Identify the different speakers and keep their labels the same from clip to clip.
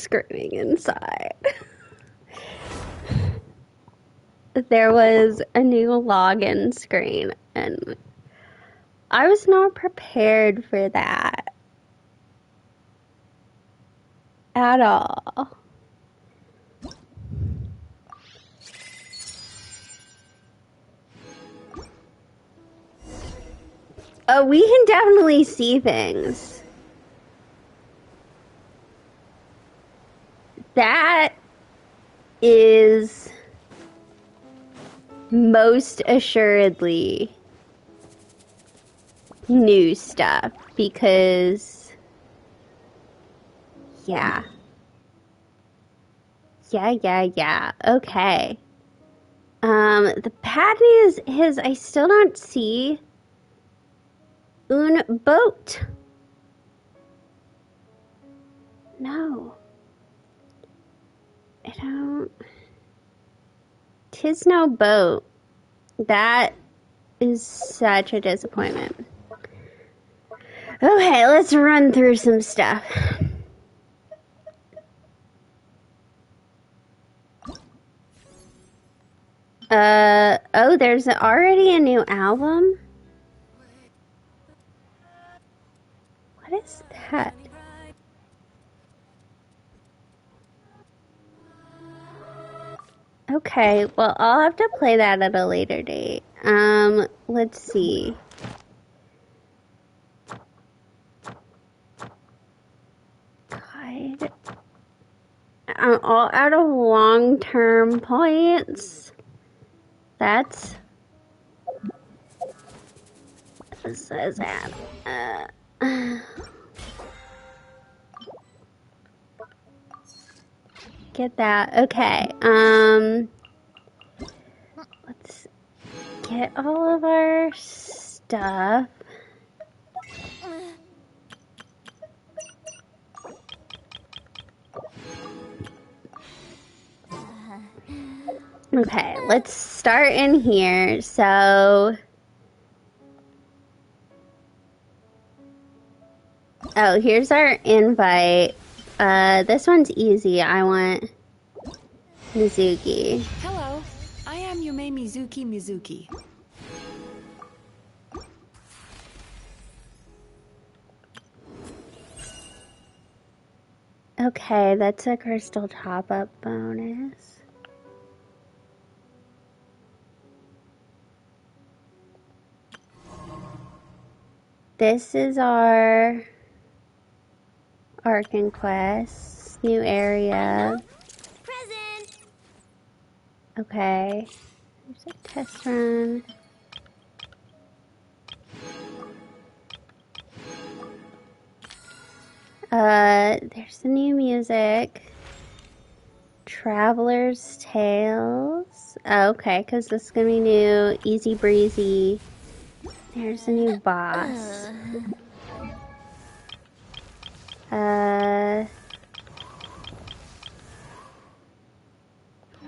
Speaker 1: screaming inside. There was a new login screen, and I was not prepared for that at all. Oh, we can definitely see things. That is most assuredly new stuff, because yeah. Okay. The bad news is I still don't see un boat. No. I don't. 'Tis no boat. That is such a disappointment. Okay, let's run through some stuff. Oh, there's already a new album? What is that? Okay, well, I'll have to play that at a later date. Let's see. God. I'm all out of long-term points. That's so sad. Get that. Okay. Let's get all of our stuff. Okay, let's start in here. So, oh, here's our invite. This one's easy. I want Mizuki.
Speaker 2: Hello, I am Yume Mizuki.
Speaker 1: Okay, that's a crystal top-up bonus. This is our Arkan Quest, new area.
Speaker 3: Present.
Speaker 1: Okay, there's a test run. There's the new music. Traveler's Tales. Oh, okay, because this is gonna be new. Easy breezy. There's a new boss.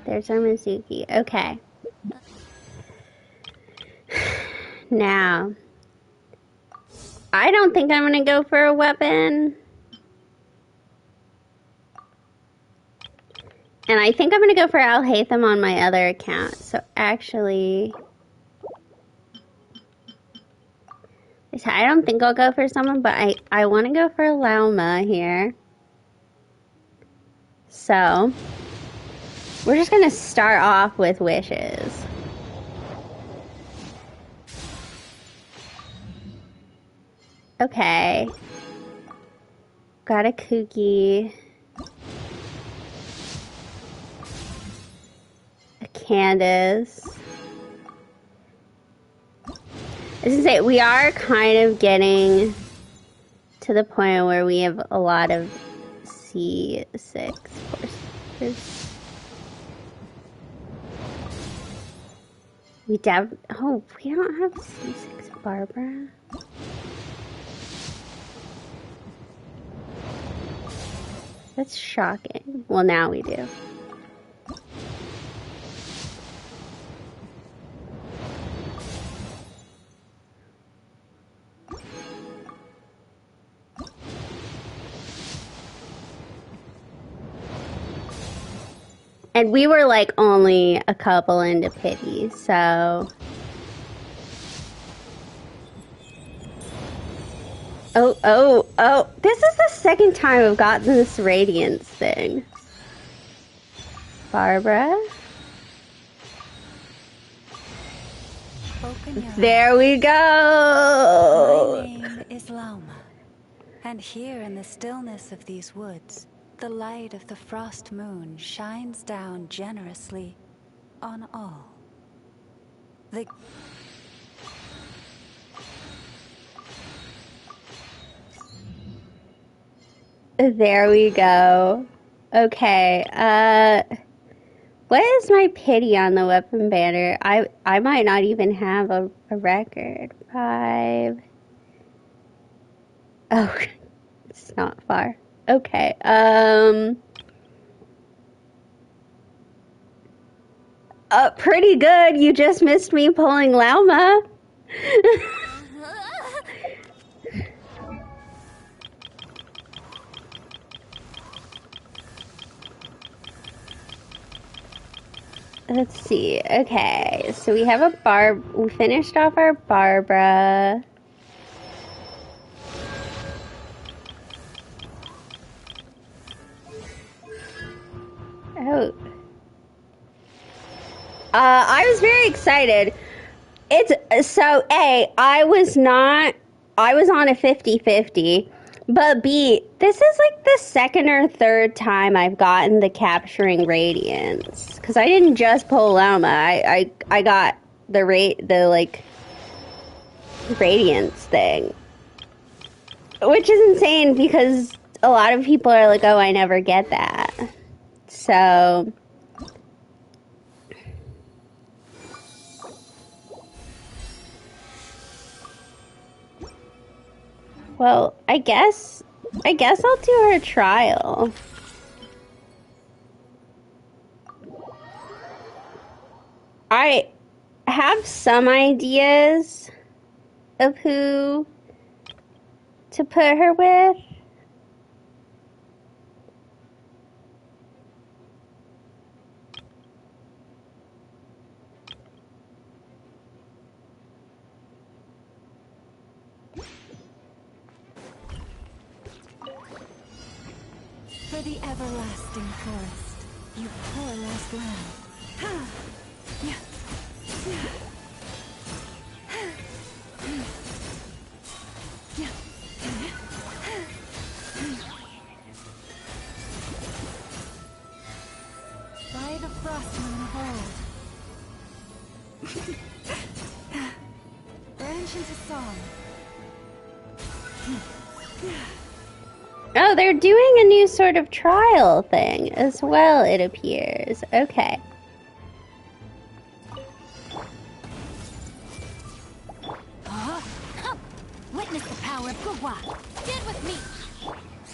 Speaker 1: There's our Mizuki. Okay. Now, I don't think I'm gonna go for a weapon. And I think I'm gonna go for Alhaitham on my other account. So actually, I don't think I'll go for someone, but I want to go for Lauma here. So, we're just gonna start off with wishes. Okay. Got a Kuki. A Candace. I was gonna say, we are kind of getting to the point where we have a lot of C6 horses. We don't have C6 Barbara. That's shocking. Well, now we do. And we were like only a couple into pity, so. Oh. This is the second time I've gotten this radiance thing. Barbara? There we go!
Speaker 2: My name is Lauma, and here in the stillness of these woods, the light of the frost moon shines down generously on all.
Speaker 1: There we go. Okay, what is my pity on the weapon banner? I might not even have a record. 5. Oh, it's not far. Okay, pretty good. You just missed me pulling Lauma. Let's see. Okay, so we have we finished off our Barbara. Oh. I was very excited. I was on a 50-50, but B, this is like the second or third time I've gotten the capturing radiance. Because I didn't just pull Lauma, I got the radiance thing. Which is insane because a lot of people are like, oh, I never get that. So... Well, I guess I'll do her trial. I have some ideas of who to put her with.
Speaker 2: For the everlasting forest, you poor last lamb. By the frost moon of old. Branch into song.
Speaker 1: Oh, they're doing a new sort of trial thing as well, it appears. Okay.
Speaker 3: Witness the power of Gugwa. Stand with me.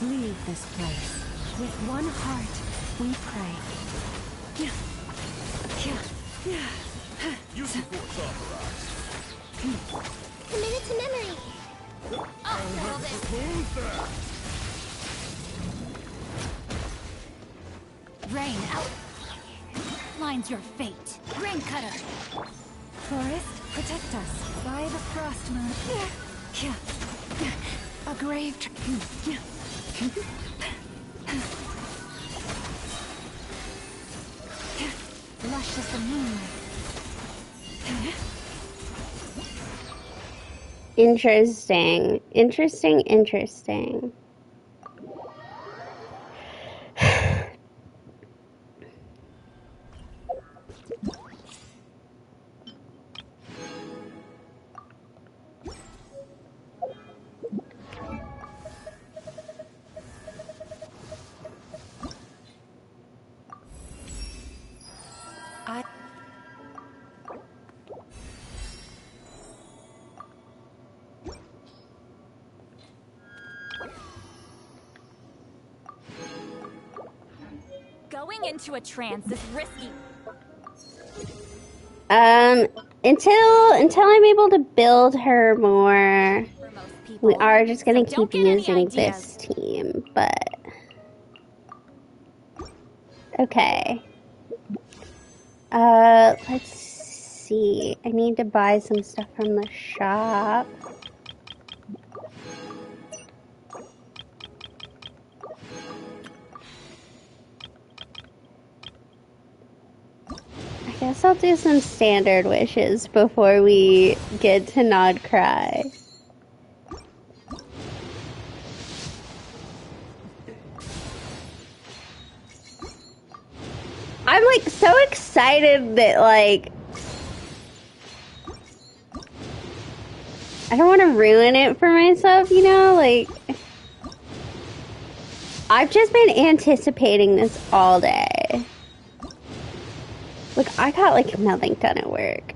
Speaker 2: Leave this place. With one heart, we pray.
Speaker 3: Committed to memory. I'll settle this. Rain out. Line's your fate. Rain cutter.
Speaker 2: Forest, protect us. By the frost moon. A grave. Lush as the moonlight.
Speaker 1: Interesting.
Speaker 3: Going into a trance is risky.
Speaker 1: Until I'm able to build her more, we are just gonna keep using this team, but... Okay. Let's see. I need to buy some stuff from the shop. I guess I'll do some standard wishes before we get to Nod Cry. I'm like so excited that like I don't want to ruin it for myself, you know, like I've just been anticipating this all day. Look, I got like nothing done at work.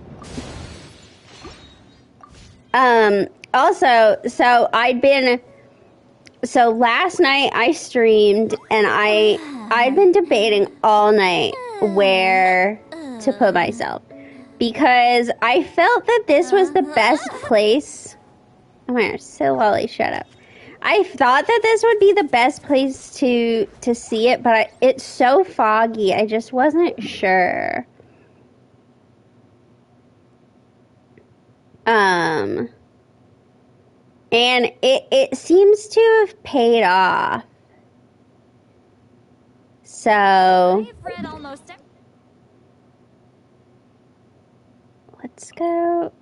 Speaker 1: Also, so last night I streamed and I'd been debating all night where to put myself because I felt that this was the best place. Oh my gosh, Silly, shut up. I thought that this would be the best place to see it, but it's so foggy. I just wasn't sure. And it seems to have paid off. So
Speaker 3: I've read almost every
Speaker 1: let's go.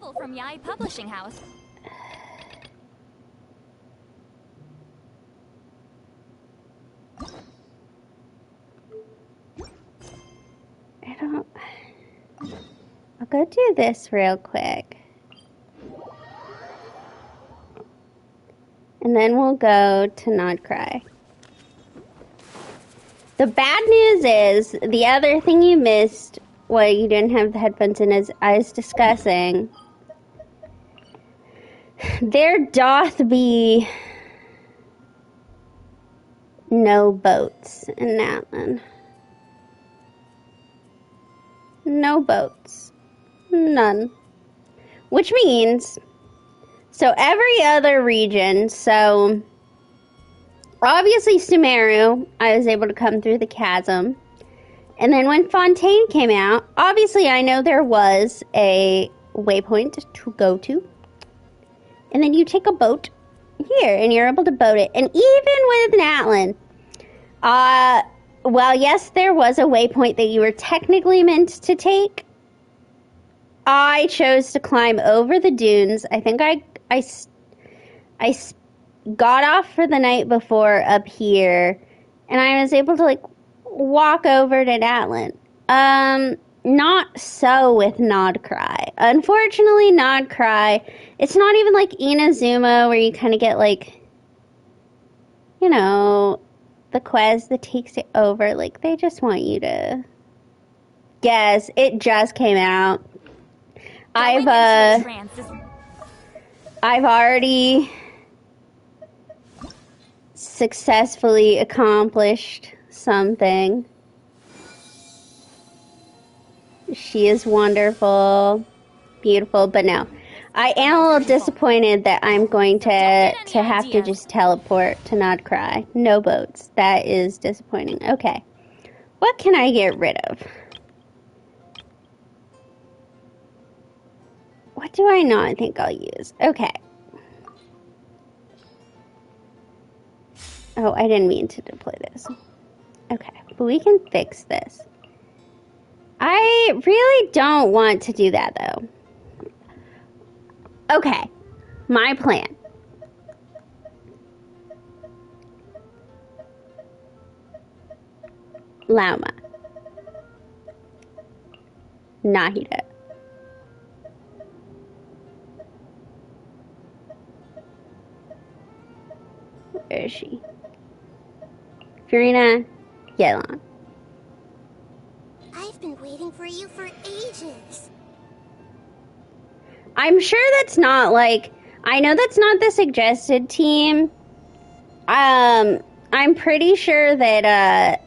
Speaker 3: novel from Yai Publishing House.
Speaker 1: I'll go do this real quick. And then we'll go to Nod Cry. The bad news is, the other thing you missed, well, you didn't have the headphones in, as I was discussing, there doth be no boats in Natlan. No boats. None. Which means, so every other region, so obviously Sumeru, I was able to come through the chasm. And then when Fontaine came out, obviously I know there was a waypoint to go to. And then you take a boat here and you're able to boat it. And even with Natlan, well, yes, there was a waypoint that you were technically meant to take. I chose to climb over the dunes. I think I got off for the night before up here, and I was able to like walk over to Natlan. Not so with Nod Cry. Unfortunately, Nod Cry, it's not even like Inazuma where you kind of get like, you know, the quest that takes it over. Like they just want you to guess. It just came out. I've already successfully accomplished something. She is wonderful, beautiful, but no. I am a little disappointed that I'm going to have to just teleport to Nod Cry. No boats. That is disappointing. Okay. What can I get rid of? What do I not think I'll use? Okay. Oh, I didn't mean to deploy this. Okay, but we can fix this. I really don't want to do that, though. Okay, my plan. Lauma. Nahida. Where is she? Furina, Yelan.
Speaker 4: I've been waiting for you for ages.
Speaker 1: I'm sure that's not like, I know that's not the suggested team. I'm pretty sure that,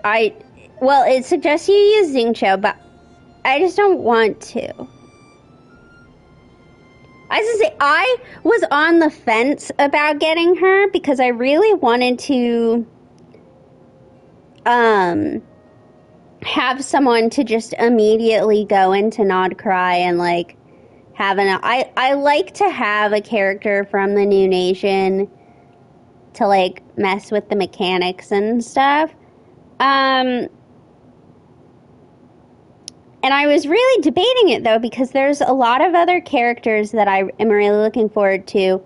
Speaker 1: it suggests you use Xingqiu, but I just don't want to. I was gonna say, I was on the fence about getting her because I really wanted to, have someone to just immediately go into Nodcry and like have an. I like to have a character from the New Nation to like mess with the mechanics and stuff. And I was really debating it though, because there's a lot of other characters that I am really looking forward to,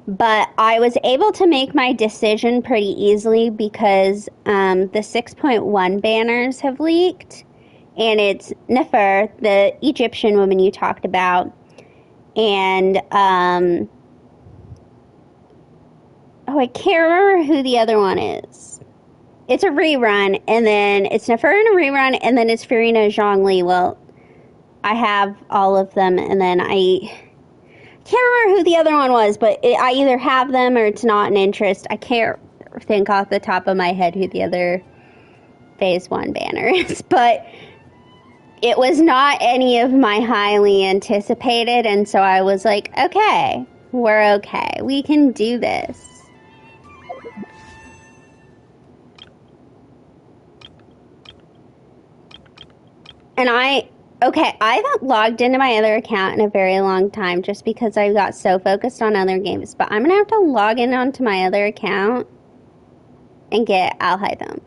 Speaker 1: but I was able to make my decision pretty easily because the 6.1 banners have leaked, and it's Nefer, the Egyptian woman you talked about, and oh, I can't remember who the other one is. It's a rerun, and then it's Nefer in a rerun, and then it's Furina Zhongli. Well, I have all of them, and then I can't remember who the other one was, but I either have them or it's not an interest. I can't think off the top of my head who the other Phase 1 banner is, but it was not any of my highly anticipated, and so I was like, okay, we're okay. We can do this. And I haven't logged into my other account in a very long time just because I got so focused on other games. But I'm going to have to log in onto my other account and get Alhaitham.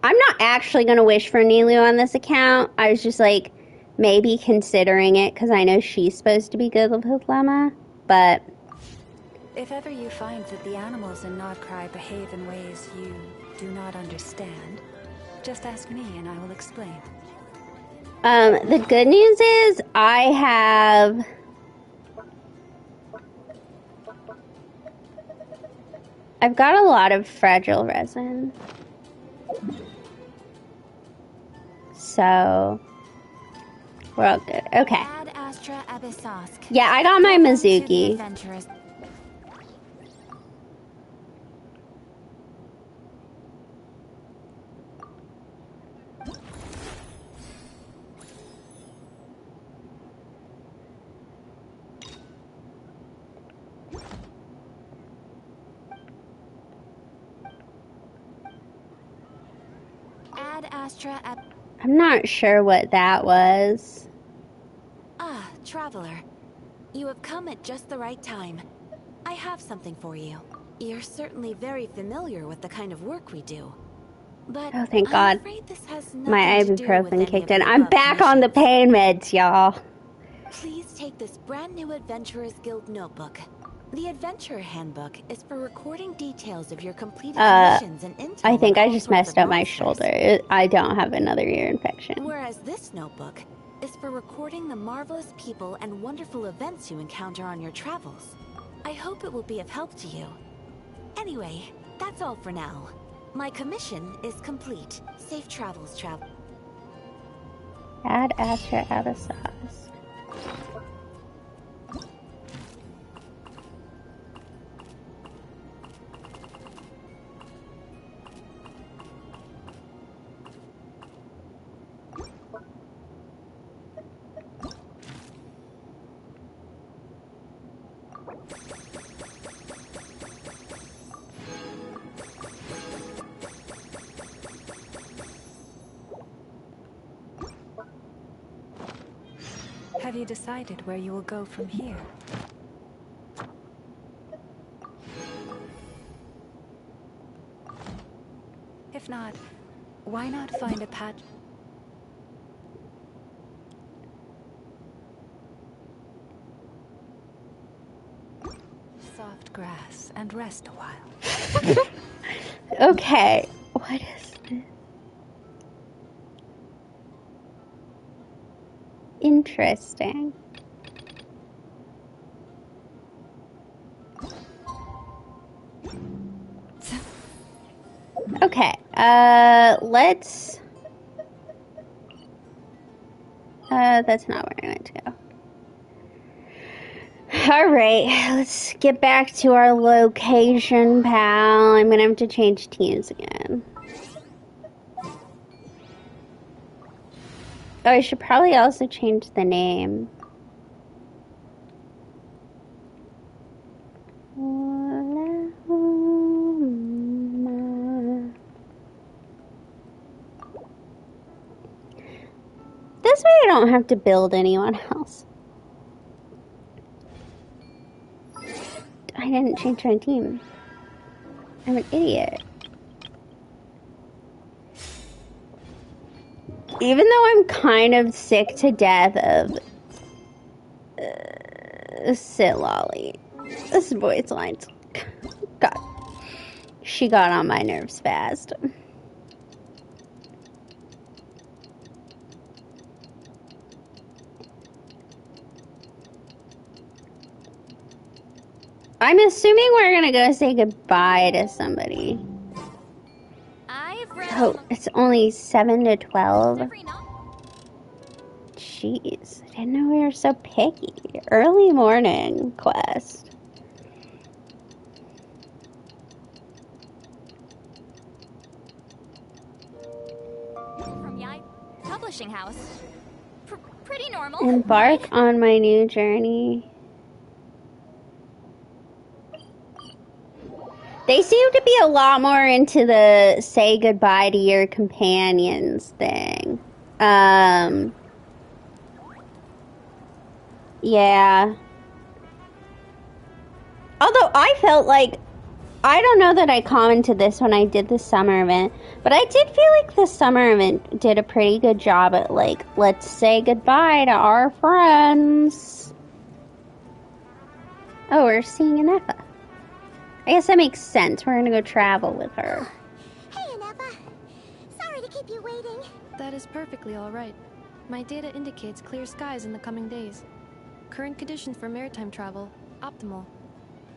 Speaker 1: I'm not actually going to wish for Nilou on this account. I was just like maybe considering it because I know she's supposed to be good with Lemma. But
Speaker 2: If ever you find that the animals in Nodcry behave in ways you do not understand, just ask me and I will explain.
Speaker 1: The good news is I've got a lot of fragile resin. So we're all good. Okay.
Speaker 3: Ad Astra Abyssosk.
Speaker 1: Yeah, I got my
Speaker 3: Welcome to the
Speaker 1: Mizuki.
Speaker 3: adventurous- Ad Astra Ab-
Speaker 1: I'm not sure what that was.
Speaker 5: Ah, traveler. You have come at just the right time. I have something for you. You're certainly very familiar with the kind of work we do. But
Speaker 1: Oh, thank
Speaker 5: I'm
Speaker 1: God.
Speaker 5: afraid this has nothing
Speaker 1: My
Speaker 5: to do with any
Speaker 1: ibuprofen kicked
Speaker 5: of
Speaker 1: in.
Speaker 5: the
Speaker 1: I'm
Speaker 5: above
Speaker 1: back on the
Speaker 5: commissions.
Speaker 1: pain meds, y'all.
Speaker 5: Please take this brand new Adventurers Guild notebook. The Adventurer Handbook is for recording details of your completed missions and intel.
Speaker 1: I think
Speaker 5: on
Speaker 1: I
Speaker 5: all
Speaker 1: just
Speaker 5: sorts
Speaker 1: messed
Speaker 5: of
Speaker 1: up my
Speaker 5: monsters.
Speaker 1: shoulder. I don't have another ear infection.
Speaker 5: Whereas this notebook is for recording the marvelous people and wonderful events you encounter on your travels. I hope it will be of help to you. Anyway, that's all for now. My commission is complete. Safe travels, travel.
Speaker 1: Ad Astra Abyssos.
Speaker 2: Have you decided where you will go from here? If not, why not find a patch? Soft grass and rest a while.
Speaker 1: Okay. What is this? Interesting. Okay. Let's... that's not where I meant to go. Alright, let's get back to our location, pal. I'm gonna have to change teams again. Oh, I should probably also change the name. This way I don't have to build anyone else. I didn't change my team. I'm an idiot. Even though I'm kind of sick to death of Sit Lolly. This voice line's... God. She got on my nerves fast. I'm assuming we're gonna go say goodbye to somebody. Oh, it's only 7 to 12. Jeez, I didn't know we were so picky. Early morning quest.
Speaker 3: From Yai Publishing House. Pretty normal.
Speaker 1: Embark on my new journey. They seem to be a lot more into the say goodbye to your companions thing. Yeah. Although I felt like, I don't know that I commented this when I did the summer event, but I did feel like the summer event did a pretty good job at, like, let's say goodbye to our friends. Oh, we're seeing Anefa. I guess that makes sense. We're gonna go travel with her.
Speaker 4: Hey, Anefa. Sorry to keep you waiting.
Speaker 6: That is perfectly all right. My data indicates clear skies in the coming days. Current conditions for maritime travel, optimal.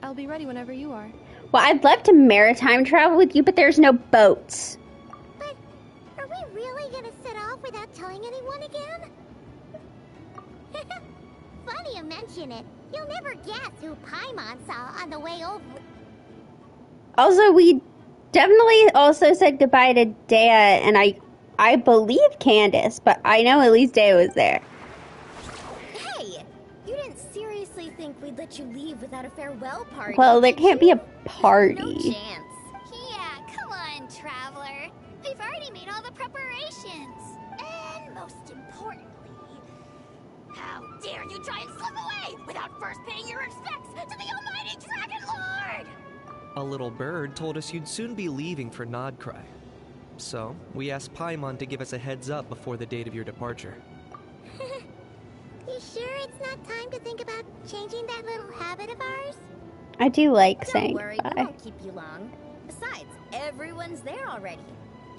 Speaker 6: I'll be ready whenever you are.
Speaker 1: Well, I'd love to maritime travel with you, but there's no boats.
Speaker 4: But are we really gonna set off without telling anyone again? Funny you mention it. You'll never guess who Paimon saw on the way over.
Speaker 1: Also, we definitely also said goodbye to Dea, and I believe Candace, but I know at least Dea was there.
Speaker 7: Hey, you didn't seriously think we'd let you leave without a farewell party?
Speaker 1: Well, there can't be a
Speaker 7: No
Speaker 1: party.
Speaker 7: chance.
Speaker 4: Yeah, come on, Traveler. We've already made all the preparations. And most importantly, how dare you try and slip away without first paying your respects to the almighty Dragon Lord!
Speaker 8: A little bird told us you'd soon be leaving for Nodcry. So, we asked Paimon to give us a heads up before the date of your departure.
Speaker 4: You sure it's not time to think about changing that little habit of ours?
Speaker 1: I do like
Speaker 7: Don't
Speaker 1: saying
Speaker 7: worry, we
Speaker 1: goodbye.
Speaker 7: won't keep you long. Besides, everyone's there already.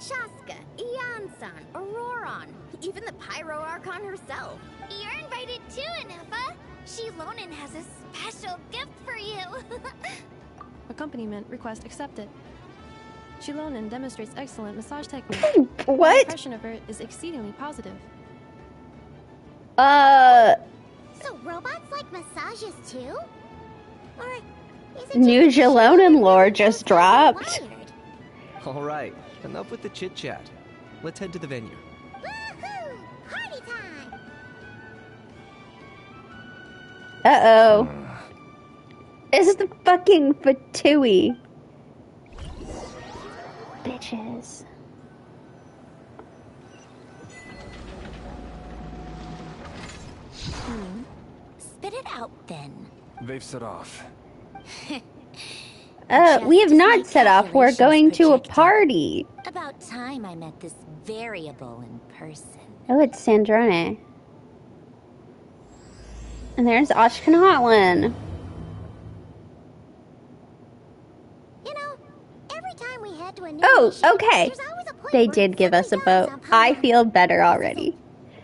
Speaker 7: Shaska, Ian-san, Auroron, even the Pyro Archon herself.
Speaker 4: You're invited too, Anefa. Shilonen has a special gift for you.
Speaker 6: Accompaniment request accepted. Shilonen demonstrates excellent massage technique. My
Speaker 1: What?
Speaker 6: impression of her is exceedingly positive.
Speaker 4: So robots like massages too? Or is it
Speaker 1: New
Speaker 4: just that
Speaker 1: Shilonen
Speaker 4: Shilonen
Speaker 1: lore
Speaker 4: really
Speaker 1: just
Speaker 4: feels
Speaker 1: dropped.
Speaker 4: wired?
Speaker 8: Alright, enough with the chit-chat. Let's head to the venue.
Speaker 4: Woohoo! Party time!
Speaker 1: Uh-oh. It's the fucking Fatui. Bitches.
Speaker 7: Spit it out then.
Speaker 9: They've set off.
Speaker 1: We have
Speaker 7: Just
Speaker 1: not
Speaker 7: my
Speaker 1: set off. We're
Speaker 7: calculations
Speaker 1: going to a
Speaker 7: projected.
Speaker 1: party.
Speaker 7: About time I met this variable in person.
Speaker 1: Oh, it's Sandrone. And there's Ashkenatlan.
Speaker 4: You know, every time we head to a new
Speaker 1: Oh,
Speaker 4: mission,
Speaker 1: okay.
Speaker 4: there's always a point
Speaker 1: They
Speaker 4: where
Speaker 1: did give us a
Speaker 4: something
Speaker 1: boat.
Speaker 4: goes on
Speaker 1: I
Speaker 4: Paimon.
Speaker 1: feel better already.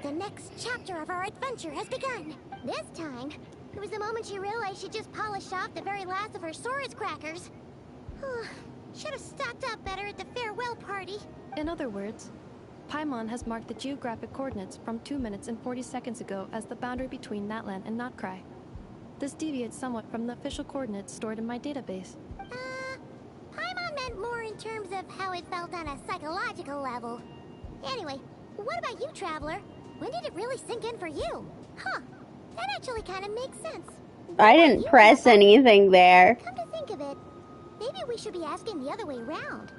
Speaker 4: The next chapter of our adventure has begun. This time, it was the moment she realized she just polished off the very last of her Sora's crackers. Should have stocked up better at the farewell party.
Speaker 6: In other words, Paimon has marked the geographic coordinates from 2 minutes and 40 seconds ago as the boundary between Natlan and Notcry. This deviates somewhat from the official coordinates stored in my database.
Speaker 4: Paimon meant more in terms of how it felt on a psychological level. Anyway, what about you, Traveler? When did it really sink in for you? Huh, that actually kind of makes sense.
Speaker 1: I didn't press anything there.
Speaker 4: Come to think of it, maybe we should be asking the other way round.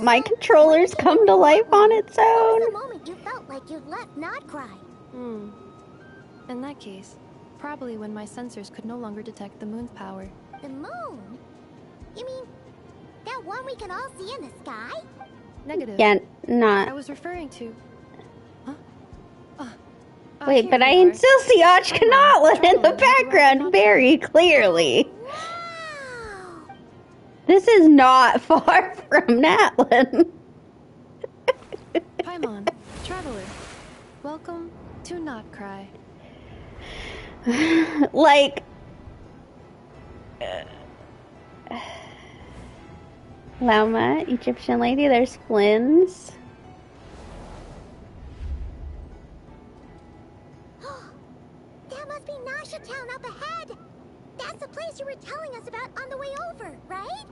Speaker 1: My controller's come to life on its
Speaker 4: What was
Speaker 1: own.
Speaker 4: the moment you felt like you'd left Nodcry?
Speaker 6: In that case, probably when my sensors could no longer detect the moon's power.
Speaker 4: The moon? You mean that one we can all see in the sky?
Speaker 6: Negative.
Speaker 1: Yeah,
Speaker 6: I
Speaker 1: not.
Speaker 6: was referring to... Huh?
Speaker 1: Wait,
Speaker 6: here
Speaker 1: but
Speaker 6: we
Speaker 1: I
Speaker 6: are.
Speaker 1: can still see Ochkanatlan in the background very clearly.
Speaker 4: Wow!
Speaker 1: This is not far from Natlan.
Speaker 6: Paimon, traveler. Welcome to Notcry.
Speaker 1: Like... Lauma, Egyptian lady, there's Flynn's.
Speaker 4: That must be Nasha Town up ahead. That's the place you were telling us about on the way over, right?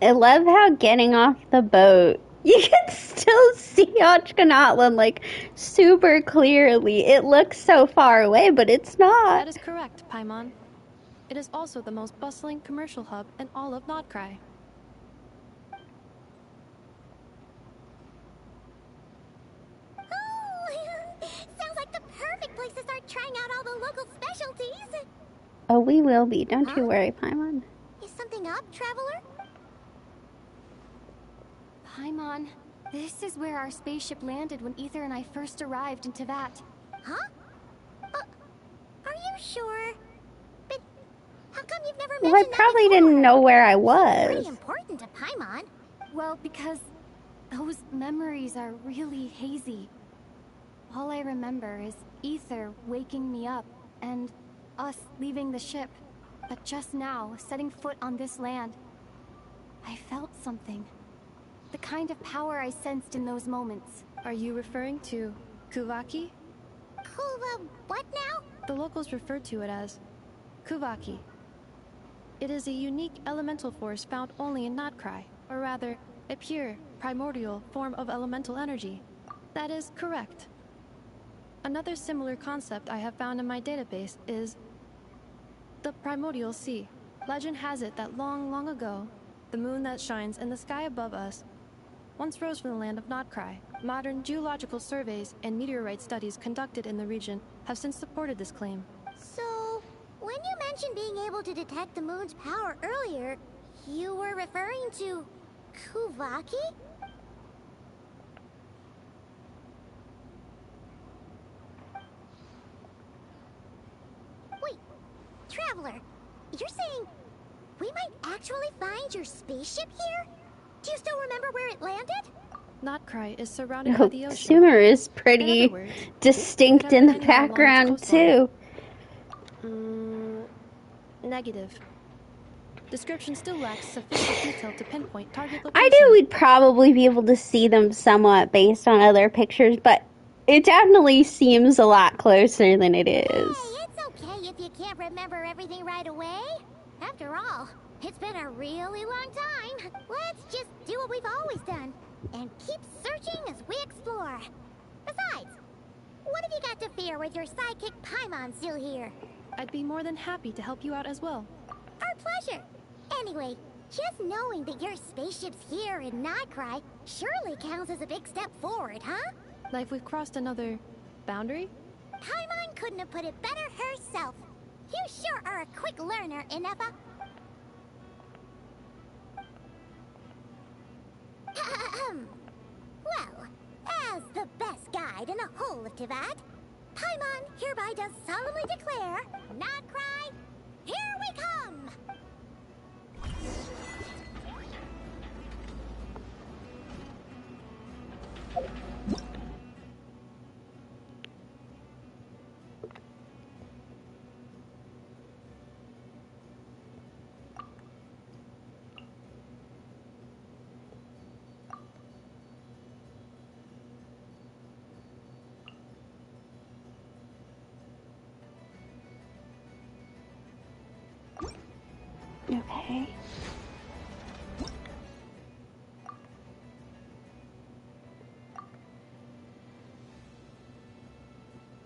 Speaker 1: I love how getting off the boat, you can still see Ochkanatlan, like, super clearly. It looks so far away, but it's not.
Speaker 6: That is correct, Paimon. It is also the most bustling commercial hub in all of Notcry.
Speaker 4: Oh, sounds like the perfect place to start trying out all the local specialties.
Speaker 1: Oh, we will be. Don't you worry, Paimon.
Speaker 4: Is something up, traveler?
Speaker 3: Paimon, this is where our spaceship landed when Ether and I first arrived in Teyvat.
Speaker 4: Huh? Are you sure? But how come you've never mentioned
Speaker 1: Well, I
Speaker 4: that
Speaker 1: probably
Speaker 4: before?
Speaker 1: didn't know where I
Speaker 4: Pretty
Speaker 1: was.
Speaker 4: important to Paimon.
Speaker 3: Well, because those memories are really hazy. All I remember is Ether waking me up and us leaving the ship. But just now, setting foot on this land, I felt something. The kind of power I sensed in those moments.
Speaker 6: Are you referring to Kuvaki?
Speaker 4: What now?
Speaker 6: The locals refer to it as Kuvaki. It is a unique elemental force found only in Notcry, or rather, a pure, primordial form of elemental energy. That is correct. Another similar concept I have found in my database is the Primordial Sea. Legend has it that long, long ago, the moon that shines in the sky above us once rose from the land of Notcry. Modern geological surveys and meteorite studies conducted in the region have since supported this claim.
Speaker 4: So, when you mentioned being able to detect the moon's power earlier, you were referring to Kuvaki? Wait, traveler, you're saying we might actually find your spaceship here? Do you still remember where it landed?
Speaker 6: Notcry is surrounded by the ocean.
Speaker 1: Sumer is
Speaker 6: In
Speaker 1: pretty
Speaker 6: other words,
Speaker 1: distinct
Speaker 6: could have
Speaker 1: in the
Speaker 6: been anywhere along its
Speaker 1: background,
Speaker 6: coastline.
Speaker 1: too.
Speaker 6: Negative. Description still lacks sufficient detail to pinpoint target location.
Speaker 1: I knew we'd probably be able to see them somewhat based on other pictures, but it definitely seems a lot closer than it is.
Speaker 4: Hey, it's okay if you can't remember everything right away. After all, it's been a really long time. Let's just do what we've always done and keep searching as we explore. Besides, what have you got to fear with your sidekick Paimon still here?
Speaker 6: I'd be more than happy to help you out as well.
Speaker 4: Our pleasure. Anyway, just knowing that your spaceship's here in Notcry surely counts as a big step forward, huh?
Speaker 6: Like we've crossed another boundary?
Speaker 4: Paimon couldn't have put it better herself. You sure are a quick learner, Ineffa. Well, as the best guide in the whole of Teyvat, Paimon hereby does solemnly declare, Notcry, here we come!
Speaker 1: Okay.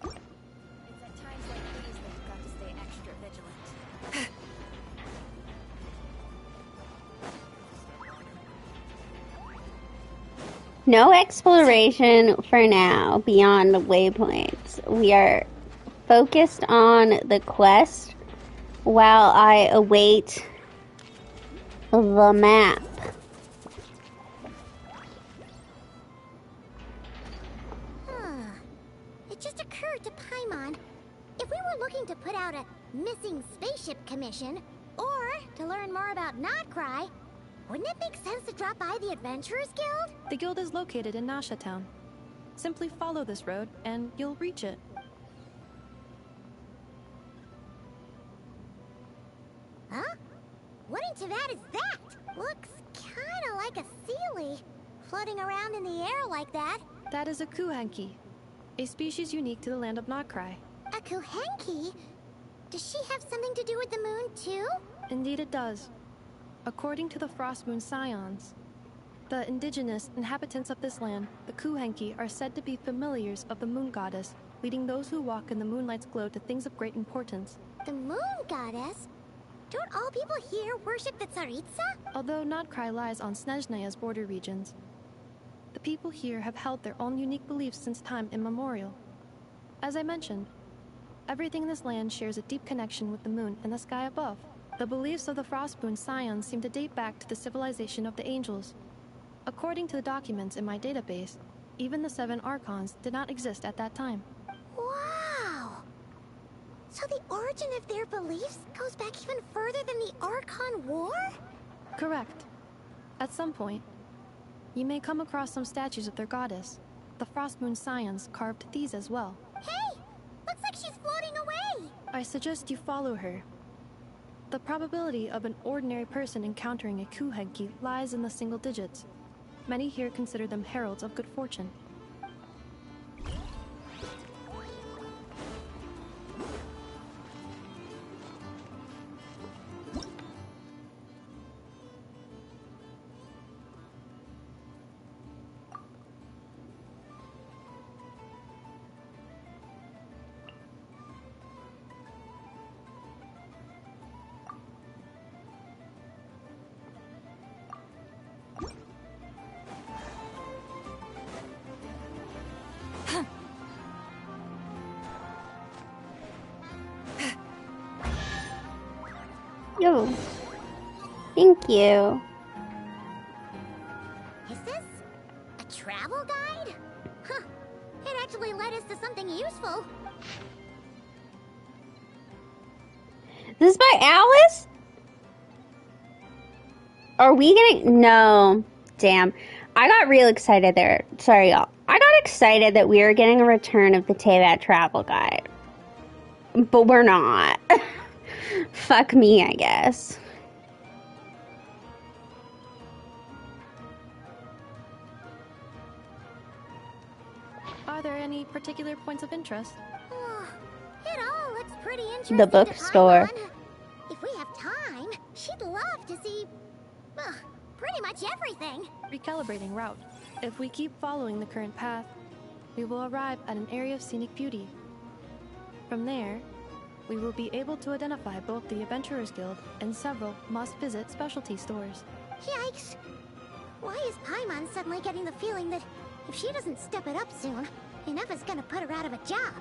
Speaker 5: It's at times like these that you've got to stay extra vigilant.
Speaker 1: No exploration for now beyond the waypoints. We are focused on the quest while I await the map.
Speaker 4: It just occurred to Paimon, if we were looking to put out a missing spaceship commission, or to learn more about Nodcry, wouldn't it make sense to drop by the Adventurers Guild?
Speaker 6: The guild is located in Nasha Town. Simply follow this road and you'll reach it.
Speaker 4: Huh? What in Teyvat is that? Looks kinda like a Seelie, floating around in the air like that.
Speaker 6: That is a Kuhanki, a species unique to the land of Nodcry.
Speaker 4: A Kuhenki? Does she have something to do with the moon, too?
Speaker 6: Indeed it does. According to the Frost Moon Scions, the indigenous inhabitants of this land, the Kuhenki, are said to be familiars of the moon goddess, leading those who walk in the moonlight's glow to things of great importance.
Speaker 4: The moon goddess? Don't all people here worship the Tsaritsa?
Speaker 6: Although Nodcry lies on Snezhnaya's border regions, the people here have held their own unique beliefs since time immemorial. As I mentioned, everything in this land shares a deep connection with the moon and the sky above. The beliefs of the Frostmoon Scions seem to date back to the civilization of the angels. According to the documents in my database, even the 7 Archons did not exist at that time.
Speaker 4: Wow! So the origin of their beliefs goes back even further than the Archon War?
Speaker 6: Correct. At some point, you may come across some statues of their goddess. The Frostmoon Scions carved these as well.
Speaker 4: Hey! Looks like she's floating away!
Speaker 6: I suggest you follow her. The probability of an ordinary person encountering a Kuhenki lies in the single digits. Many here consider them heralds of good fortune.
Speaker 1: Oh, thank you.
Speaker 4: Is this a travel guide? Huh. It actually led us to something useful.
Speaker 1: This is by Alice? Are we getting... No. Damn. I got real excited there. Sorry, y'all. I got excited that we were getting a return of the Teyvat travel guide. But we're not. Fuck me, I guess.
Speaker 6: Are there any particular points of interest?
Speaker 4: It all looks pretty interesting.
Speaker 1: The bookstore.
Speaker 4: If we have time, she'd love to see, pretty much everything.
Speaker 6: Recalibrating route. If we keep following the current path, we will arrive at an area of scenic beauty. From there, we will be able to identify both the Adventurers Guild and several must-visit specialty stores.
Speaker 4: Yikes! Why is Paimon suddenly getting the feeling that if she doesn't step it up soon, Minerva's gonna put her out of a job?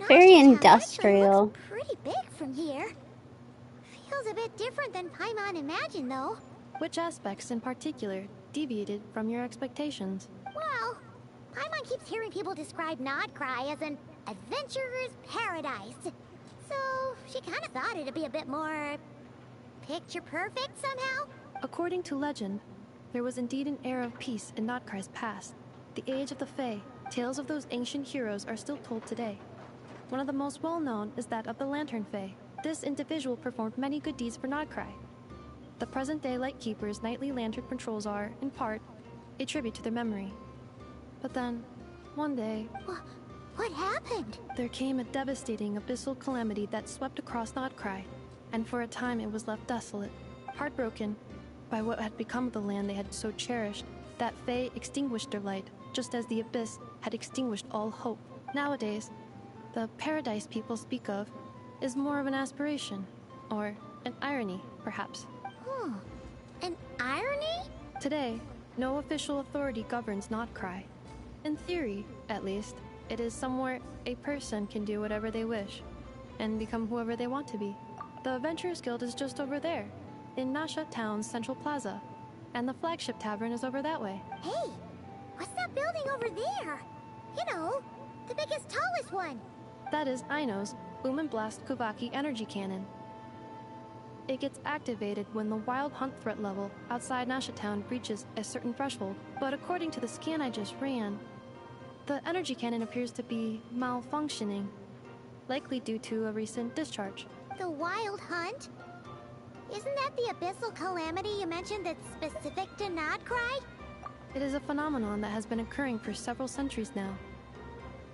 Speaker 1: Very
Speaker 4: Nasha Town
Speaker 1: industrial.
Speaker 4: looks pretty big from here. Feels a bit different than Paimon imagined, though.
Speaker 6: Which aspects in particular deviated from your expectations?
Speaker 4: Well, Paimon keeps hearing people describe Nodcry as an adventurer's paradise. So, she kind of thought it'd be a bit more picture perfect somehow.
Speaker 6: According to legend, There was indeed an era of peace in Notcry's past. The age of the Fae. Tales of those ancient heroes are still told today. One of the most well-known is that of the Lantern Fae. This individual performed many good deeds for Notcry. The present-day Lightkeeper's nightly lantern patrols are, in part, a tribute to their memory. But then, one day...
Speaker 4: What happened?
Speaker 6: There came a devastating abyssal calamity that swept across Notcry, and for a time it was left desolate. Heartbroken by what had become of the land they had so cherished, that Fae extinguished their light, just as the Abyss had extinguished all hope. Nowadays, the paradise people speak of is more of an aspiration, or an irony, perhaps.
Speaker 4: An irony?
Speaker 6: Today, no official authority governs Notcry. In theory, at least, it is somewhere a person can do whatever they wish, and become whoever they want to be. The Adventurers Guild is just over there, in Nasha Town's Central Plaza, and the flagship tavern is over that way.
Speaker 4: Hey, what's that building over there? You know, the biggest, tallest one.
Speaker 6: That is Aino's Boom and Blast Kuvaki energy cannon. It gets activated when the wild hunt threat level outside Nasha Town reaches a certain threshold, but according to the scan I just ran, the energy cannon appears to be malfunctioning, likely due to a recent discharge.
Speaker 4: The Wild Hunt? Isn't that the abyssal calamity you mentioned that's specific to Notcry?
Speaker 6: It is a phenomenon that has been occurring for several centuries now.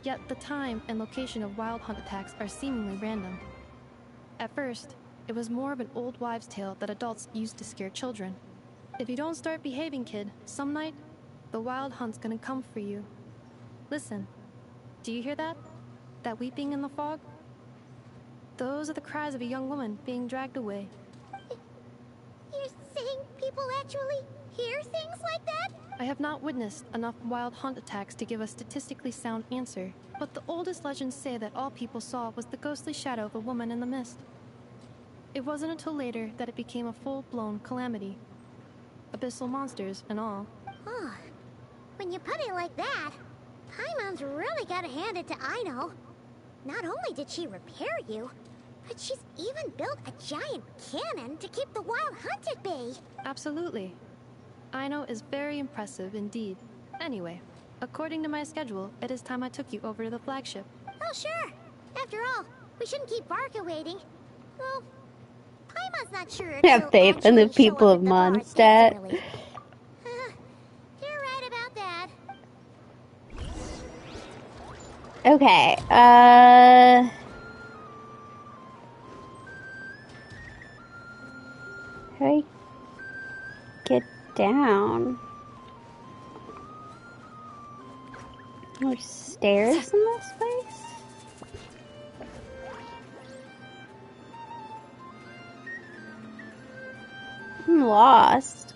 Speaker 6: Yet the time and location of wild hunt attacks are seemingly random. At first, it was more of an old wives' tale that adults used to scare children. If you don't start behaving, kid, some night, the wild hunt's gonna come for you. Listen, do you hear that? That weeping in the fog? Those are the cries of a young woman being dragged away.
Speaker 4: You're saying people actually hear things like that?
Speaker 6: I have not witnessed enough wild hunt attacks to give a statistically sound answer, but the oldest legends say that all people saw was the ghostly shadow of a woman in the mist. It wasn't until later that it became a full-blown calamity. Abyssal monsters and all.
Speaker 4: Oh, when you put it like that, Paimon's really gotta hand it to Aino. Not only did she repair you, but she's even built a giant cannon to keep the wild hunt at bay.
Speaker 6: Absolutely. Aino is very impressive indeed. Anyway, according to my schedule, it is time I took you over to the flagship.
Speaker 4: Oh, sure. After all, we shouldn't keep Barca waiting. Well, Paimon's not sure if
Speaker 1: Have
Speaker 4: he'll
Speaker 1: faith in the
Speaker 4: actually show
Speaker 1: people
Speaker 4: up
Speaker 1: of
Speaker 4: at the bar
Speaker 1: Mondstadt.
Speaker 4: personally. You're right about that.
Speaker 1: Okay, how do I get down? There's stairs in this place? I'm lost.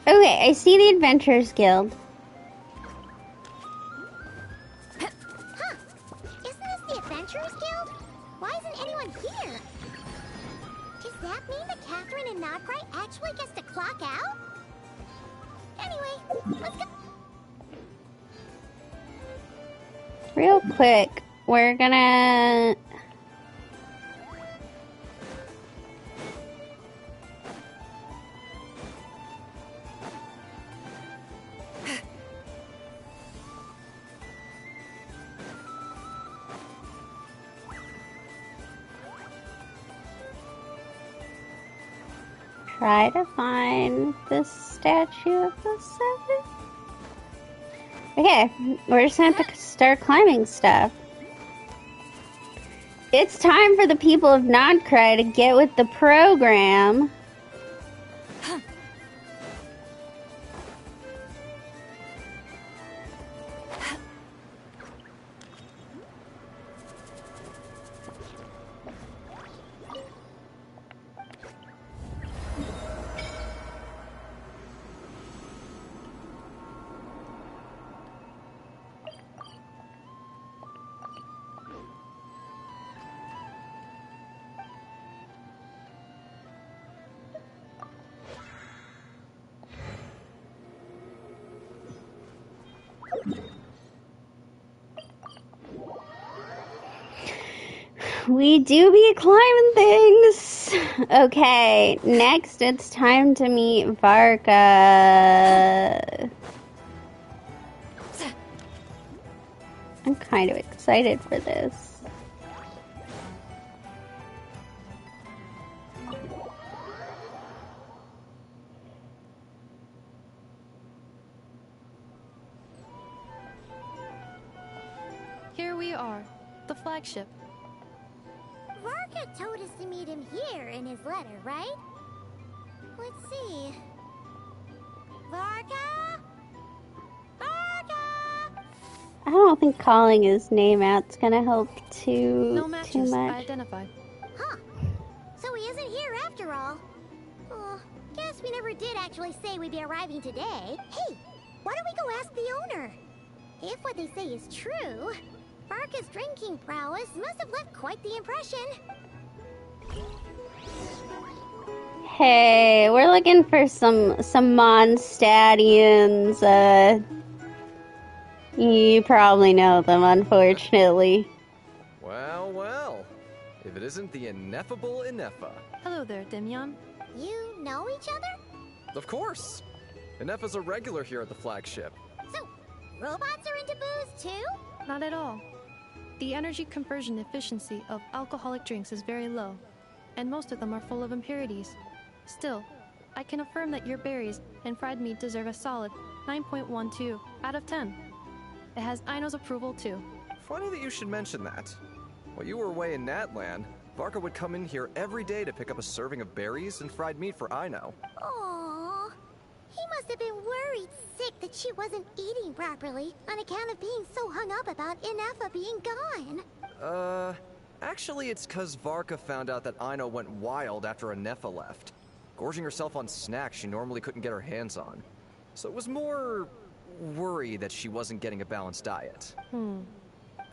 Speaker 1: Okay, I see the Adventurers Guild.
Speaker 4: Huh. Isn't this the Adventurers Guild? Why isn't anyone here? Does that mean that Catherine and Notcry actually gets to clock out? Anyway, let's go.
Speaker 1: Real quick, we're gonna... try to find the statue of the seven. Okay, we're just gonna have to start climbing stuff. It's time for the people of Notcry to get with the program. We do be climbing things. Okay, next it's time to meet Varka. I'm kind of excited for this.
Speaker 6: Here we are, the flagship.
Speaker 4: Varka told us to meet him here in his letter, right? Let's see. Varka? Varka!
Speaker 1: I don't think calling his name out's gonna help
Speaker 6: No
Speaker 1: too
Speaker 6: matches
Speaker 1: much.
Speaker 6: identified.
Speaker 4: Huh. So he isn't here after all. Oh, guess we never did actually say we'd be arriving today. Hey, why don't we go ask the owner? If what they say is true, Varka's drinking prowess must have left quite the impression.
Speaker 1: Hey, we're looking for some Mondstadians. You probably know them, unfortunately.
Speaker 9: Well, well. If it isn't the ineffable Ineffa.
Speaker 6: Hello there, Demyon.
Speaker 4: You know each other?
Speaker 9: Of course. Ineffa's a regular here at the flagship.
Speaker 4: So, robots are into booze too?
Speaker 6: Not at all. The energy conversion efficiency of alcoholic drinks is very low, and most of them are full of impurities. Still, I can affirm that your berries and fried meat deserve a solid 9.12 out of 10. It has Aino's approval too.
Speaker 9: Funny that you should mention that. While you were away in Natlan, Varka would come in here every day to pick up a serving of berries and fried meat for Aino.
Speaker 4: Aww. He must have been worried sick that she wasn't eating properly on account of being so hung up about Ineffa being gone.
Speaker 9: Actually it's 'cause Varka found out that Aino went wild after Ineffa left, gorging herself on snacks she normally couldn't get her hands on. So it was more worry that she wasn't getting a balanced diet.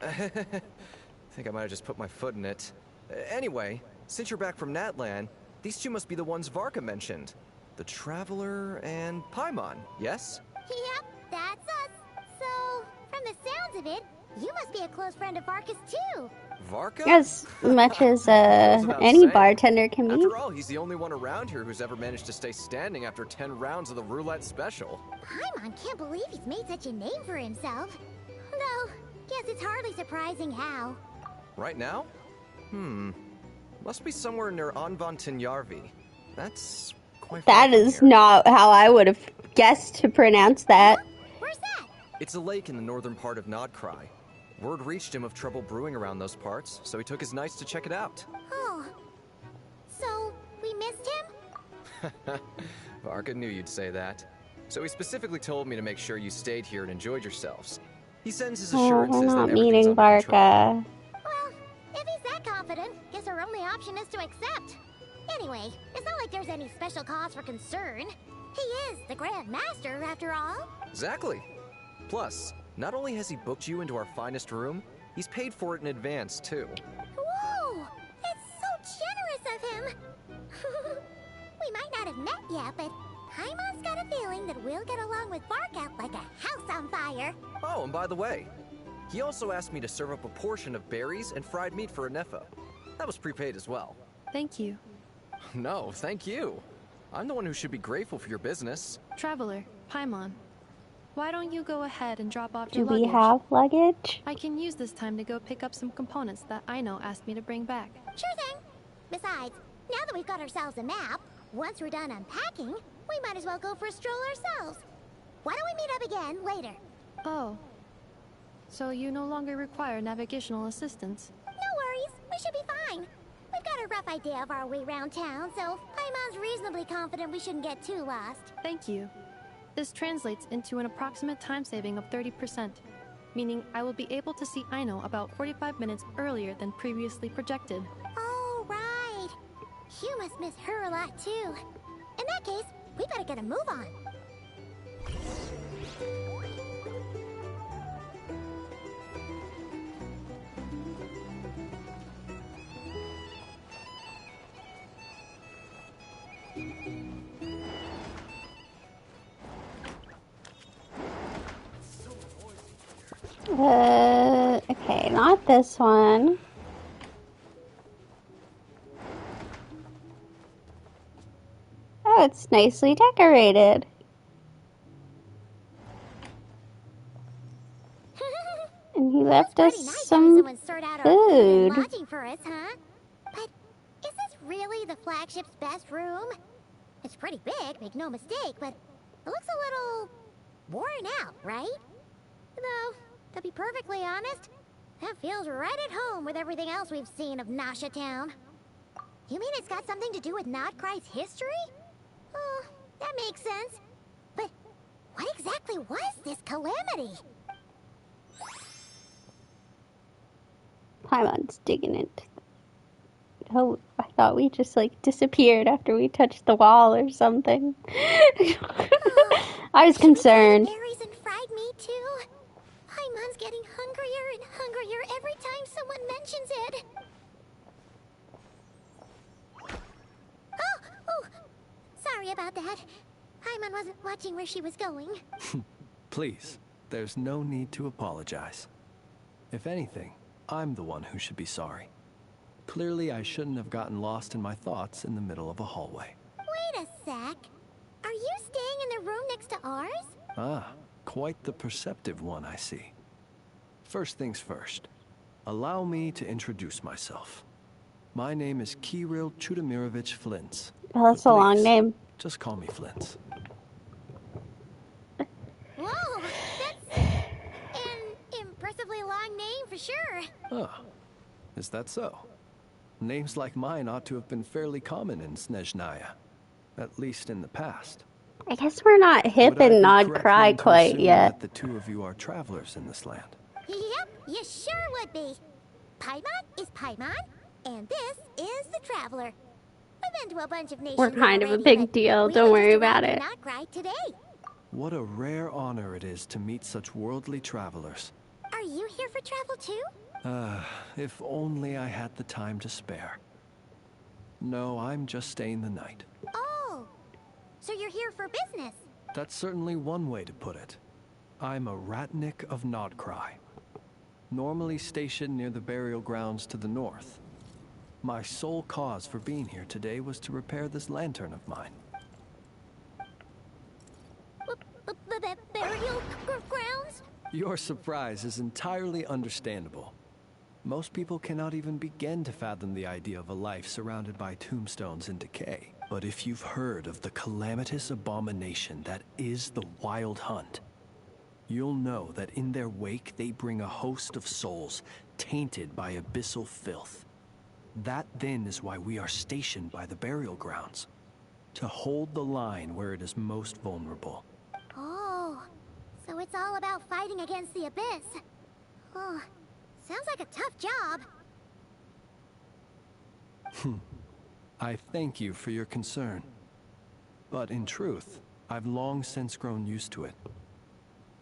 Speaker 9: I think I might have just put my foot in it. Anyway, since you're back from Natlan, these two must be the ones Varka mentioned. The Traveler and Paimon, yes?
Speaker 4: Yep, that's us. So, from the sounds of it, you must be a close friend of Varka's too.
Speaker 9: Varka?
Speaker 1: As much as
Speaker 9: about
Speaker 1: any
Speaker 9: saying.
Speaker 1: bartender can be.
Speaker 9: After all, he's the only one around here who's ever managed to stay standing after 10 rounds of the roulette special.
Speaker 4: Paimon can't believe he's made such a name for himself. Though, guess it's hardly surprising how.
Speaker 9: Right now? Must be somewhere near Anvantinyarvi. That's quite far
Speaker 1: That
Speaker 9: from
Speaker 1: is
Speaker 9: here.
Speaker 1: not how I would have guessed to pronounce that.
Speaker 4: Where's that?
Speaker 9: It's a lake in the northern part of Nodcry. Word reached him of trouble brewing around those parts, so he took his knights to check it out.
Speaker 4: Oh. So, we missed him?
Speaker 9: Varka knew you'd say that. So he specifically told me to make sure you stayed here and enjoyed yourselves. He sends his
Speaker 1: Oh,
Speaker 9: assurances
Speaker 1: we're
Speaker 9: that
Speaker 1: not
Speaker 9: everything's
Speaker 1: meeting
Speaker 9: under control.
Speaker 1: Varka.
Speaker 4: Well, if he's that confident, guess our only option is to accept. Anyway, it's not like there's any special cause for concern. He is the Grand Master, after all.
Speaker 9: Exactly. Plus, not only has he booked you into our finest room, he's paid for it in advance, too.
Speaker 4: Whoa! It's so generous of him! We might not have met yet, but Paimon's got a feeling that we'll get along with Varka like a house on fire.
Speaker 9: Oh, and by the way, he also asked me to serve up a portion of berries and fried meat for Ineffa. That was prepaid as well.
Speaker 6: Thank you.
Speaker 9: No, thank you. I'm the one who should be grateful for your business.
Speaker 6: Traveler, Paimon, why don't you go ahead and drop off
Speaker 1: Do
Speaker 6: your
Speaker 1: we
Speaker 6: luggage?
Speaker 1: have luggage?
Speaker 6: I can use this time to go pick up some components that Aino asked me to bring back.
Speaker 4: Sure thing. Besides, now that we've got ourselves a map, once we're done unpacking, we might as well go for a stroll ourselves. Why don't we meet up again later?
Speaker 6: Oh. So you no longer require navigational assistance?
Speaker 4: No worries, we should be fine. We've got a rough idea of our way around town, so Paimon's reasonably confident we shouldn't get too lost.
Speaker 6: Thank you. This translates into an approximate time saving of 30%, meaning I will be able to see Aino about 45 minutes earlier than previously projected.
Speaker 4: Oh, right. You must miss her a lot, too. In that case, we better get a move on.
Speaker 1: Okay, not this one. Oh, it's nicely decorated. And he left us
Speaker 4: Pretty nice
Speaker 1: some
Speaker 4: having someone sort out our food and
Speaker 1: food.
Speaker 4: lodging for us, huh? But is this really the flagship's best room? It's pretty big, make no mistake, but it looks a little worn out, right? Though, to be perfectly honest, that feels right at home with everything else we've seen of Nasha Town. You mean it's got something to do with Nodcry's history? Oh, that makes sense. But what exactly was this calamity?
Speaker 1: Paimon's digging it. Oh, I thought we just like disappeared after we touched the wall or something. I was concerned.
Speaker 4: Berries and fried meat too. Paimon's getting hungrier and hungrier every time someone mentions it. Oh, sorry about that. Paimon wasn't watching where she was going.
Speaker 10: Please, there's no need to apologize. If anything, I'm the one who should be sorry. Clearly, I shouldn't have gotten lost in my thoughts in the middle of a hallway.
Speaker 4: Wait a sec. Are you staying in the room next to ours?
Speaker 10: Ah, quite the perceptive one, I see. First things first, allow me to introduce myself. My name is Kirill Chudamirovich Flintz.
Speaker 1: Oh, that's a long name.
Speaker 10: Just call me Flintz.
Speaker 4: Whoa, that's an impressively long name for sure.
Speaker 10: Ah, is that so? Names like mine ought to have been fairly common in Snezhnaya, at least in the past.
Speaker 1: I guess we're not hip
Speaker 10: Would I
Speaker 1: and
Speaker 10: be
Speaker 1: Nod
Speaker 10: correct
Speaker 1: Cry
Speaker 10: then to
Speaker 1: quite
Speaker 10: assume
Speaker 1: yet.
Speaker 10: that the two of you are travelers in this land?
Speaker 4: Yep, you sure would be. Paimon is Paimon, and this is the Traveler. We've been to a bunch of nations
Speaker 1: We're kind of a
Speaker 4: already,
Speaker 1: big
Speaker 4: but
Speaker 1: deal.
Speaker 4: we
Speaker 1: Don't
Speaker 4: were
Speaker 1: worry
Speaker 4: just
Speaker 1: about
Speaker 4: around
Speaker 1: it.
Speaker 4: Nodcry today.
Speaker 10: What a rare honor it is to meet such worldly travelers.
Speaker 4: Are you here for travel too?
Speaker 10: If only I had the time to spare. No, I'm just staying the night.
Speaker 4: Oh, so you're here for business?
Speaker 10: That's certainly one way to put it. I'm a Ratnik of Nodcry, normally stationed near the burial grounds to the north. My sole cause for being here today was to repair this lantern of mine.
Speaker 4: Burial grounds?
Speaker 10: Your surprise is entirely understandable. Most people cannot even begin to fathom the idea of a life surrounded by tombstones and decay. But if you've heard of the calamitous abomination that is the Wild Hunt, you'll know that in their wake they bring a host of souls tainted by abyssal filth. That then is why we are stationed by the burial grounds, to hold the line where it is most vulnerable.
Speaker 4: Oh, so it's all about fighting against the abyss. Oh, sounds like a tough job.
Speaker 10: I thank you for your concern. But in truth, I've long since grown used to it.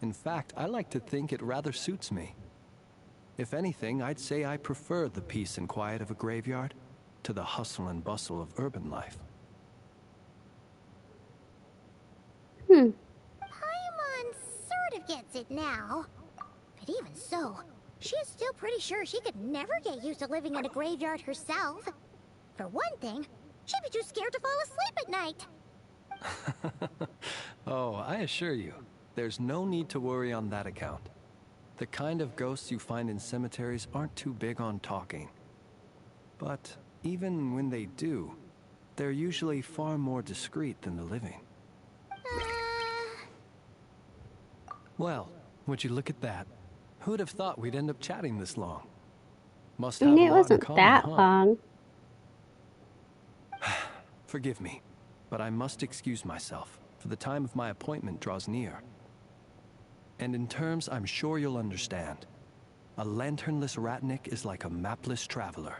Speaker 10: In fact, I like to think it rather suits me. If anything, I'd say I prefer the peace and quiet of a graveyard to the hustle and bustle of urban life.
Speaker 4: Paimon sort of gets it now. But even so, she is still pretty sure she could never get used to living in a graveyard herself. For one thing, she'd be too scared to fall asleep at night.
Speaker 10: Oh, I assure you, there's no need to worry on that account. The kind of ghosts you find in cemeteries aren't too big on talking. But even when they do, they're usually far more discreet than the living. Well, would you look at that? Who'd have thought we'd end up chatting this long? Must
Speaker 1: I
Speaker 10: have
Speaker 1: mean,
Speaker 10: a
Speaker 1: it
Speaker 10: lot in
Speaker 1: wasn't
Speaker 10: common,
Speaker 1: that
Speaker 10: huh?
Speaker 1: long.
Speaker 10: Forgive me, but I must excuse myself, for the time of my appointment draws near. And in terms I'm sure you'll understand, a lanternless Ratnik is like a mapless traveler.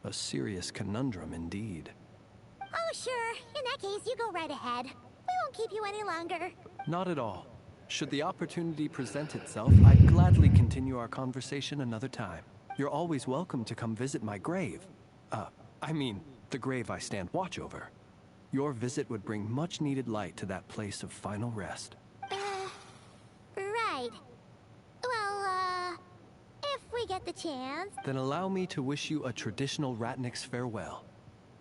Speaker 10: A serious conundrum indeed.
Speaker 4: Oh, sure. In that case, you go right ahead. We won't keep you any longer.
Speaker 10: Not at all. Should the opportunity present itself, I'd gladly continue our conversation another time. You're always welcome to come visit my grave. I mean, the grave I stand watch over. Your visit would bring much needed light to that place of final rest.
Speaker 4: Right. Well, get the chance.
Speaker 10: Then allow me to wish you a traditional Ratnik's farewell.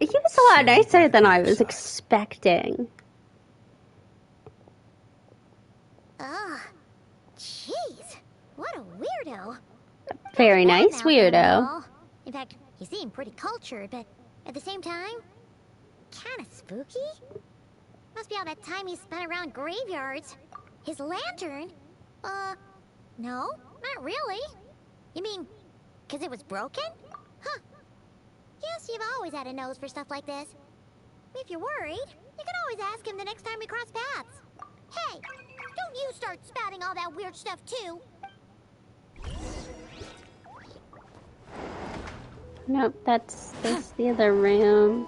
Speaker 1: He was a lot nicer than I was expecting.
Speaker 4: Ugh. Jeez. What a weirdo.
Speaker 1: Very nice weirdo.
Speaker 4: In fact, he seemed pretty cultured, but at the same time, kind of spooky. Must be all that time he spent around graveyards. His lantern? No, not really. You mean, because it was broken? Huh. Guess you've always had a nose for stuff like this. If you're worried, you can always ask him the next time we cross paths. Hey, don't you start spouting all that weird stuff too.
Speaker 1: Nope, that's the other room.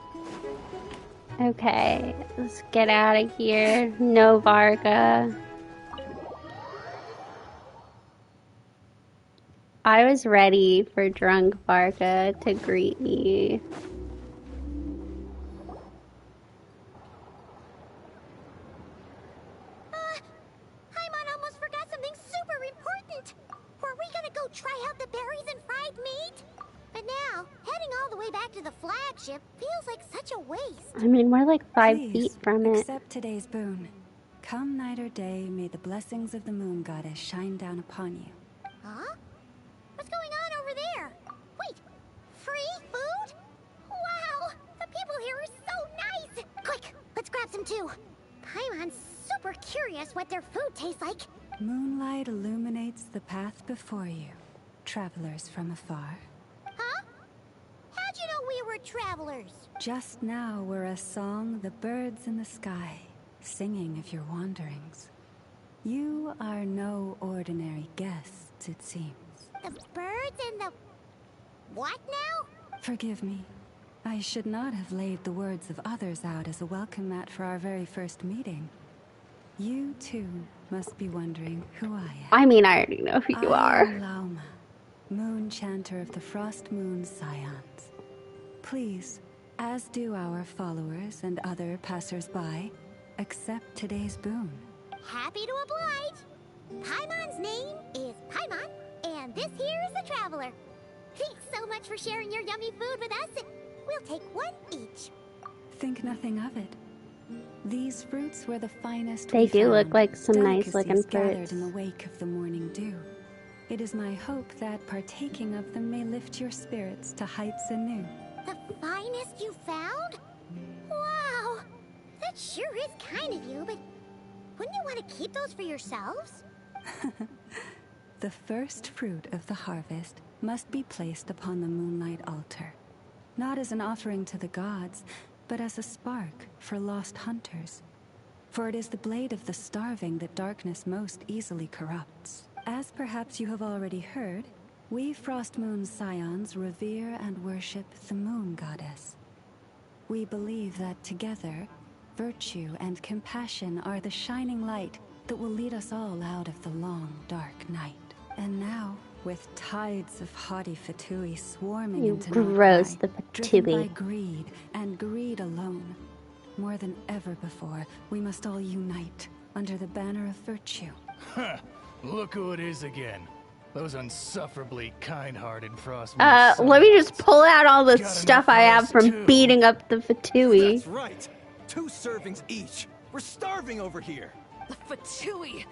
Speaker 1: Okay, let's get out of here. No Varka. I was ready for drunk Varka to greet me.
Speaker 4: Paimon almost forgot something super important. Were we gonna go try out the berries and fried meat? But now, heading all the way back to the flagship feels like such a waste.
Speaker 1: I mean, we're like 5
Speaker 2: Please,
Speaker 1: feet from it.
Speaker 2: accept today's boon. Come night or day, may the blessings of the moon goddess shine down upon you.
Speaker 4: Huh? What's going on over there? Wait, free food? Wow, the people here are so nice. Quick, let's grab some too. Paimon's super curious what their food tastes like.
Speaker 2: Moonlight illuminates the path before you, travelers from afar.
Speaker 4: Huh? How'd you know we were travelers?
Speaker 2: Just now were a song the birds in the sky, singing of your wanderings. You are no ordinary guests, it seems.
Speaker 4: The birds and the... what now?
Speaker 2: Forgive me. I should not have laid the words of others out as a welcome mat for our very first meeting. You, too, must be wondering who I am.
Speaker 1: I mean, I already know who you
Speaker 2: I
Speaker 1: are.
Speaker 2: am Lauma, Moon Chanter of the Frost Moon Scions. Please, as do our followers and other passers-by, accept today's boon.
Speaker 4: Happy to oblige. Paimon's name is Paimon, and this here is the Traveler. Thanks so much for sharing your yummy food with us. We'll take one each.
Speaker 2: Think nothing of it. These fruits were the finest
Speaker 1: They
Speaker 2: we
Speaker 1: do look
Speaker 2: found,
Speaker 1: like some nice looking
Speaker 2: delicacies gathered
Speaker 1: fruits.
Speaker 2: in the wake of the morning dew. It is my hope that partaking of them may lift your spirits to heights anew.
Speaker 4: The finest you found? Wow, that sure is kind of you, but wouldn't you want to keep those for yourselves?
Speaker 2: The first fruit of the harvest must be placed upon the moonlight altar, not as an offering to the gods, but as a spark for lost hunters. For it is the blade of the starving that darkness most easily corrupts. As perhaps you have already heard, we Frost Moon Scions revere and worship the moon goddess. We believe that together, virtue and compassion are the shining light that will lead us all out of the long, dark night. And now, with tides of haughty Fatui swarming
Speaker 1: You
Speaker 2: into
Speaker 1: gross,
Speaker 2: Notkai,
Speaker 1: the
Speaker 2: driven by
Speaker 1: Fatui.
Speaker 2: greed, and greed alone, more than ever before, we must all unite under the banner of virtue.
Speaker 11: Look who it is again. Those unsufferably kind-hearted Frost.
Speaker 1: Let me just pull out all the stuff I have from beating up the Fatui.
Speaker 10: That's right. 2 servings each. We're starving over here.
Speaker 12: The Fatui!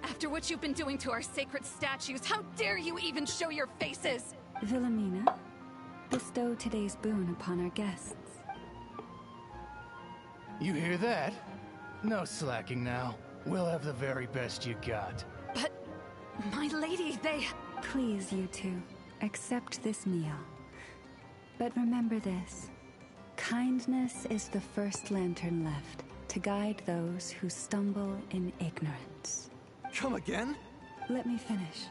Speaker 12: After what you've been doing to our sacred statues, how dare you even show your faces?
Speaker 2: Wilhelmina, bestow today's boon upon our guests.
Speaker 11: You hear that? No slacking now. We'll have the very best you got.
Speaker 12: But, my lady, they...
Speaker 2: Please, you two, accept this meal. But remember this. Kindness is the first lantern left to guide those who stumble in ignorance.
Speaker 10: Come again?
Speaker 2: Let me finish.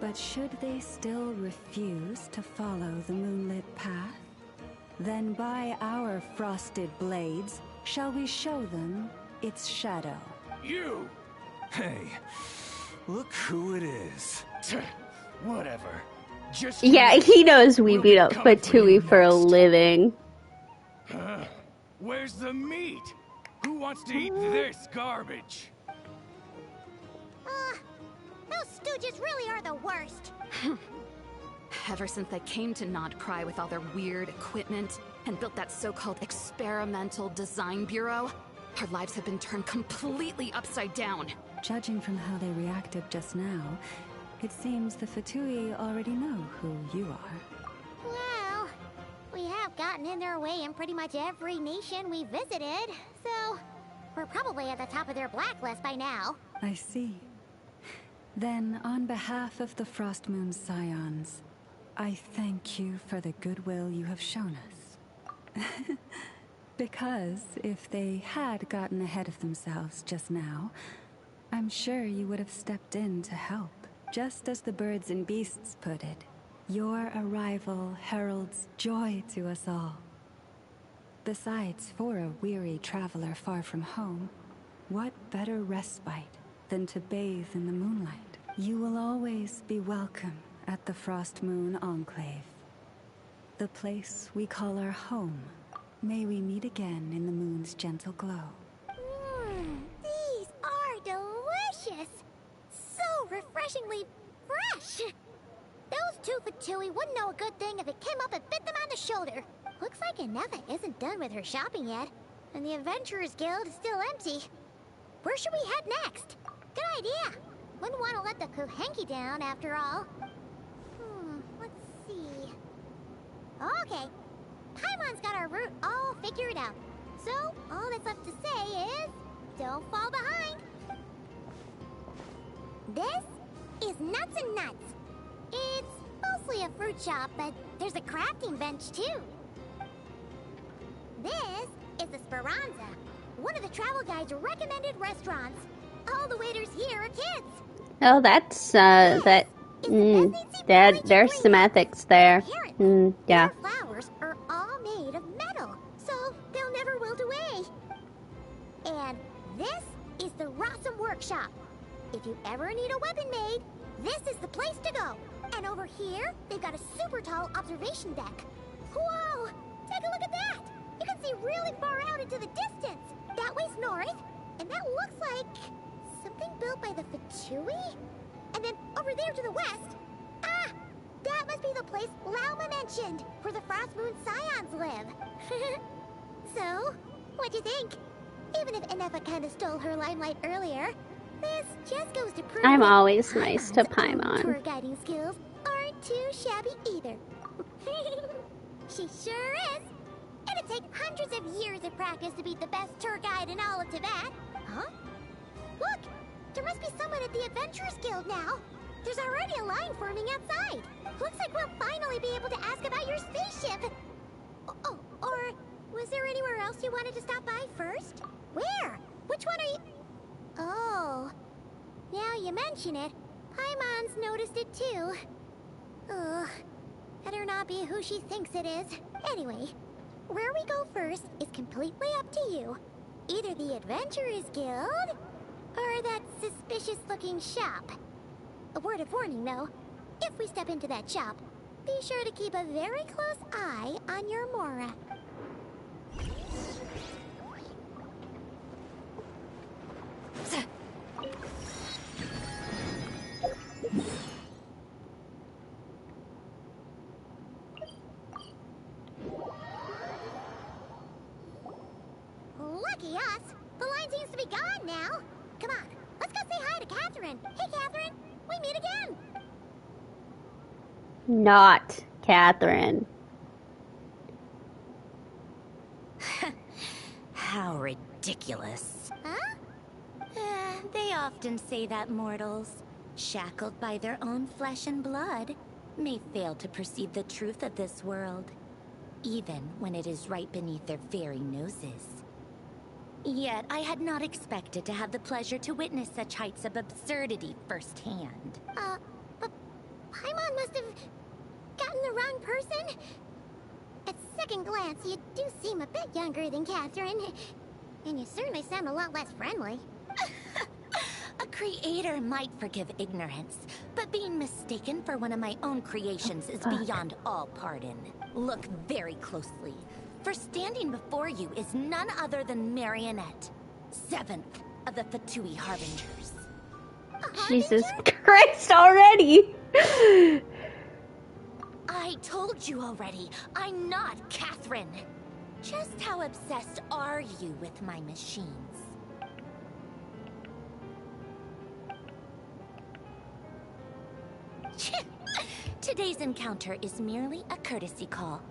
Speaker 2: But should they still refuse to follow the moonlit path, then by our frosted blades shall we show them its shadow.
Speaker 11: You!
Speaker 10: Hey, look who it is.
Speaker 11: Whatever. Just
Speaker 1: Yeah, he knows we beat up Fatui for a living.
Speaker 11: Where's the meat? Who wants to eat this garbage?
Speaker 4: Those stooges really are the worst.
Speaker 12: Ever since they came to Nodcry with all their weird equipment and built that so-called experimental design bureau, our lives have been turned completely upside down.
Speaker 2: Judging from how they reacted just now, it seems the Fatui already know who you are.
Speaker 4: Well, we have gotten in their way in pretty much every nation we visited, so we're probably at the top of their blacklist by now.
Speaker 2: I see. Then, on behalf of the Frostmoon Scions, I thank you for the goodwill you have shown us. Because if they had gotten ahead of themselves just now, I'm sure you would have stepped in to help. Just as the birds and beasts put it, your arrival heralds joy to us all. Besides, for a weary traveler far from home, what better respite than to bathe in the moonlight? You will always be welcome at the Frostmoon Enclave, the place we call our home. May we meet again in the moon's gentle glow.
Speaker 4: These are delicious! So refreshingly fresh! Those two Fatui wouldn't know a good thing if it came up and bit them on the shoulder. Looks like Anefa isn't done with her shopping yet, and the Adventurers Guild is still empty. Where should we head next? Good idea! Wouldn't want to let the Kuhenki down, after all. Let's see... Okay. Paimon's got our route all figured out. So, all that's left to say is... don't fall behind! This is Nuts and Nuts. It's mostly a fruit shop, but there's a crafting bench, too. This is the Speranza, one of the travel guide's recommended restaurants. All the waiters here are kids.
Speaker 1: Oh, that's, there's some ethics there. Yeah.
Speaker 4: Their flowers are all made of metal, so they'll never wilt away. And this is the Rossum Workshop. If you ever need a weapon made, this is the place to go. And over here, they've got a super tall observation deck. Whoa! Take a look at that! You can see really far out into the distance. That way's north, and that looks like something built by the Fatui? And then over there to the west, that must be the place Lauma mentioned, where the Frostmoon Scions live. So, what do you think? Even if Anefa kind of stole her limelight earlier, this just goes to prove
Speaker 1: I'm
Speaker 4: that
Speaker 1: always nice to
Speaker 4: Tour
Speaker 1: Paimon.
Speaker 4: guiding skills aren't too shabby either. She sure is. It'd take hundreds of years of practice to be the best tour guide in all of Teyvat. Huh? Look! There must be someone at the Adventurers Guild now. There's already a line forming outside. Looks like we'll finally be able to ask about your spaceship. Oh, or was there anywhere else you wanted to stop by first? Where? Which one are you... Oh, now you mention it, Paimon's noticed it too. Ugh, better not be who she thinks it is. Anyway, where we go first is completely up to you. Either the Adventurers Guild, or that suspicious-looking shop. A word of warning, though. If we step into that shop, be sure to keep a very close eye on your Mora. Lucky us! The line seems to be gone now. Come on, let's go say hi to Catherine. Hey, Catherine, we meet again.
Speaker 1: Not Catherine.
Speaker 5: How ridiculous.
Speaker 4: Huh?
Speaker 5: They often say that mortals, shackled by their own flesh and blood, may fail to perceive the truth of this world, even when it is right beneath their very noses. Yet I had not expected to have the pleasure to witness such heights of absurdity firsthand.
Speaker 4: But Paimon must have gotten the wrong person? At second glance, you do seem a bit younger than Catherine. And you certainly sound a lot less friendly.
Speaker 5: A creator might forgive ignorance, but being mistaken for one of my own creations is beyond all pardon. Look very closely, for standing before you is none other than Marionette, 7th of the Fatui Harbingers.
Speaker 1: Jesus Christ already!
Speaker 4: I told you already, I'm not Catherine. Just how obsessed are you with my machines? Today's encounter is merely a courtesy call.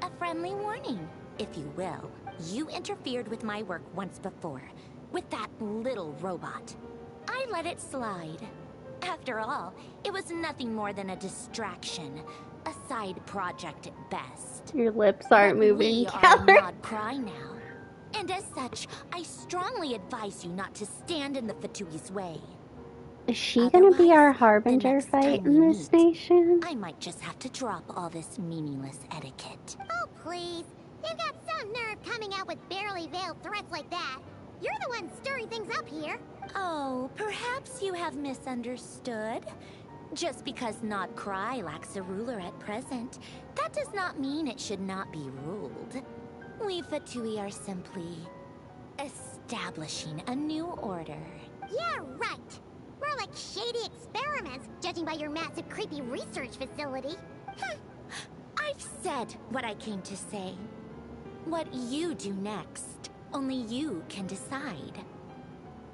Speaker 4: A friendly warning, if you will. You interfered with my work once before, with that little robot. I let it slide. After all, it was nothing more than a distraction. A side project at best.
Speaker 1: Your lips aren't moving,
Speaker 4: We are
Speaker 1: Catherine.
Speaker 4: Nod Cry now. And as such, I strongly advise you not to stand in the Fatui's way.
Speaker 1: Is she gonna be our harbinger fight in this nation?
Speaker 4: I might just have to drop all this meaningless etiquette.
Speaker 7: Oh, please. You've got some nerve coming out with barely veiled threats like that. You're the one stirring things up here.
Speaker 4: Oh, perhaps you have misunderstood. Just because Nod Cry lacks a ruler at present, that does not mean it should not be ruled. We Fatui are simply establishing a new order.
Speaker 7: Yeah, right. More like shady experiments, judging by your massive creepy research facility.
Speaker 4: I've said what I came to say. What you do next, only you can decide.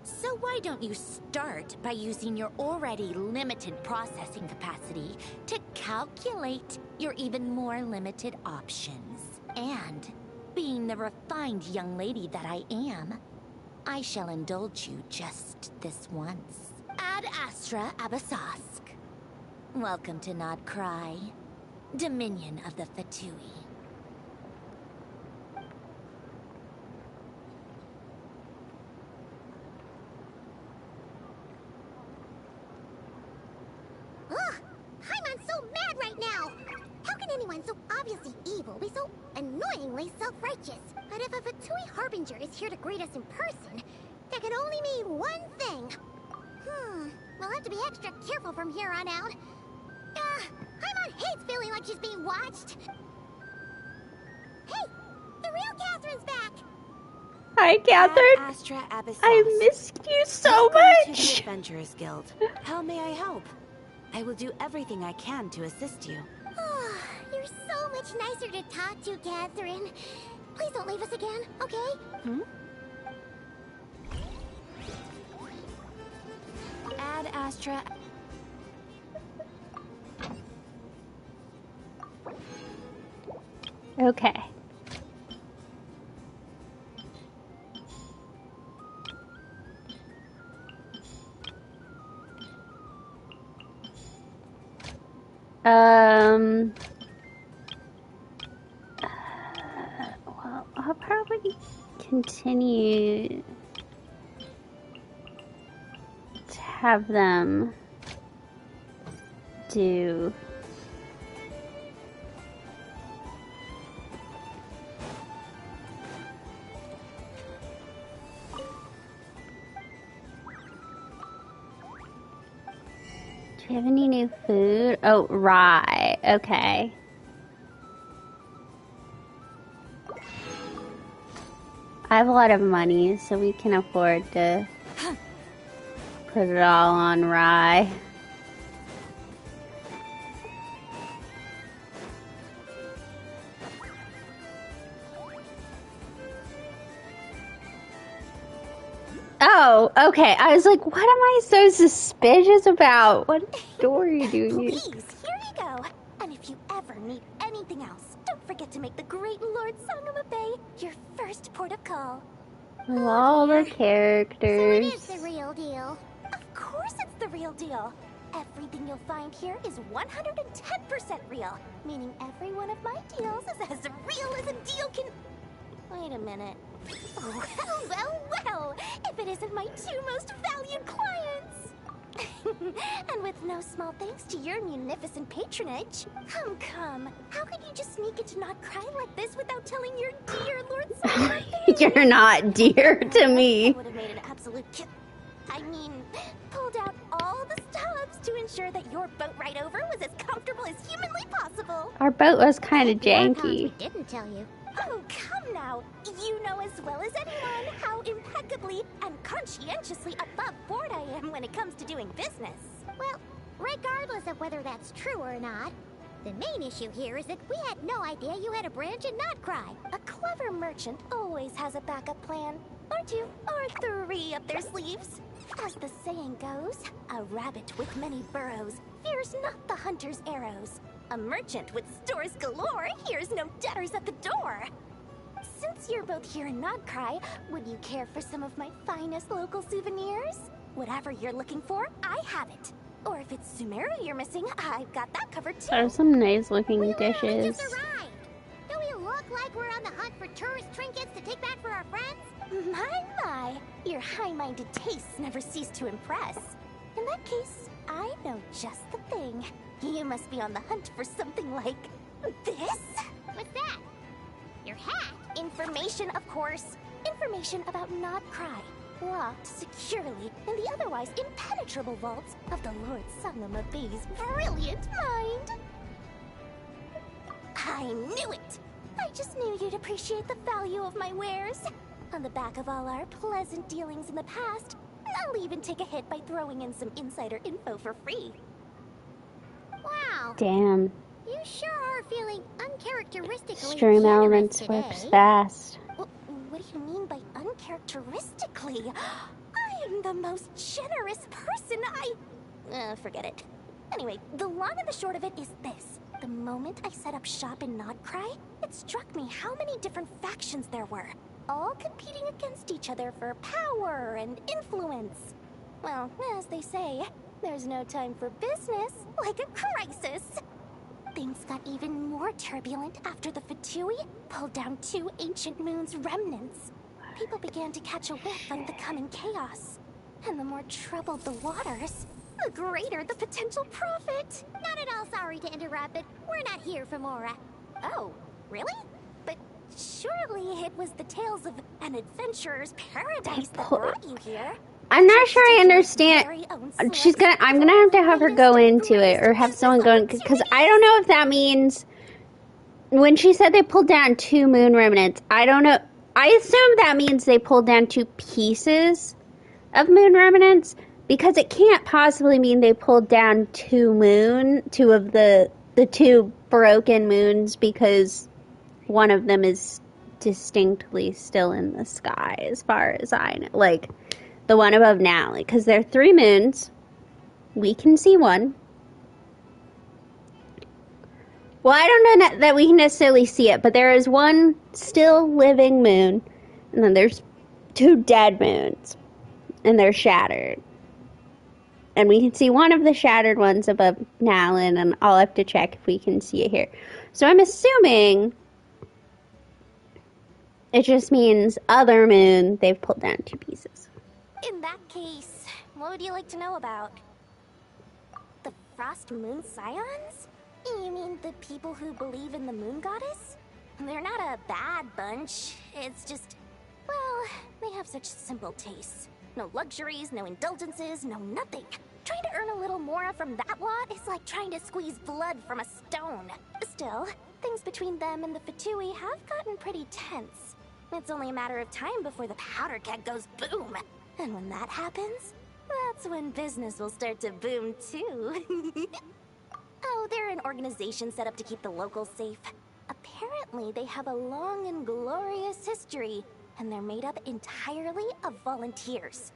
Speaker 4: So why don't you start by using your already limited processing capacity to calculate your even more limited options? And, being the refined young lady that I am, I shall indulge you just this once. Ad Astra Abasask. Welcome to Nod Cry, Dominion of the Fatui.
Speaker 7: Ugh! Paimon's so mad right now! How can anyone so obviously evil be so annoyingly self-righteous? But if a Fatui Harbinger is here to greet us in person, that can only mean one thing. We'll have to be extra careful from here on out. Paimon hates feeling like she's being watched. Hey! The real Catherine's back!
Speaker 1: Hi, Catherine.
Speaker 5: Astra Abyssal.
Speaker 1: I missed you so
Speaker 5: Welcome to the
Speaker 1: much.
Speaker 5: Adventurers Guild. How may I help? I will do everything I can to assist you.
Speaker 7: You're so much nicer to talk to, Catherine. Please don't leave us again, okay?
Speaker 5: Ad Astra.
Speaker 1: Okay. Well, I'll probably continue to have them do Do you have any new food? Oh, rye. Okay. I have a lot of money, so we can afford to put it all on rye. Oh, okay. I was like, what am I so suspicious about? What door are you doing?
Speaker 7: Please, here you go. And if you ever need anything else, don't forget to make the great Lord Sangamabe your first port of call.
Speaker 1: Of all the
Speaker 7: So it
Speaker 1: characters.
Speaker 7: is the real deal. Of course it's the real deal. Everything you'll find here is 110% real. Meaning every one of my deals is as real as a deal can... Wait a minute. Oh, well, if it isn't my two most valued clients. And with no small thanks to your munificent patronage. Come. How could you just sneak into Nod Cry like this without telling your dear Lord Sangamabe?
Speaker 1: You're not dear to me.
Speaker 7: Would have made an absolute pulled out all the stops to ensure that your boat ride over was as comfortable as humanly possible.
Speaker 1: Our boat was kind of
Speaker 7: Archons we
Speaker 1: janky.
Speaker 7: didn't tell you. Oh, come now. You know as well as anyone how impeccably and conscientiously above board I am when it comes to doing business.
Speaker 4: Well, regardless of whether that's true or not, the main issue here is that we had no idea you had a branch in Notcry.
Speaker 7: A clever merchant always has a backup plan, or two, or three up their sleeves. As the saying goes, a rabbit with many burrows fears not the hunter's arrows. A merchant with stores galore hears no debtors at the door. Since you're both here in Notcry, would you care for some of my finest local souvenirs? Whatever you're looking for, I have it. Or if it's Sumeru you're missing, I've got that covered too.
Speaker 1: There's some nice looking dishes.
Speaker 4: Just arrived. Do we look like we're on the hunt for tourist trinkets to take back for our friends?
Speaker 7: My, your high-minded tastes never cease to impress. In that case, I know just the thing. You must be on the hunt for something like this?
Speaker 4: What's that? Your hat?
Speaker 7: Information, of course. Information about Notcry, locked securely in the otherwise impenetrable vaults of the Lord Sangama Bey's brilliant mind. I knew it! I just knew you'd appreciate the value of my wares. On the back of all our pleasant dealings in the past, I'll even take a hit by throwing in some insider info for free.
Speaker 4: Wow.
Speaker 1: Damn.
Speaker 4: You sure are feeling uncharacteristically
Speaker 1: Stream
Speaker 4: generous
Speaker 1: elements
Speaker 4: today.
Speaker 1: whips fast.
Speaker 7: What do you mean by uncharacteristically? I am the most generous person forget it. Anyway, the long and the short of it is this. The moment I set up shop in Notcry, it struck me how many different factions there were, all competing against each other for power and influence. Well, as they say, there's no time for business like a crisis. Things got even more turbulent after the Fatui pulled down 2 ancient moons' remnants. People began to catch a whiff of the coming chaos. And the more troubled the waters, the greater the potential profit.
Speaker 4: Not at all sorry to interrupt, but we're not here for more.
Speaker 7: Oh, really? But surely it was the tales of an adventurer's paradise that brought you here.
Speaker 1: I'm not sure I understand. I'm gonna have her go into it, or have someone go in, because I don't know if that means when she said they pulled down 2 moon remnants. I don't know. I assume that means they pulled down 2 pieces of moon remnants, because it can't possibly mean they pulled down 2 of the 2 broken moons, because one of them is distinctly still in the sky, as far as I know. Like, the one above Nally, because there are 3 moons. We can see one. Well, I don't know that we can necessarily see it, but there is one still living moon, and then there's 2 dead moons, and they're shattered. And we can see one of the shattered ones above Nalin, and I'll have to check if we can see it here. So I'm assuming it just means other moon, they've pulled down 2 pieces.
Speaker 7: In that case, what would you like to know about? The Frost Moon Scions? You mean the people who believe in the moon goddess? They're not a bad bunch. It's just, well, they have such simple tastes. No luxuries, no indulgences, no nothing. Trying to earn a little more from that lot is like trying to squeeze blood from a stone. Still, things between them and the Fatui have gotten pretty tense. It's only a matter of time before the powder keg goes boom. And when that happens, that's when business will start to boom too. Oh, they're an organization set up to keep the locals safe. Apparently, they have a long and glorious history, and they're made up entirely of volunteers.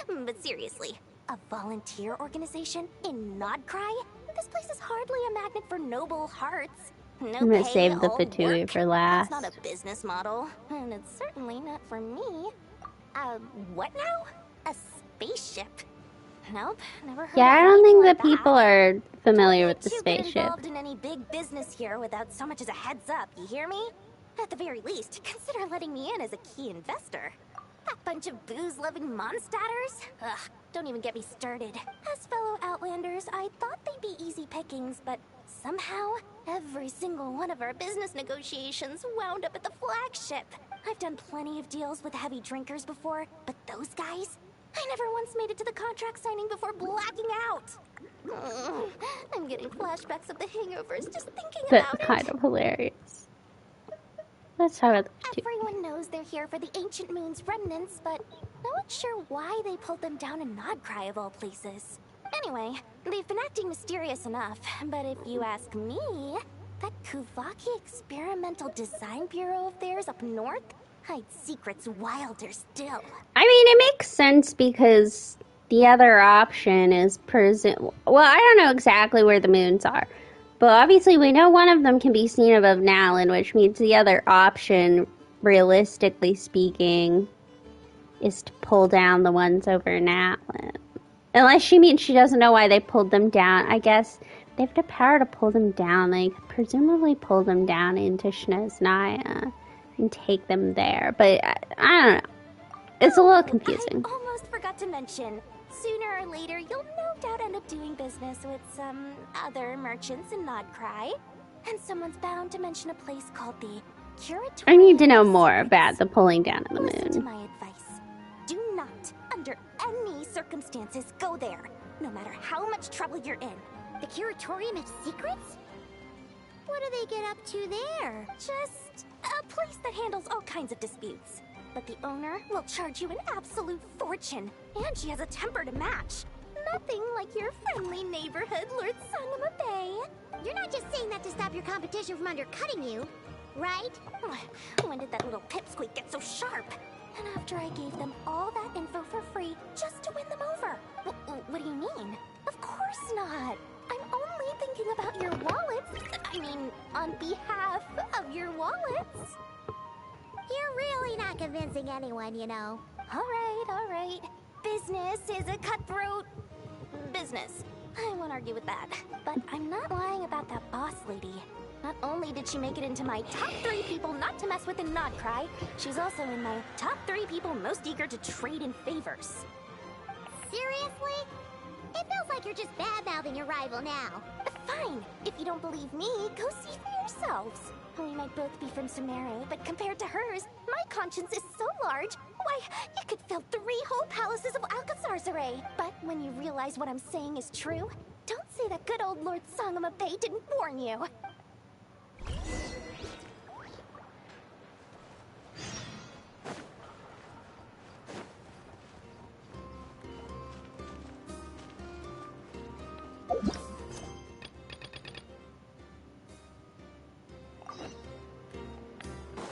Speaker 7: But seriously, a volunteer organization in Notcry? This place is hardly a magnet for noble hearts. No
Speaker 1: I'm gonna
Speaker 7: pay,
Speaker 1: save the
Speaker 7: all
Speaker 1: Fatui
Speaker 7: work.
Speaker 1: for last.
Speaker 7: That's not a business model, and it's certainly not for me. What now? A spaceship? Nope, never heard
Speaker 1: Yeah,
Speaker 7: of
Speaker 1: I don't think
Speaker 7: anything
Speaker 1: the
Speaker 7: like
Speaker 1: people
Speaker 7: that.
Speaker 1: are familiar with the
Speaker 7: Don't get
Speaker 1: spaceship.
Speaker 7: involved in any big business here without so much as a heads up, you hear me? At the very least, consider letting me in as a key investor. That bunch of booze-loving monstatters? Ugh, don't even get me started. As fellow Outlanders, I thought they'd be easy pickings, but somehow, every single one of our business negotiations wound up at the flagship. I've done plenty of deals with heavy drinkers before, but those guys? I never once made it to the contract signing before blacking out. I'm getting flashbacks of the hangovers just thinking
Speaker 1: That's
Speaker 7: about it.
Speaker 1: kind of hilarious. Let's talk about the two.
Speaker 7: Everyone knows they're here for the ancient moon's remnants, but no one's sure why they pulled them down in Nodcry of all places. Anyway, they've been acting mysterious enough, but if you ask me, that Kuvaki Experimental Design Bureau of theirs up north hides secrets wilder still.
Speaker 1: I mean, it makes sense because the other option is well, I don't know exactly where the moons are, but obviously we know one of them can be seen above Nalin, which means the other option, realistically speaking, is to pull down the ones over Nalin. Unless she means she doesn't know why they pulled them down. I guess they have the power to pull them down. They could presumably pull them down into Snezhnaya and take them there. But I don't know. It's a little confusing.
Speaker 7: I almost forgot to mention. Sooner or later, you'll no doubt end up doing business with some other merchants in Nodcry. And someone's bound to mention a place called the Curatorium.
Speaker 1: I need to know more about the pulling down of the moon.
Speaker 7: Listen to my advice. Do not, under any circumstances, go there, no matter how much trouble you're in.
Speaker 4: The Curatorium of Secrets? What do they get up to there?
Speaker 7: Just a place that handles all kinds of disputes. But the owner will charge you an absolute fortune, and she has a temper to match. Nothing like your friendly neighborhood, Lord Sangama Bay.
Speaker 4: You're not just saying that to stop your competition from undercutting you, right?
Speaker 7: When did that little pipsqueak get so sharp? And after I gave them all that info for free just to win them over. What do you mean? Of course not. I'm only thinking about your wallets. I mean, on behalf of your wallets.
Speaker 4: You're really not convincing anyone, you know.
Speaker 7: All right. Business is a cutthroat business. I won't argue with that. But I'm not lying about that boss lady. Not only did she make it into my top 3 people not to mess with in Nodcry, she's also in my top 3 people most eager to trade in favors.
Speaker 4: Seriously? It feels like you're just bad-mouthing your rival now.
Speaker 7: Fine. If you don't believe me, go see for yourselves. We might both be from Sumeru, but compared to hers, my conscience is so large, why, you could fill 3 whole palaces of Alcazar's. But when you realize what I'm saying is true, don't say that good old Lord Sangama Bay didn't warn you.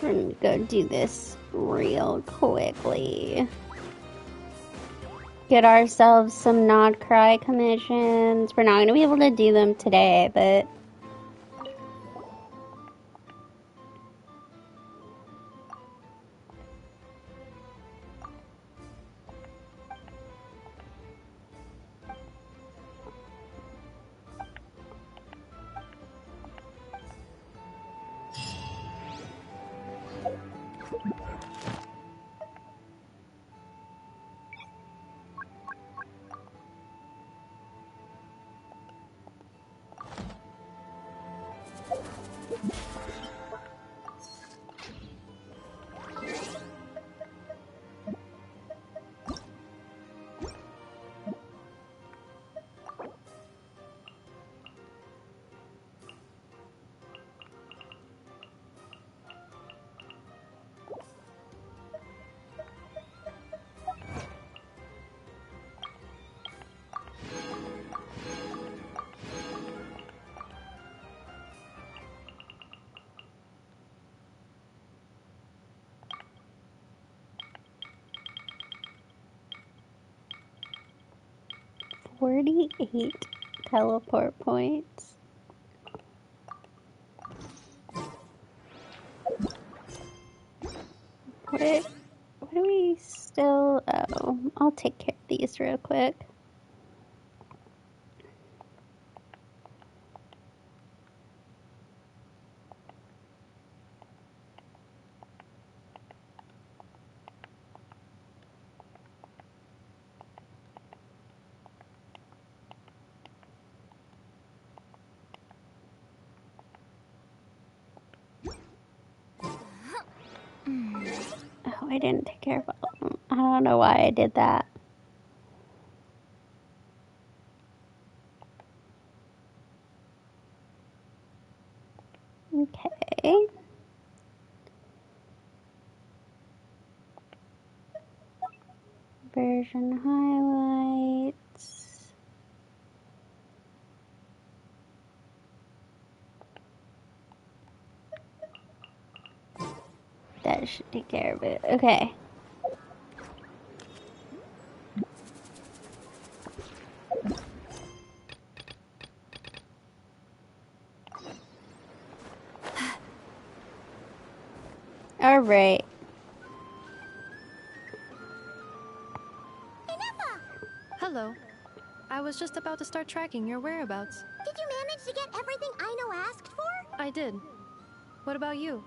Speaker 1: We're gonna go do this real quickly. Get ourselves some Nodcry commissions. We're not gonna be able to do them today, but $48 teleport points. What do we still... Oh, I'll take care of these real quick. Oh, I didn't take care of all of them. I don't know why I did that. Okay. version highlights. That should take care of it. Okay. All right.
Speaker 6: Hello. I was just about to start tracking your whereabouts.
Speaker 7: Did you manage to get everything Aino asked for?
Speaker 6: I did. What about you?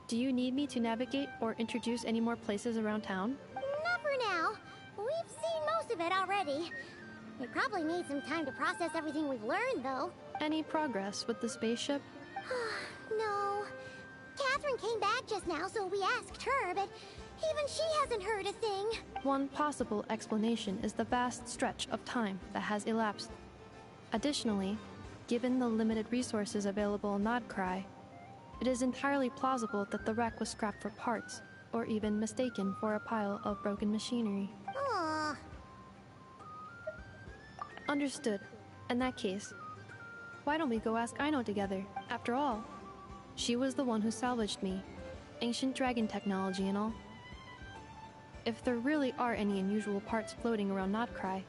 Speaker 6: Do you need me to navigate or introduce any more places around town?
Speaker 7: Not for now. We've seen most of it already. We probably need some time to process everything we've learned, though.
Speaker 6: Any progress with the spaceship?
Speaker 7: No. Catherine came back just now, so we asked her, but even she hasn't heard a thing.
Speaker 6: One possible explanation is the vast stretch of time that has elapsed. Additionally, given the limited resources available in Nodcry, it is entirely plausible that the wreck was scrapped for parts, or even mistaken for a pile of broken machinery.
Speaker 7: Aww.
Speaker 6: Understood. In that case, why don't we go ask Aino together? After all, she was the one who salvaged me. Ancient dragon technology and all. If there really are any unusual parts floating around Nodcry,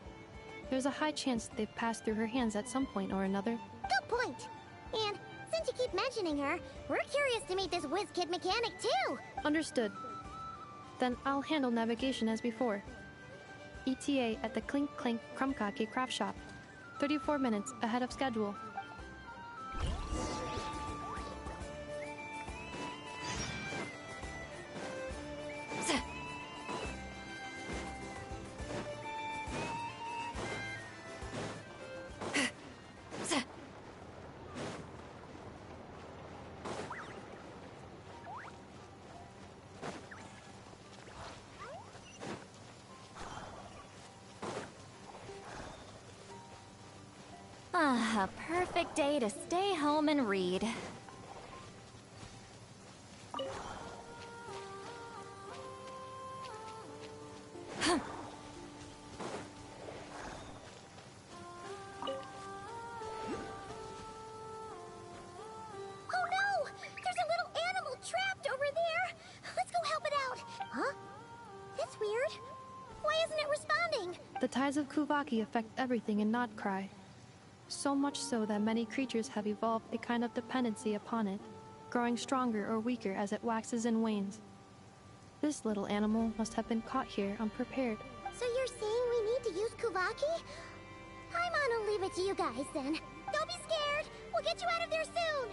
Speaker 6: there's a high chance they've passed through her hands at some point or another.
Speaker 7: Good point. And since you keep mentioning her, we're curious to meet this whiz-kid mechanic too.
Speaker 6: Understood. Then I'll handle navigation as before. ETA at the Clink Clink Krumkake craft shop. 34 minutes ahead of schedule.
Speaker 5: A perfect day to stay home and read.
Speaker 7: Oh no! There's a little animal trapped over there! Let's go help it out! Huh? That's weird. Why isn't it responding?
Speaker 6: The tides of Kuvaki affect everything in Nodcry. So much so that many creatures have evolved a kind of dependency upon it, growing stronger or weaker as it waxes and wanes. This little animal must have been caught here unprepared.
Speaker 7: So you're saying we need to use Kuvaki? I'm gonna leave it to you guys then. Don't be scared! We'll get you out of there soon!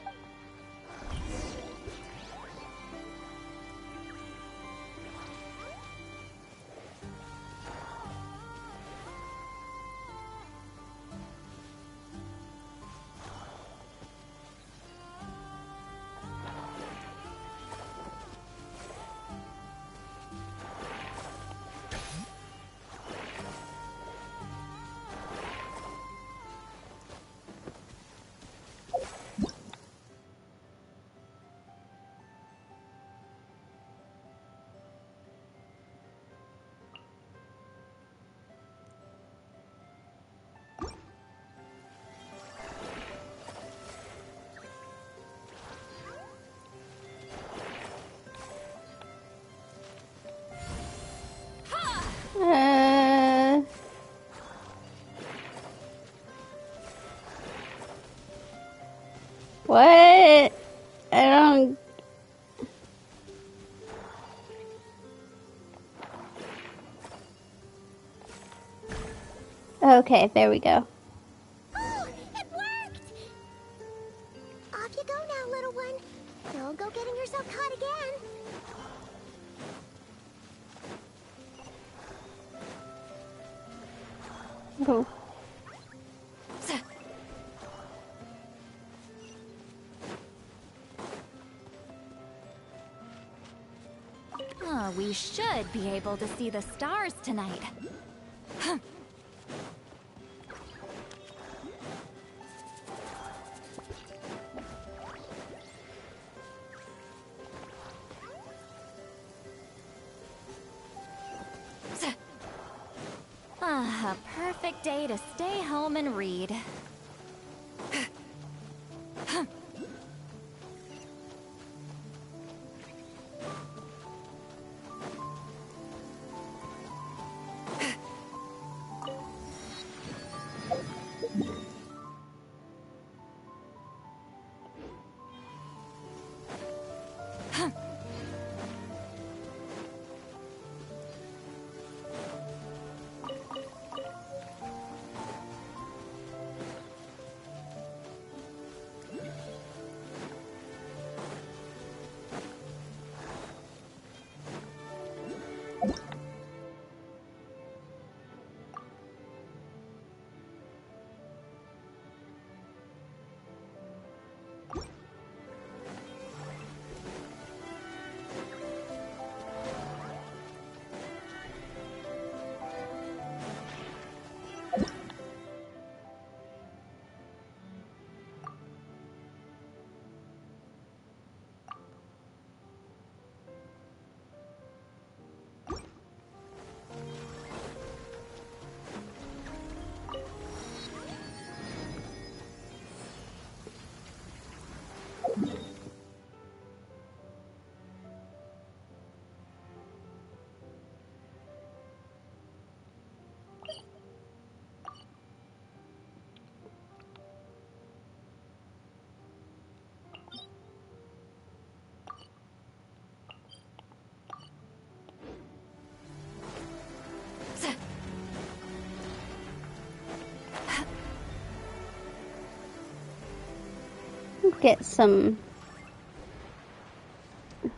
Speaker 1: What? I don't... Okay, there we go.
Speaker 7: Oh, it worked! Off you go now, little one. Don't go getting yourself caught again.
Speaker 1: Oh.
Speaker 5: Oh, we should be able to see the stars tonight.
Speaker 4: A perfect day to stay home and read.
Speaker 1: Get some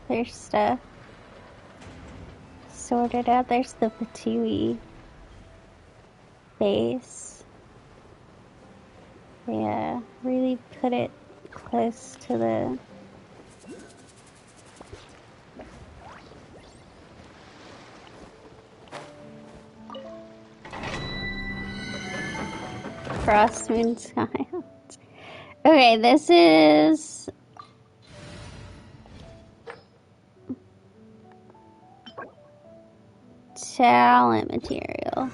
Speaker 1: other stuff sorted out. There's the Fatui base. Yeah, really put it close to the Frost Moon Sky. Okay, this is talent material.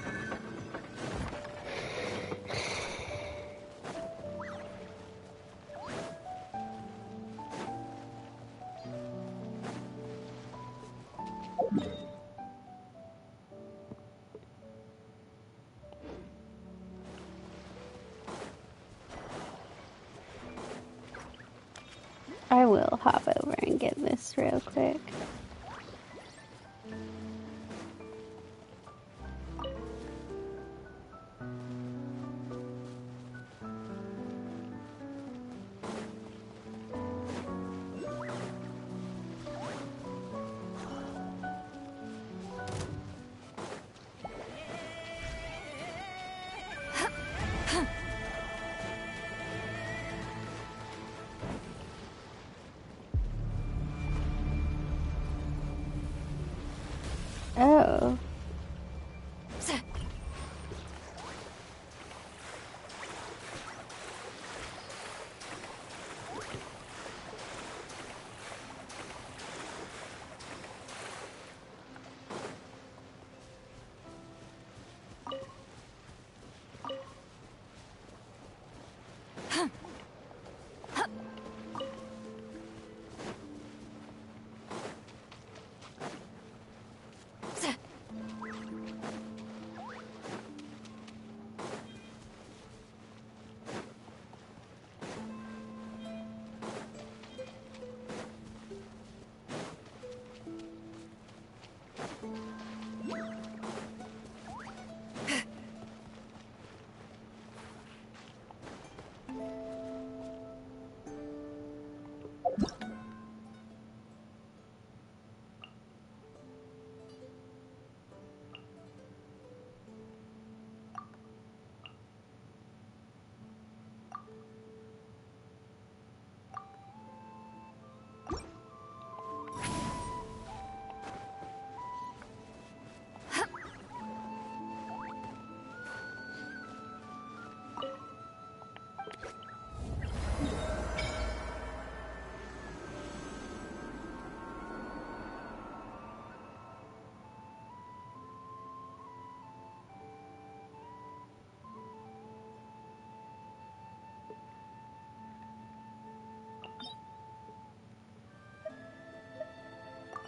Speaker 1: I will hop over and get this real quick.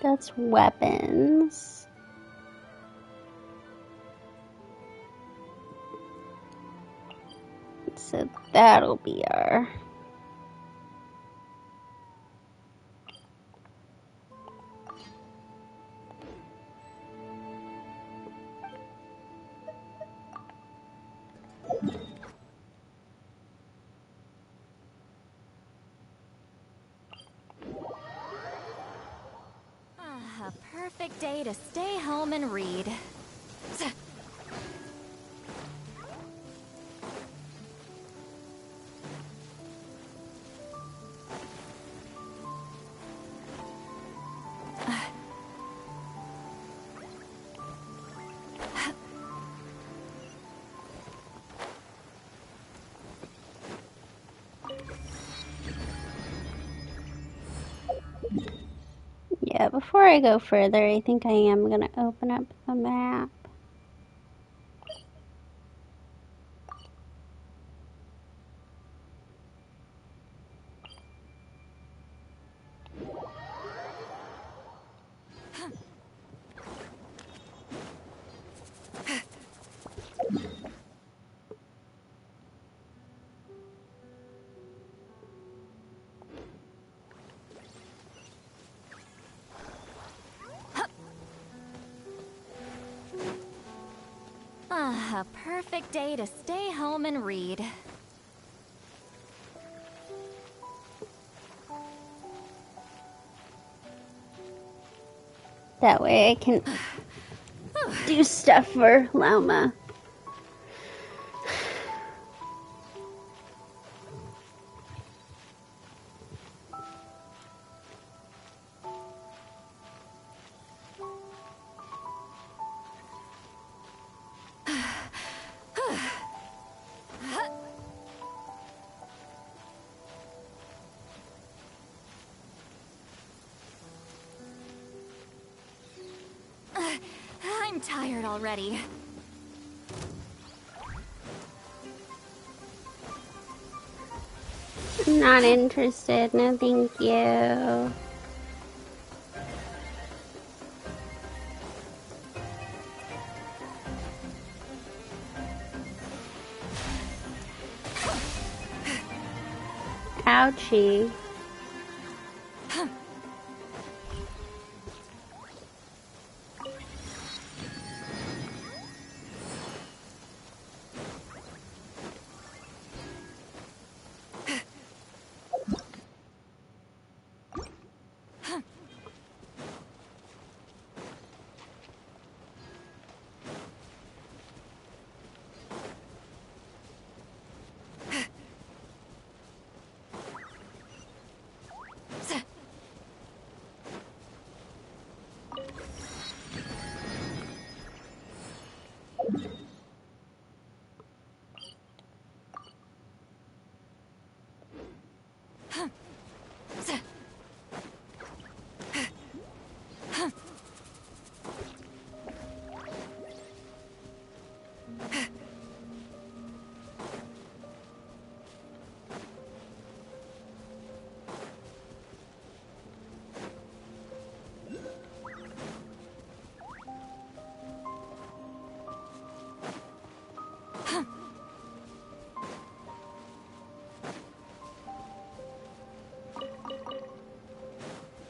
Speaker 1: That's weapons. So that'll be our...
Speaker 7: A perfect day to stay home and read.
Speaker 1: Yeah, before I go further, I think I am gonna open up the map.
Speaker 7: A perfect day to stay home and read.
Speaker 1: That way I can do stuff for Lauma.
Speaker 7: I'm tired already.
Speaker 1: Not interested, no thank you. Ouchie.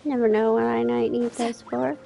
Speaker 1: Never know what I might need this for.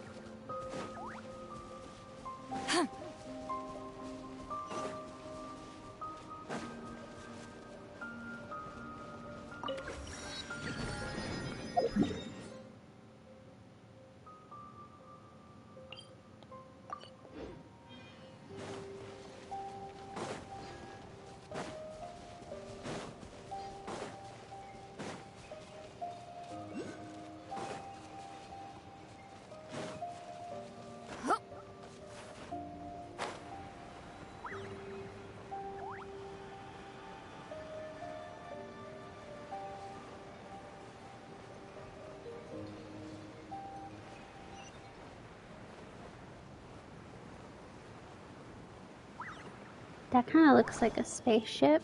Speaker 1: That kind of looks like a spaceship.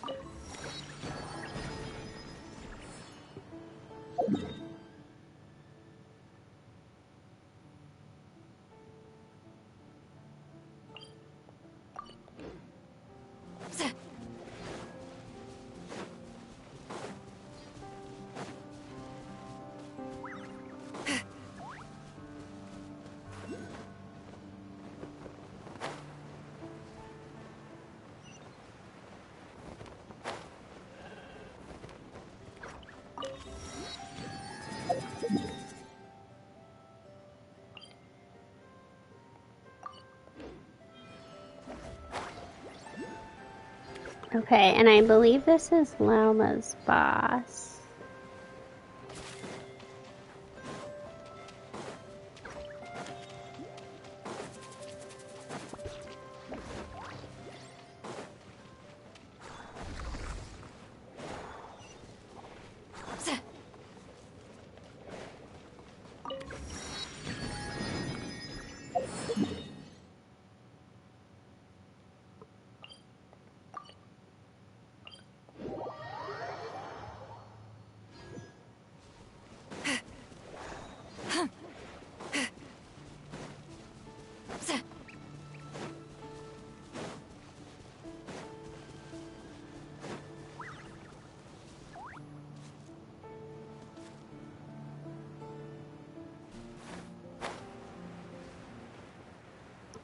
Speaker 1: Okay, and I believe this is Lauma's boss.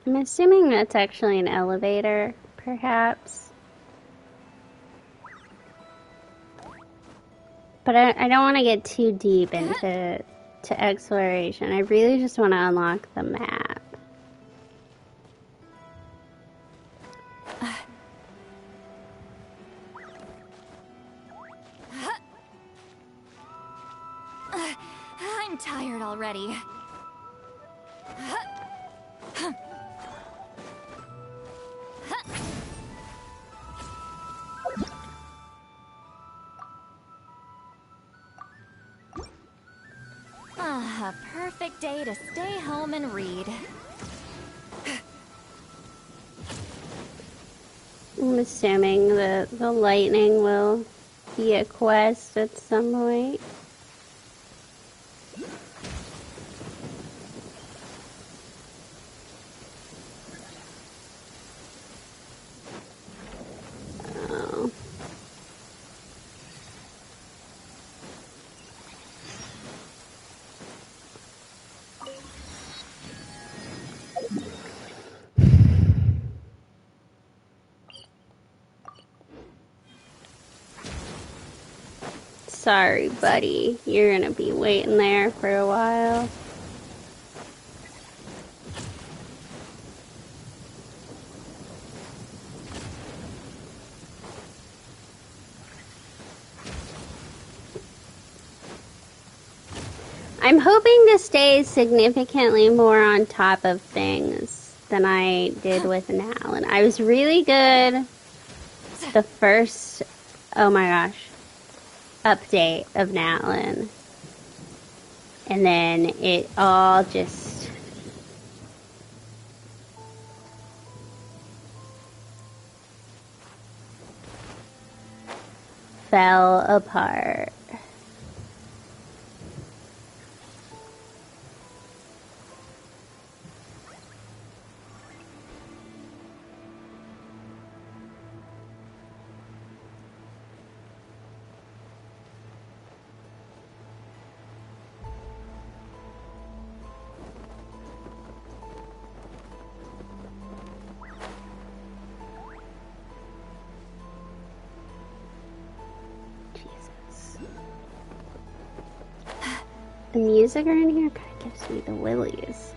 Speaker 1: I'm assuming that's actually an elevator, perhaps. But I don't want to get too deep into exploration. I really just want to unlock the map.
Speaker 4: I'm tired already. A perfect day to stay home and read.
Speaker 1: I'm assuming that the lightning will be a quest at some point. Oh. Sorry, buddy. You're gonna be waiting there for a while. I'm hoping to stay significantly more on top of things than I did with Nalin. I was really good the first, oh my gosh, update of Nalin. And then it all just fell apart. The music around here kind of gives me the willies.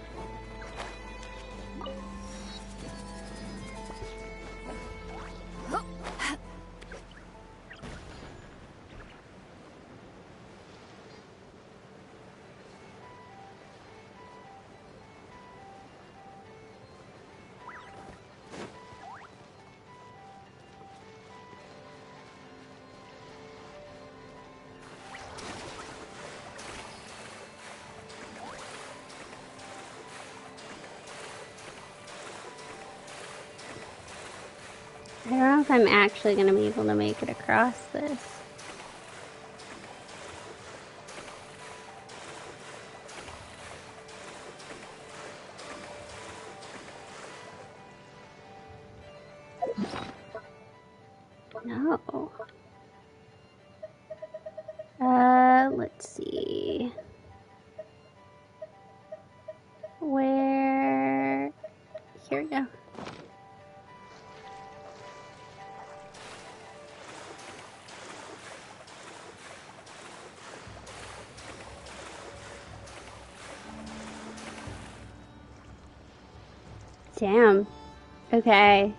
Speaker 1: I don't know if I'm actually going to be able to make it across this. No. Let's see. Where? Here we go. Damn. Okay.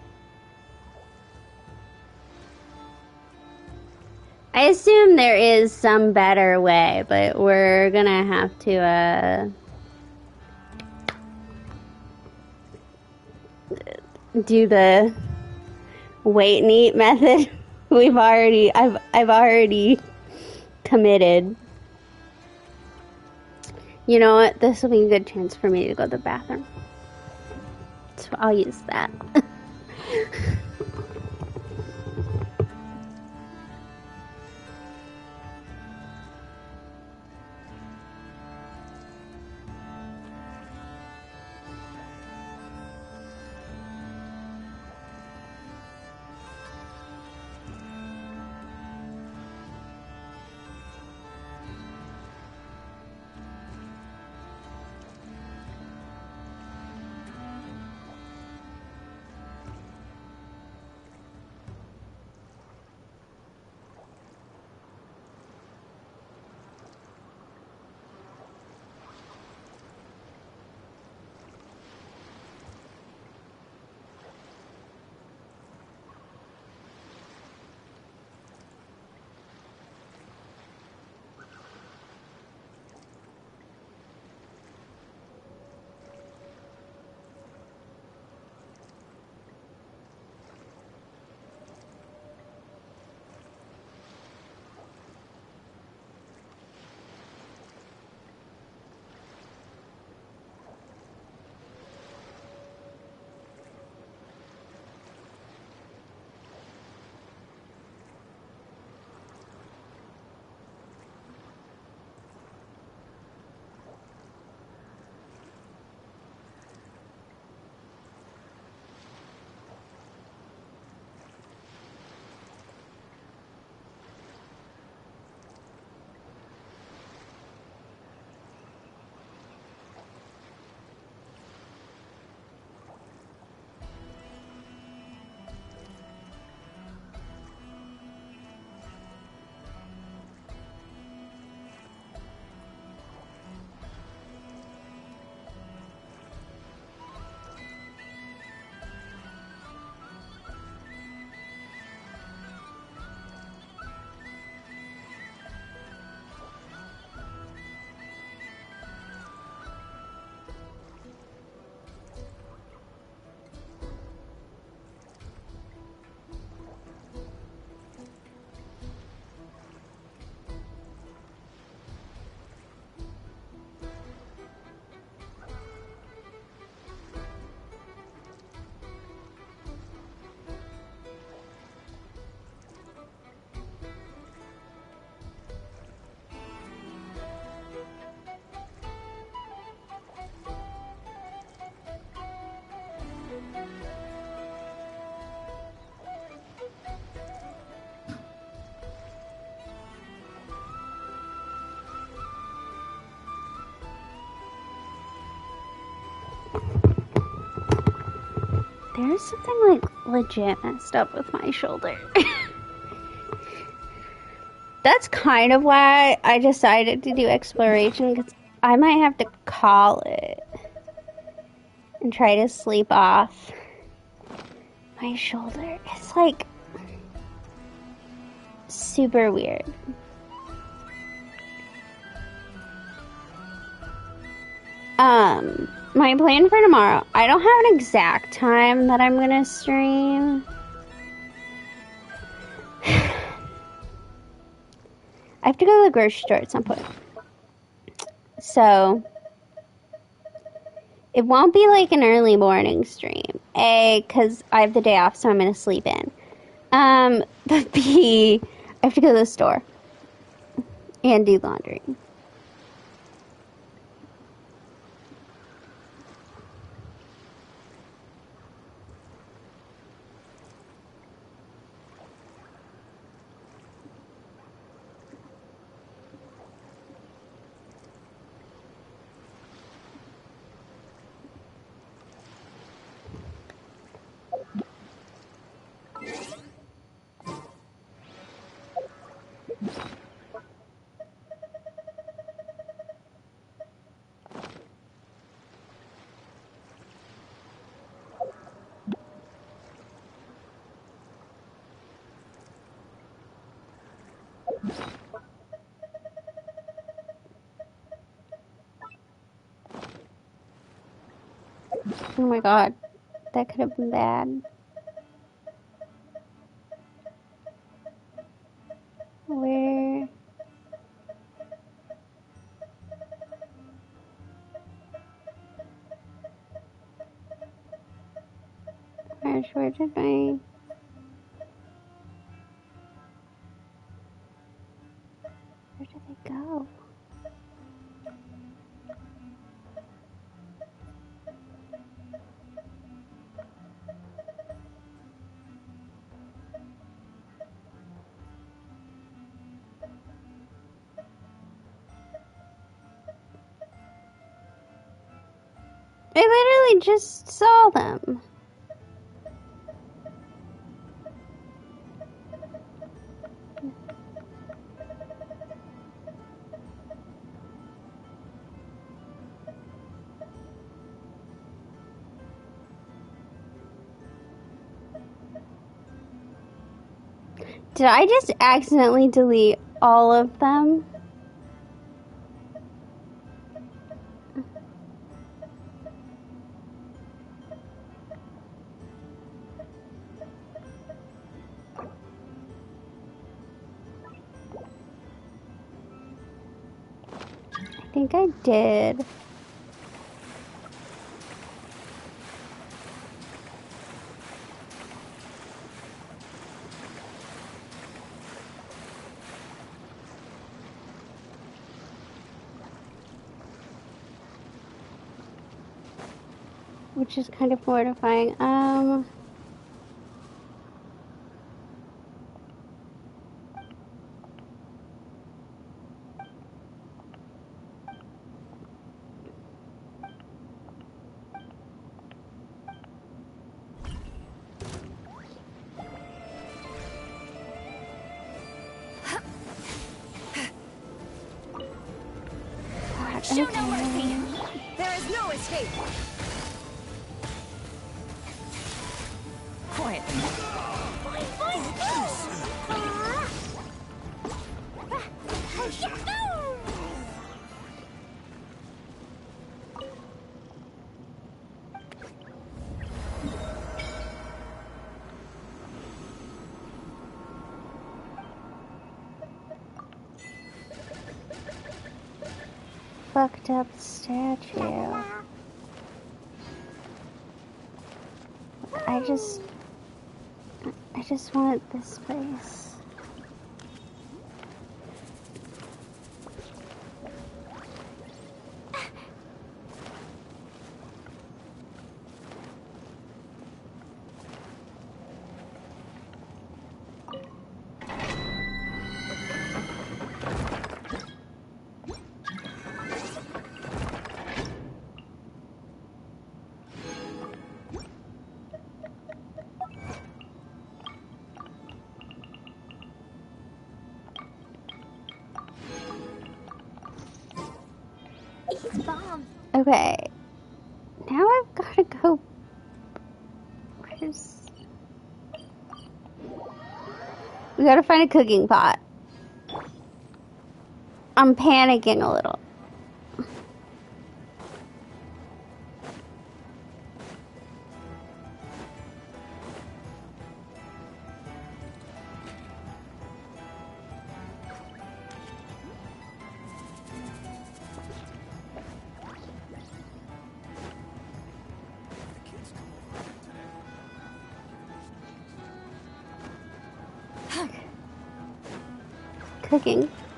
Speaker 1: I assume there is some better way, but we're gonna have to do the wait and eat method. I've already committed. You know what? This will be a good chance for me to go to the bathroom. So I'll use that. There's something like legit messed up with my shoulder. That's kind of why I decided to do exploration, because I might have to call it and try to sleep off my shoulder. It's like super weird. My plan for tomorrow, I don't have an exact time that I'm gonna stream. I have to go to the grocery store at some point. So, it won't be like an early morning stream. A, because I have the day off, so I'm gonna sleep in. But B, I have to go to the store and do laundry. Oh my god, that could have been bad. Where? Where did I? Where did they go? I literally just saw them. Did I just accidentally delete all of them? I think I did. Which is kind of mortifying.
Speaker 7: Show no mercy. There is no escape. Quietly.
Speaker 1: Fucked up statue. I just wanted this place. Okay. Now I've got to go. We gotta find a cooking pot. I'm panicking a little.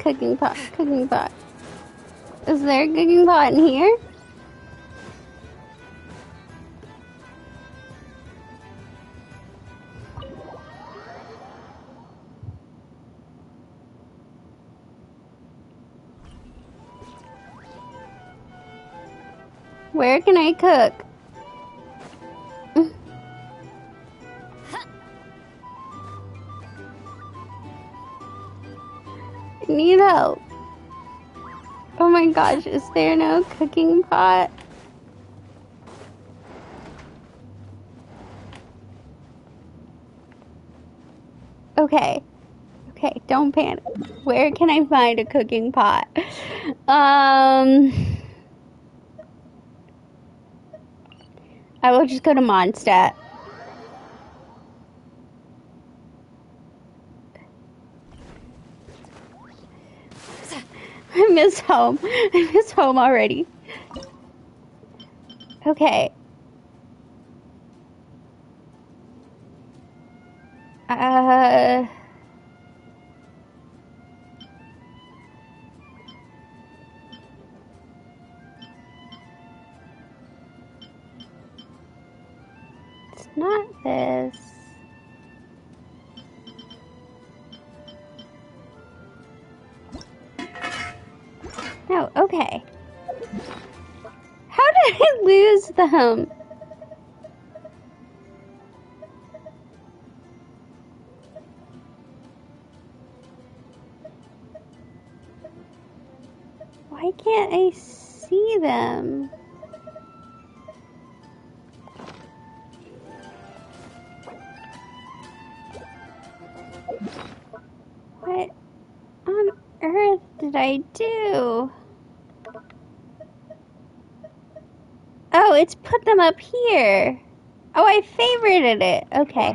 Speaker 1: Cooking pot. Is there a cooking pot in here? Where can I cook? I need help. Oh my gosh, is there no cooking pot? Okay. Okay, don't panic. Where can I find a cooking pot? I will just go to Mondstadt. I miss home. I miss home already. Okay. It's not this. No, okay. How did I lose them? Why can't I see them? What on earth did I do? Oh, it's put them up here. Oh, I favorited it. Okay.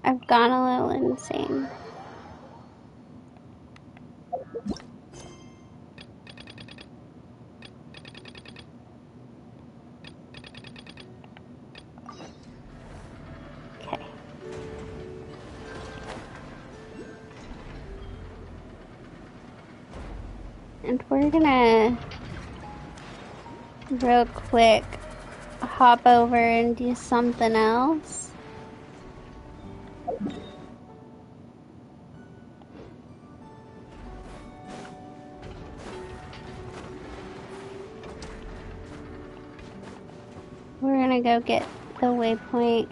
Speaker 1: I've gone a little insane. Okay. And we're gonna real quick hop over and do something else. We're gonna go get the waypoint.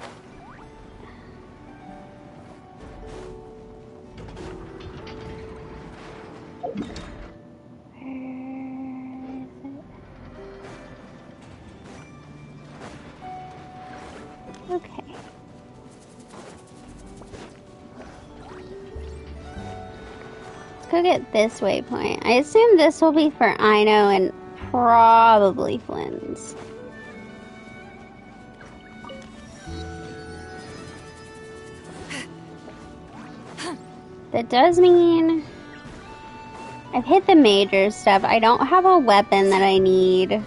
Speaker 1: Okay. Let's go get this waypoint. I assume this will be for Ino and probably Flynn's. That does mean I've hit the major stuff. I don't have a weapon that I need.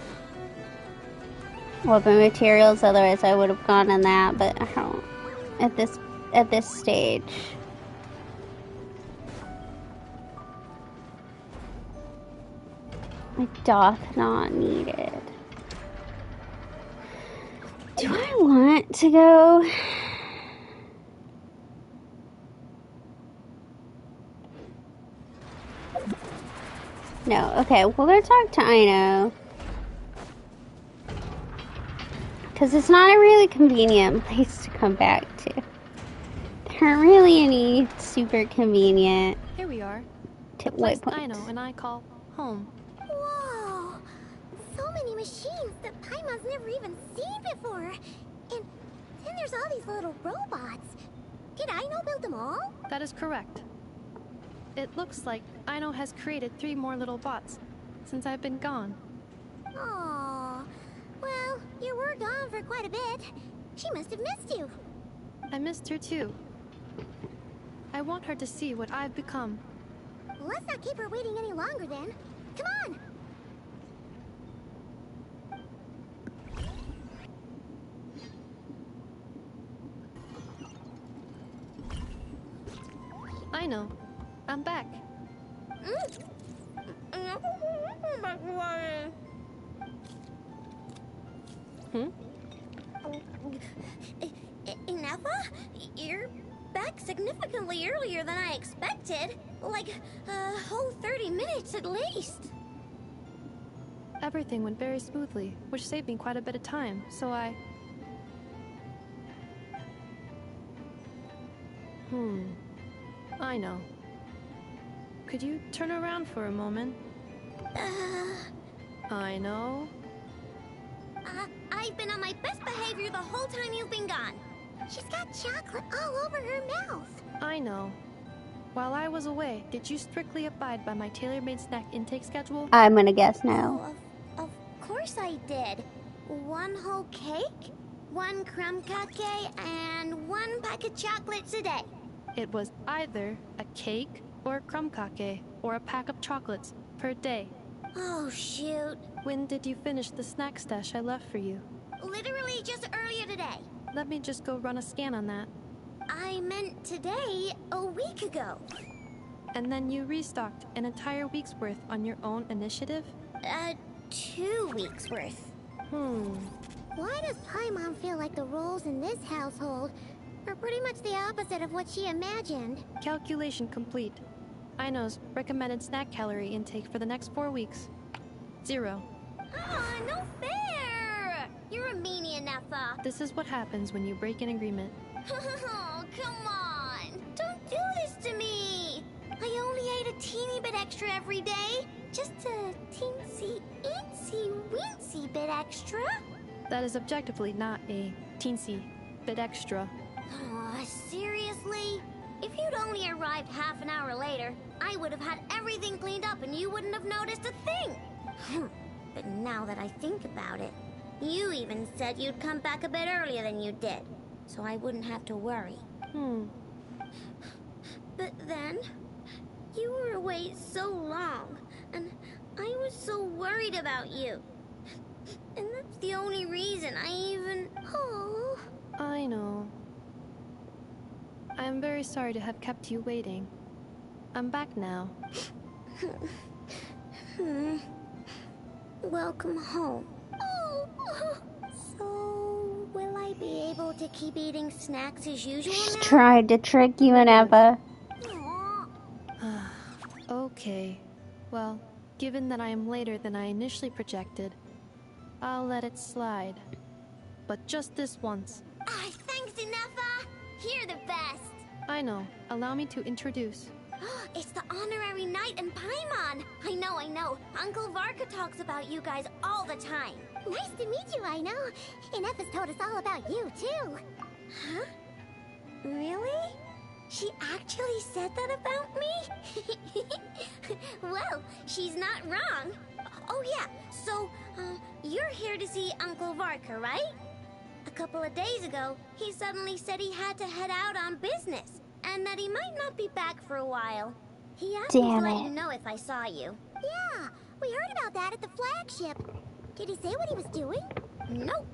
Speaker 1: Weapon materials, otherwise I would have gone on that, but I don't at this stage. I doth not need it. Do I want to go? No, okay, we'll go talk to Ino. Because it's not a really convenient place to come back to. There aren't really any super convenient
Speaker 6: Here we are.
Speaker 3: The
Speaker 6: place
Speaker 3: waypoints.
Speaker 6: Ino and I call home.
Speaker 7: Whoa! So many machines that Paimon's never even seen before. And then there's all these little robots. Did Ino build them all?
Speaker 6: That is correct. It looks like Ino has created 3 more little bots since I've been gone.
Speaker 7: Aww. Well, you were gone for quite a bit. She must have missed you.
Speaker 6: I missed her too. I want her to see what I've become.
Speaker 7: Let's not keep her waiting any longer then. Come on!
Speaker 6: Ino, I'm back.
Speaker 7: Inepha? You're back significantly earlier than I expected. Like, a whole 30 minutes at least.
Speaker 6: Everything went very smoothly, which saved me quite a bit of time, so I... Ino. Could you turn around for a moment? Ino?
Speaker 7: I
Speaker 4: I've been on my best behavior the whole time you've been gone.
Speaker 7: She's got chocolate all over her mouth.
Speaker 6: I know. While I was away, did you strictly abide by my tailor-made snack intake schedule?
Speaker 1: I'm gonna guess no.
Speaker 4: Oh, of course I did. 1 whole cake, 1 crumb cake, and 1 pack of chocolates a day.
Speaker 6: It was either a cake or a crumb cake or a pack of chocolates per day.
Speaker 4: Oh, shoot.
Speaker 6: When did you finish the snack stash I left for you?
Speaker 4: Literally just earlier today.
Speaker 6: Let me just go run a scan on that.
Speaker 4: I meant today, a week ago.
Speaker 6: And then you restocked an entire week's worth on your own initiative?
Speaker 4: 2 weeks worth.
Speaker 7: Why does Paimon feel like the roles in this household are pretty much the opposite of what she imagined?
Speaker 6: Calculation complete. Aino's recommended snack calorie intake for the next 4 weeks. 0.
Speaker 4: Ah, no fair! You're a meanie, Nefa.
Speaker 6: This is what happens when you break an agreement.
Speaker 4: Oh, come on! Don't do this to me! I only ate a teeny bit extra every day. Just a teensy, weensy bit extra.
Speaker 6: That is objectively not a teensy bit extra.
Speaker 4: Oh, seriously? If you'd only arrived half an hour later, I would have had everything cleaned up and you wouldn't have noticed a thing. But now that I think about it, you even said you'd come back a bit earlier than you did, so I wouldn't have to worry. But then, you were away so long, and I was so worried about you. And that's the only reason I even... Oh.
Speaker 6: I know. I am very sorry to have kept you waiting. I'm back now.
Speaker 4: Welcome home. So, will I be able to keep eating snacks as usual now?
Speaker 1: Tried to trick you, Neva.
Speaker 6: Okay. Well, given that I am later than I initially projected, I'll let it slide. But just this once.
Speaker 4: Thanks, Nefa! You're the best!
Speaker 6: I know. Allow me to introduce.
Speaker 4: It's the honorary knight and Paimon! I know. Uncle Varka talks about you guys all the time.
Speaker 7: Nice to meet you, Aino. Inefa's told us all about you, too.
Speaker 4: Huh? Really? She actually said that about me? Well, she's not wrong. Oh yeah, so, you're here to see Uncle Varka, right? A couple of days ago, he suddenly said he had to head out on business, and that he might not be back for a while. He asked me to let you know if I saw you.
Speaker 7: Yeah, we heard about that at the flagship. Did he say what he was doing?
Speaker 4: Nope.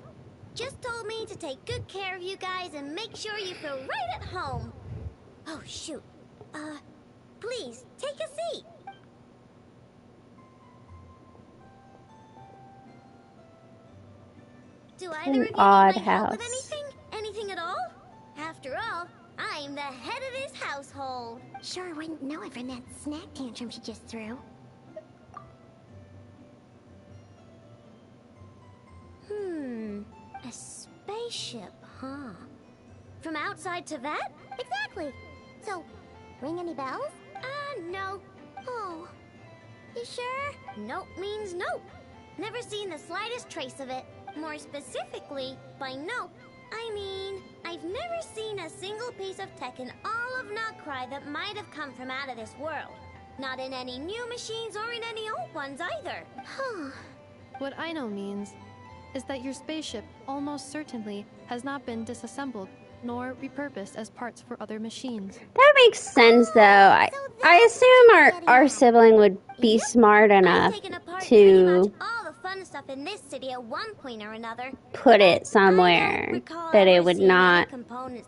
Speaker 4: Just told me to take good care of you guys and make sure you feel right at home. Oh, shoot. Please, take a seat. Do either of you need my help with anything? Anything at all? After all, I'm the head of this household.
Speaker 7: Sure wouldn't know it from that snack tantrum she just threw.
Speaker 4: A spaceship, huh? From outside to that?
Speaker 7: Exactly. So, ring any bells?
Speaker 4: No.
Speaker 7: Oh. You sure?
Speaker 4: Nope means nope. Never seen the slightest trace of it. More specifically, by nope, I mean, I've never seen a single piece of tech in all of Notcry that might have come from out of this world. Not in any new machines or in any old ones either.
Speaker 7: Huh.
Speaker 6: What Aino means is that your spaceship almost certainly has not been disassembled nor repurposed as parts for other machines.
Speaker 1: That makes sense, though. I assume our sibling would be smart enough to
Speaker 4: all the fun stuff in this city at one point or another.
Speaker 1: put it somewhere that it would not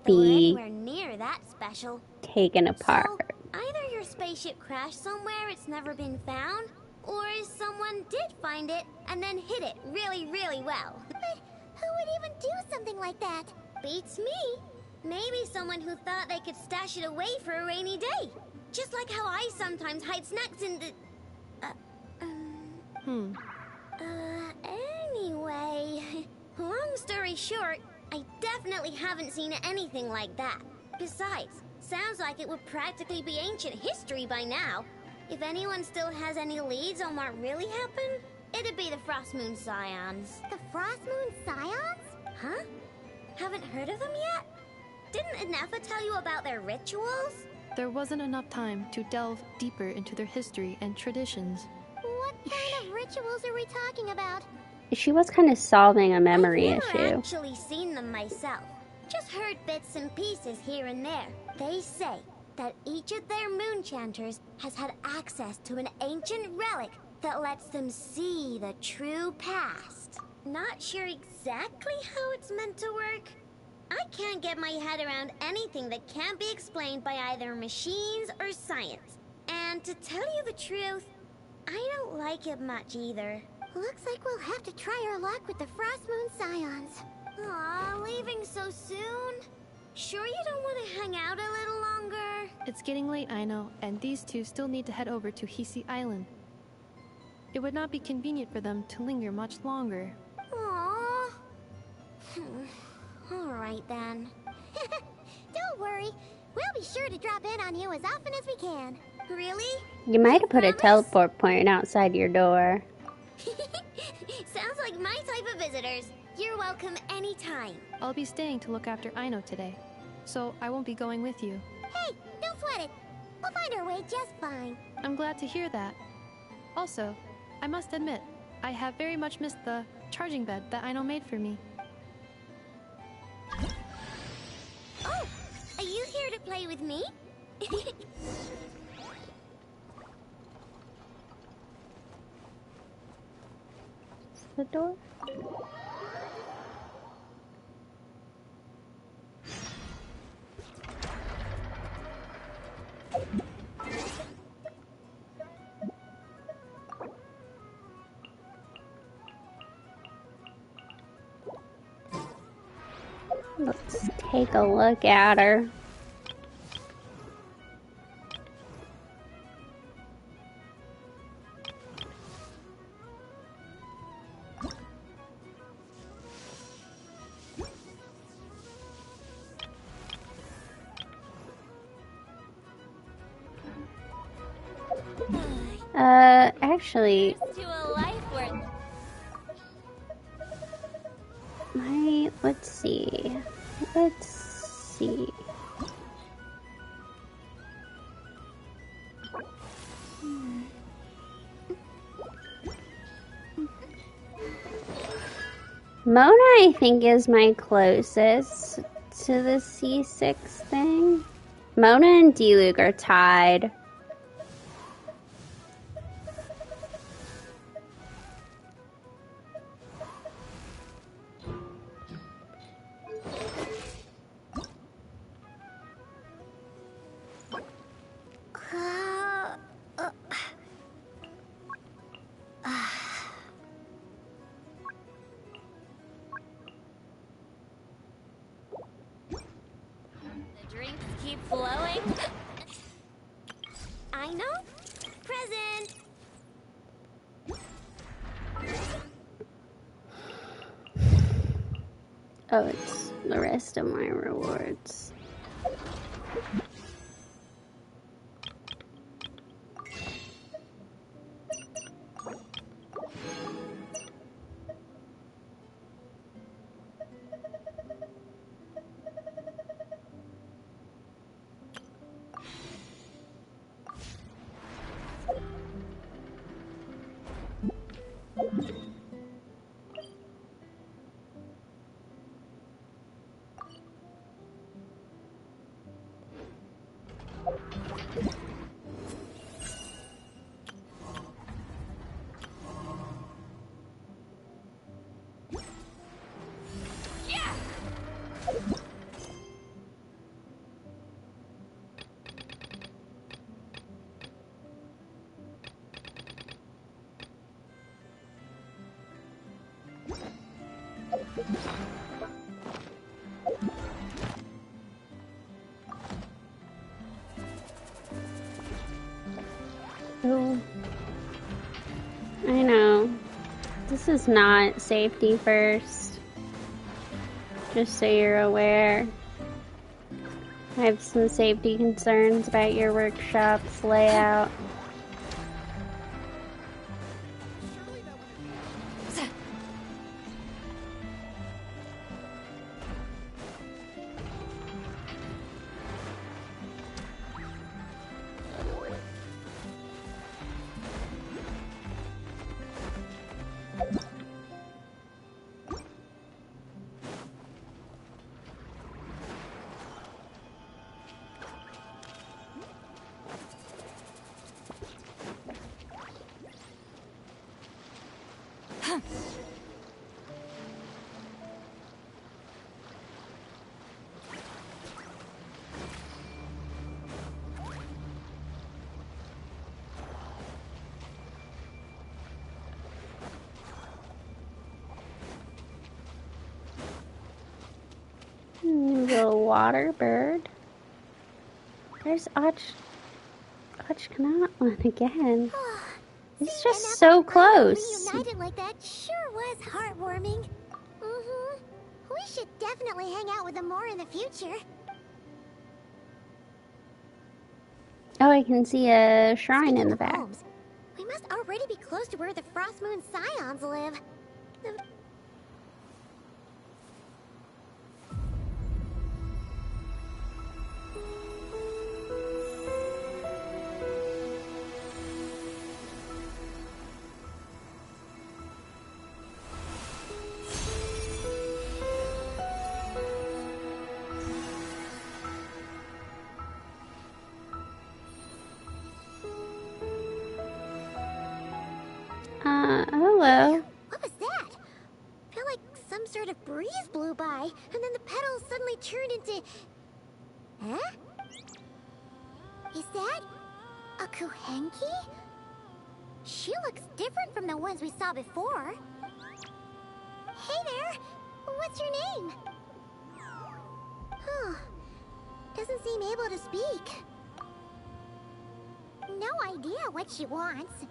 Speaker 1: be
Speaker 4: near that special.
Speaker 1: taken apart.
Speaker 4: So, either your spaceship crashed somewhere it's never been found, or someone did find it and then hid it really, really well.
Speaker 7: But who would even do something like that?
Speaker 4: Beats me. Maybe someone who thought they could stash it away for a rainy day. Just like how I sometimes hide snacks in the... Anyway... Long story short, I definitely haven't seen anything like that. Besides, sounds like it would practically be ancient history by now. If anyone still has any leads on what really happened, It'd be the Frost Moon Scions.
Speaker 7: The Frost Moon Scions?
Speaker 4: Huh? Haven't heard of them yet? Didn't Inefa tell you about their rituals?
Speaker 6: There wasn't enough time to delve deeper into their history and traditions.
Speaker 7: What kind of rituals are we talking about?
Speaker 1: She was kind of solving a memory
Speaker 4: I've never
Speaker 1: issue.
Speaker 4: actually seen them myself. Just heard bits and pieces here and there. They say that each of their moonchanters has had access to an ancient relic that lets them see the true past. Not sure exactly how it's meant to work. I can't get my head around anything that can't be explained by either machines or science. And to tell you the truth, I don't like it much either.
Speaker 7: Looks like we'll have to try our luck with the Frost Moon Scions.
Speaker 4: Aw, leaving so soon? Sure you don't want to hang out a little longer?
Speaker 6: It's getting late, I know, and these two still need to head over to Hisi Island. It would not be convenient for them to linger much longer.
Speaker 4: Aww. Alright then.
Speaker 7: Don't worry. We'll be sure to drop in on you as often as we can.
Speaker 4: Really?
Speaker 1: You might have put a teleport point outside your door.
Speaker 4: Sounds like my type of visitors. You're welcome anytime.
Speaker 6: I'll be staying to look after Aino today, so I won't be going with you.
Speaker 7: Hey, don't sweat it. We'll find our way just fine.
Speaker 6: I'm glad to hear that. Also, I must admit, I have very much missed the charging bed that Aino made for me.
Speaker 4: Oh, are you here to play with me?
Speaker 1: The door? Let's take a look at her. Actually,
Speaker 4: To a life worth.
Speaker 1: let's see. Let's see. Mona, I think, is my closest to the C6 thing. Mona and Diluc are tied.
Speaker 4: The drinks keep flowing. I know. Present.
Speaker 1: Oh, it's the rest of my rewards. Oh, I know. This is not safety first. Just so you're aware. I have some safety concerns about your workshop's layout. Little water bird. There's Ochknotlan again. It's just so close.
Speaker 7: Reunited like that sure was heartwarming. We should definitely hang out with them more in the future.
Speaker 1: Oh, I can see a shrine in the back.
Speaker 7: Homes, we must already be close to where the Frost Moon Scions live.
Speaker 1: Hello.
Speaker 7: What was that? I feel like some sort of breeze blew by, and then the petals suddenly turned into... Huh? Is that a Kuhenki? She looks different from the ones we saw before. Hey there! What's your name? Huh. Doesn't seem able to speak. No idea what she wants.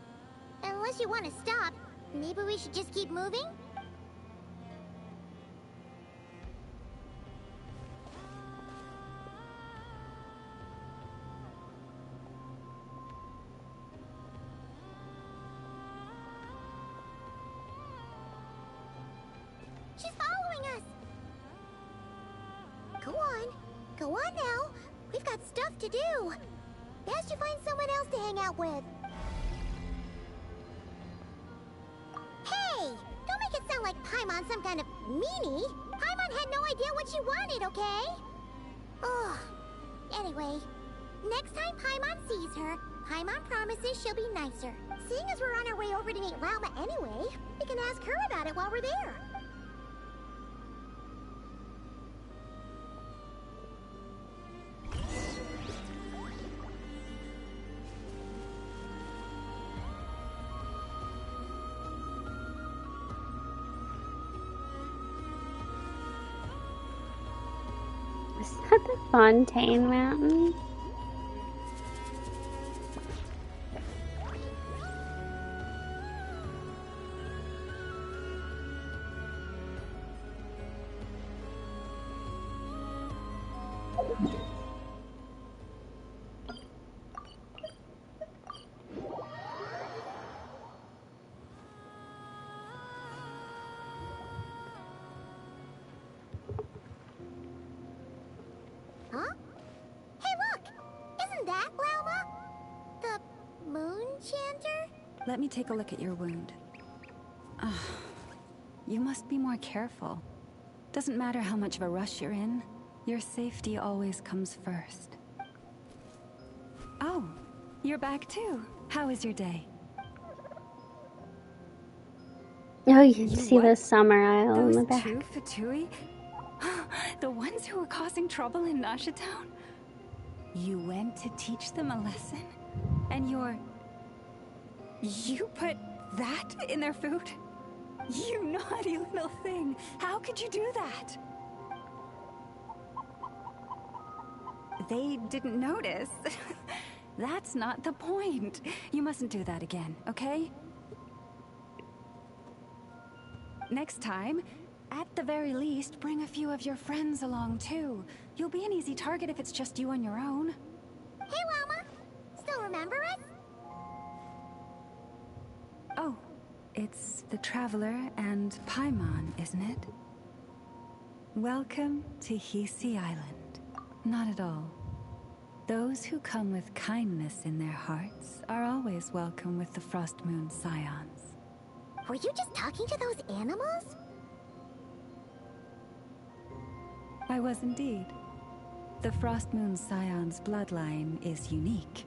Speaker 7: Unless you want to stop, maybe we should just keep moving? She's following us! Go on. Go on now. We've got stuff to do. Best you find someone else to hang out with. Hey! Don't make it sound like Paimon's some kind of meanie. Paimon had no idea what she wanted, okay? Ugh. Anyway, next time Paimon sees her, Paimon promises she'll be nicer. Seeing as we're on our way over to meet Lauma anyway, we can ask her about it while we're there.
Speaker 1: Is that the Fontaine Mountain?
Speaker 7: Huh? Hey, look! Isn't that Lauma? The Moon Chanter?
Speaker 2: Let me take a look at your wound. You must be more careful. Doesn't matter how much of a rush you're in, your safety always comes first. Oh, you're back too. How was your day?
Speaker 1: Oh, you can see the Summer Isle in
Speaker 2: Those
Speaker 1: the back.
Speaker 2: two Fatui? The ones who were causing trouble in Nasha Town? You went to teach them a lesson? And you put that in their food? You naughty little thing! How could you do that? They didn't notice. That's not the point. You mustn't do that again, okay? Next time, at the very least, bring a few of your friends along too. You'll be an easy target if it's just you on your own.
Speaker 7: Hey, Lauma! Still remember us?
Speaker 2: Oh, it's the Traveler and Paimon, isn't it? Welcome to Hisi Island. Not at all. Those who come with kindness in their hearts are always welcome with the Frost Moon Scions.
Speaker 7: Were you just talking to those animals?
Speaker 2: I was indeed. The Frost Moon Scion's bloodline is unique.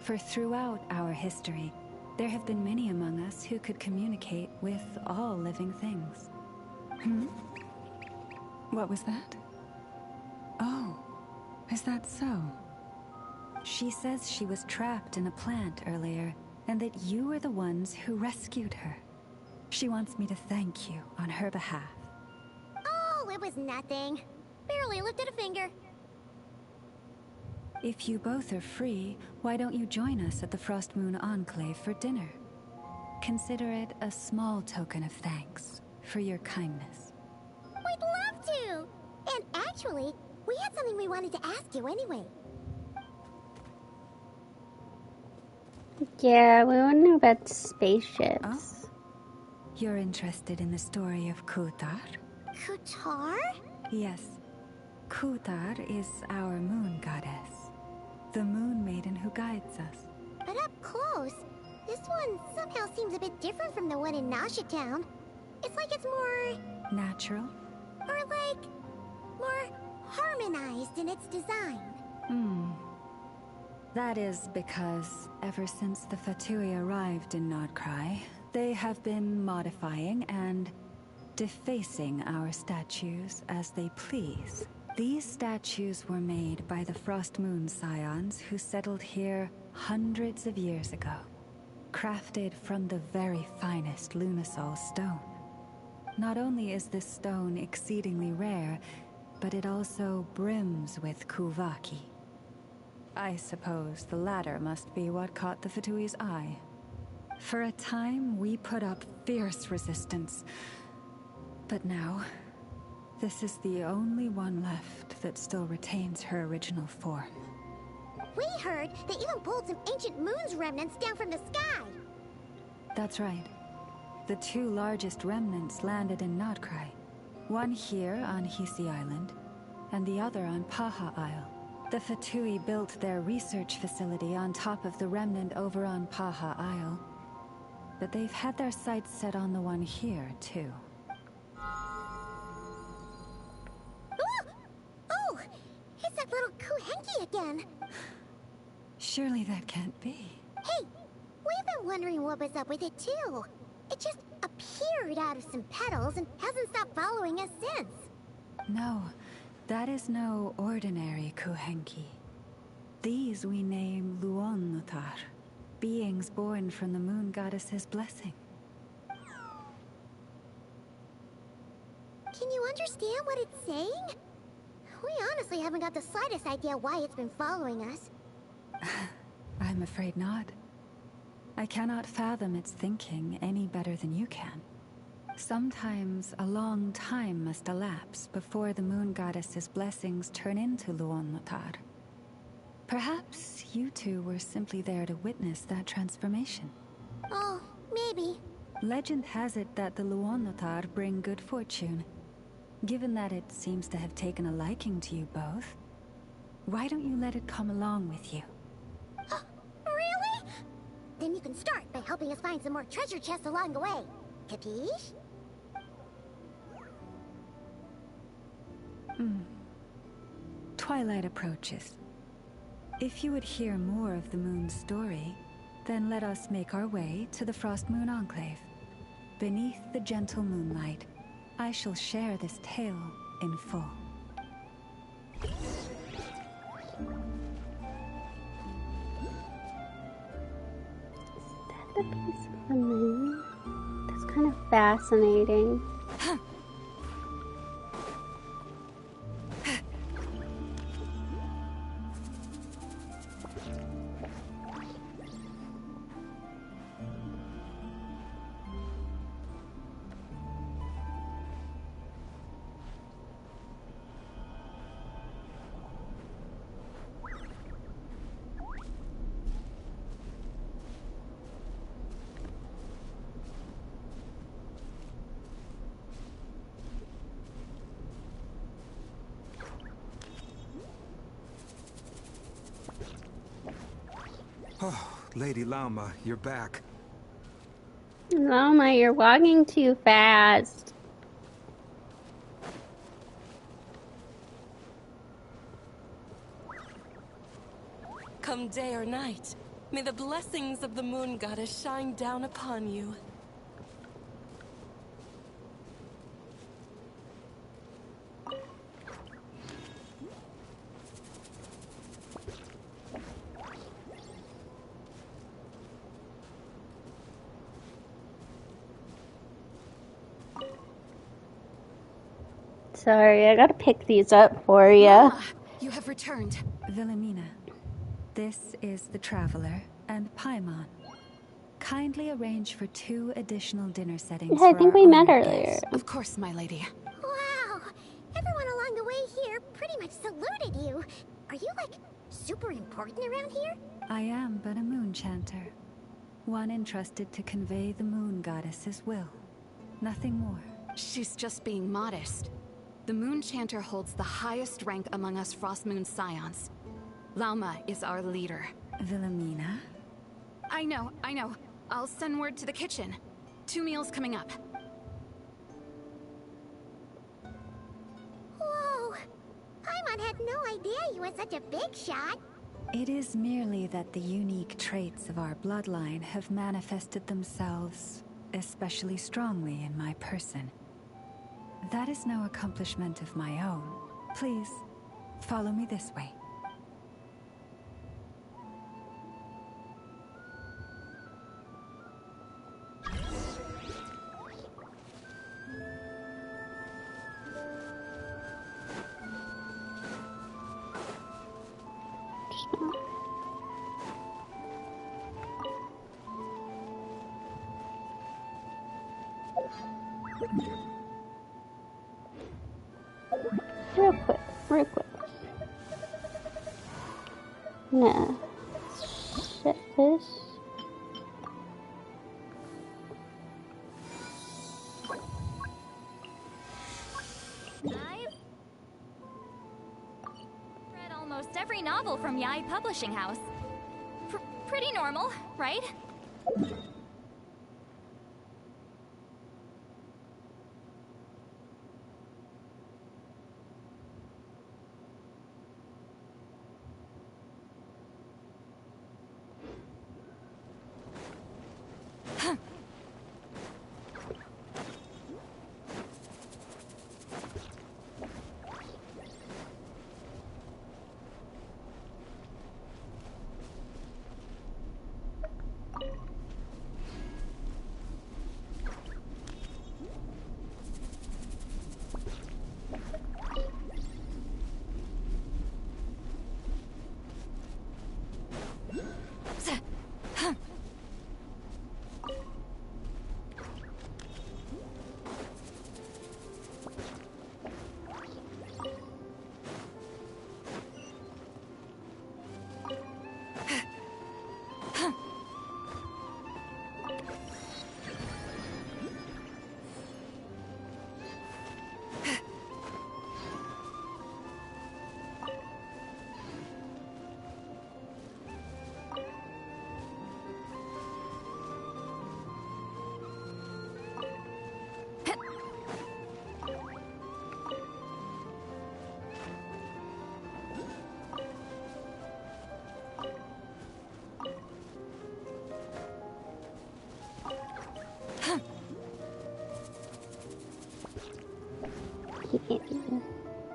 Speaker 2: For throughout our history, there have been many among us who could communicate with all living things. What was that? Oh, is that so? She says she was trapped in a plant earlier, and that you were the ones who rescued her. She wants me to thank you on her behalf.
Speaker 7: Oh, it was nothing. Barely lifted a finger.
Speaker 2: If you both are free, why don't you join us at the Frost Moon Enclave for dinner? Consider it a small token of thanks for your kindness.
Speaker 7: We'd love to! And actually, we had something we wanted to ask you anyway.
Speaker 1: Yeah, we want to know about spaceships.
Speaker 2: Oh? You're interested in the story of Kutar?
Speaker 7: Kutar?
Speaker 2: Yes. Kutar is our moon goddess. The moon maiden who guides us.
Speaker 7: But up close, this one somehow seems a bit different from the one in Nasha Town. It's like it's more...
Speaker 2: natural?
Speaker 7: Or like... more harmonized in its design.
Speaker 2: That is because ever since the Fatui arrived in Nodcry, they have been modifying and defacing our statues as they please. These statues were made by the Frost Moon Scions who settled here hundreds of years ago, crafted from the very finest Lunasol stone. Not only is this stone exceedingly rare, but it also brims with Kuvaki. I suppose the latter must be what caught the Fatui's eye. For a time, we put up fierce resistance. But now, this is the only one left that still retains her original form.
Speaker 7: We heard they even pulled some ancient moon's remnants down from the sky.
Speaker 2: That's right. The two largest remnants landed in Nodcry. One here on Hisi Island, and the other on Paha Isle. The Fatui built their research facility on top of the remnant over on Paha Isle. But they've had their sights set on the one here, too.
Speaker 7: Oh! It's that little Kuhenki again!
Speaker 2: Surely that can't be.
Speaker 7: Hey! We've been wondering what was up with it, too. It just appeared out of some petals and hasn't stopped following us since.
Speaker 2: No, that is no ordinary Kuhenki. These we name Luonnotar, beings born from the moon goddess's blessing.
Speaker 7: Can you understand what it's saying? We honestly haven't got the slightest idea why it's been following us.
Speaker 2: I'm afraid not. I cannot fathom its thinking any better than you can. Sometimes a long time must elapse before the moon goddess's blessings turn into Luonnotar. Perhaps you two were simply there to witness that transformation.
Speaker 7: Oh, maybe.
Speaker 2: Legend has it that the Luonnotar bring good fortune. Given that it seems to have taken a liking to you both, why don't you let it come along with you?
Speaker 7: Really? Then you can start by helping us find some more treasure chests along the way. Capiche?
Speaker 2: Twilight approaches. If you would hear more of the moon's story, then let us make our way to the Frost Moon Enclave. Beneath the gentle moonlight, I shall share this tale in full.
Speaker 1: The piece of the moon? That's kind of fascinating.
Speaker 13: Oh, Lady Lauma, you're back.
Speaker 1: Lama, you're walking too fast.
Speaker 14: Come day or night, may the blessings of the moon goddess shine down upon you.
Speaker 1: Sorry, I gotta pick these up for you.
Speaker 2: Mama, you have returned. Wilhelmina, this is the Traveler and Paimon. Kindly arrange for 2 additional dinner settings.
Speaker 1: Yeah, I
Speaker 2: for
Speaker 1: think
Speaker 2: our
Speaker 1: we met
Speaker 2: honored
Speaker 1: earlier.
Speaker 2: guests. Of course, my lady.
Speaker 7: Wow! Everyone along the way here pretty much saluted you. Are you, like, super important around here?
Speaker 2: I am but a moon chanter. One entrusted to convey the moon goddess's will. Nothing more. She's just being modest. The moon chanter holds the highest rank among us Frostmoon scions. Lauma is our leader. Wilhelmina? I know. I'll send word to the kitchen. 2 meals coming up.
Speaker 7: Whoa! Paimon had no idea you were such a big shot.
Speaker 2: It is merely that the unique traits of our bloodline have manifested themselves especially strongly in my person. That is no accomplishment of my own. Please, follow me this way.
Speaker 1: Real quick. Nah. Set this.
Speaker 4: I've read almost every novel from Yai Publishing House. Pretty normal, right?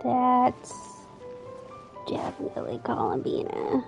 Speaker 1: That's definitely Columbina.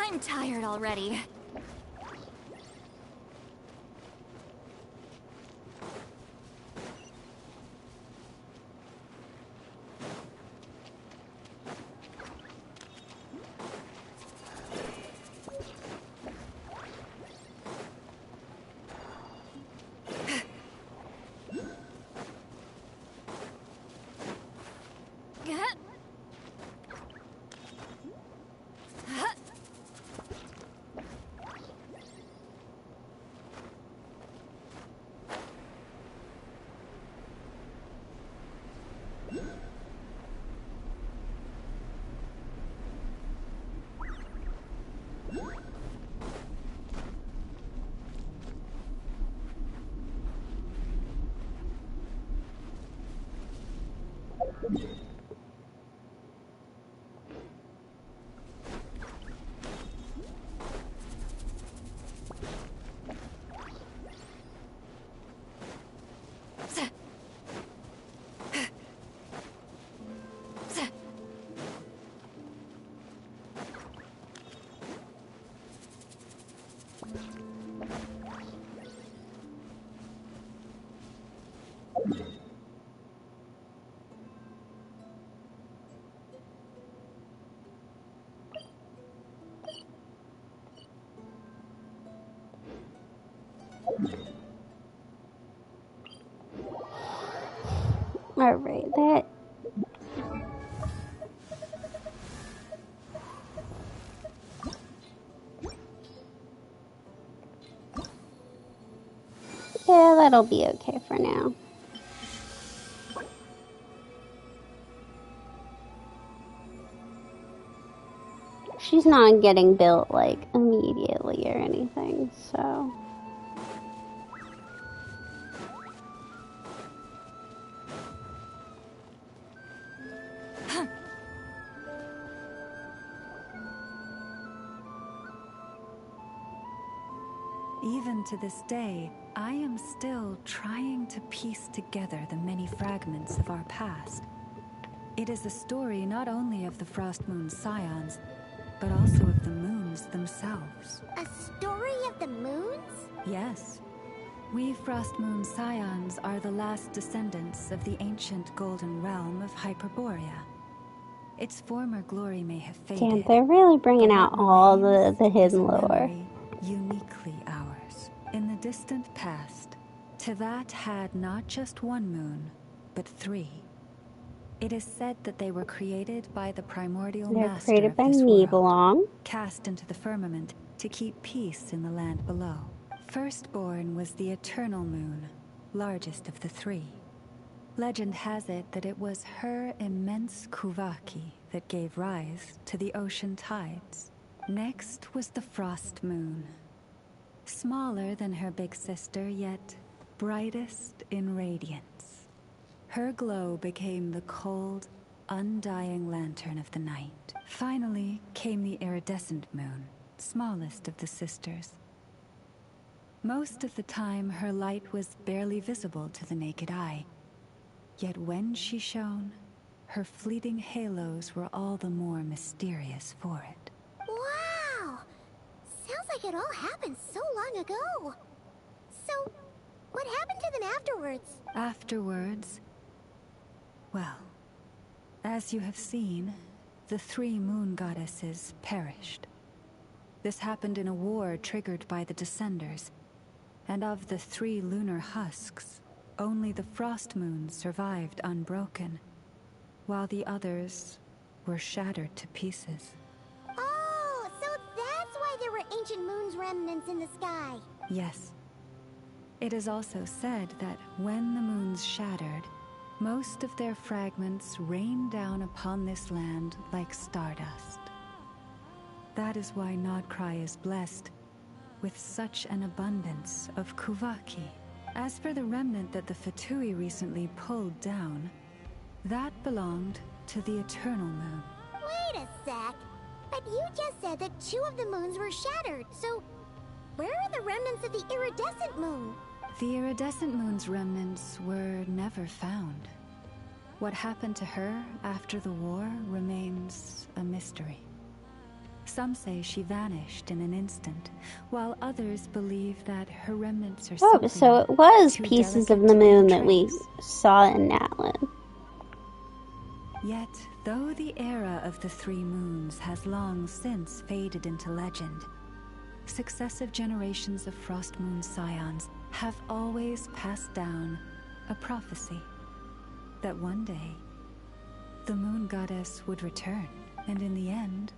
Speaker 3: I'm tired already.
Speaker 1: Alright, that... Yeah, that'll be okay for now. She's not getting built, like, immediately or anything, so...
Speaker 2: Even to this day, I am still trying to piece together the many fragments of our past. It is a story not only of the Frost Moon Scions, but also of the moons themselves.
Speaker 7: A story of the moons?
Speaker 2: Yes. We Frost Moon Scions are the last descendants of the ancient golden realm of Hyperborea. Its former glory may have faded.
Speaker 1: Damn, they're really bringing out all the hidden lore.
Speaker 2: Uniquely ours. In the distant past, Teyvat had not just one moon, but 3. It is said that they were created by the primordial
Speaker 1: They're
Speaker 2: master
Speaker 1: created
Speaker 2: of
Speaker 1: by
Speaker 2: this world,
Speaker 1: Nibelung.
Speaker 2: cast into the firmament to keep peace in the land below. Firstborn was the eternal moon, largest of the 3. Legend has it that it was her immense Kuvaki that gave rise to the ocean tides. Next was the Frost Moon. Smaller than her big sister, yet brightest in radiance. Her glow became the cold, undying lantern of the night. Finally came the iridescent moon, smallest of the sisters. Most of the time, her light was barely visible to the naked eye. Yet when she shone, her fleeting halos were all the more mysterious for it.
Speaker 7: Wow! Sounds like it all happened so long ago. So, what happened to them afterwards?
Speaker 2: Afterwards, well, as you have seen, the 3 moon goddesses perished. This happened in a war triggered by the Descenders, and of the 3 lunar husks, only the Frost Moons survived unbroken, while the others were shattered to pieces.
Speaker 7: Oh, so that's why there were ancient moon's remnants in the sky.
Speaker 2: Yes. It is also said that when the moons shattered, most of their fragments rained down upon this land like stardust. That is why Nodcry is blessed with such an abundance of Kuvaki. As for the remnant that the Fatui recently pulled down, that belonged to the Eternal Moon.
Speaker 7: Wait a sec. But you just said that 2 of the moons were shattered, so where are the remnants of the iridescent moon?
Speaker 2: The iridescent moon's remnants were never found. What happened to her after the war remains a mystery. Some say she vanished in an instant, while others believe that her remnants are
Speaker 1: Oh,
Speaker 2: something
Speaker 1: so it was
Speaker 2: too
Speaker 1: pieces of
Speaker 2: delicate
Speaker 1: the
Speaker 2: to be
Speaker 1: moon that we
Speaker 2: traced.
Speaker 1: saw in Natlan.
Speaker 2: Yet, though the era of the 3 moons has long since faded into legend, successive generations of Frost Moon Scions have always passed down a prophecy that one day the Moon Goddess would return, and in the end,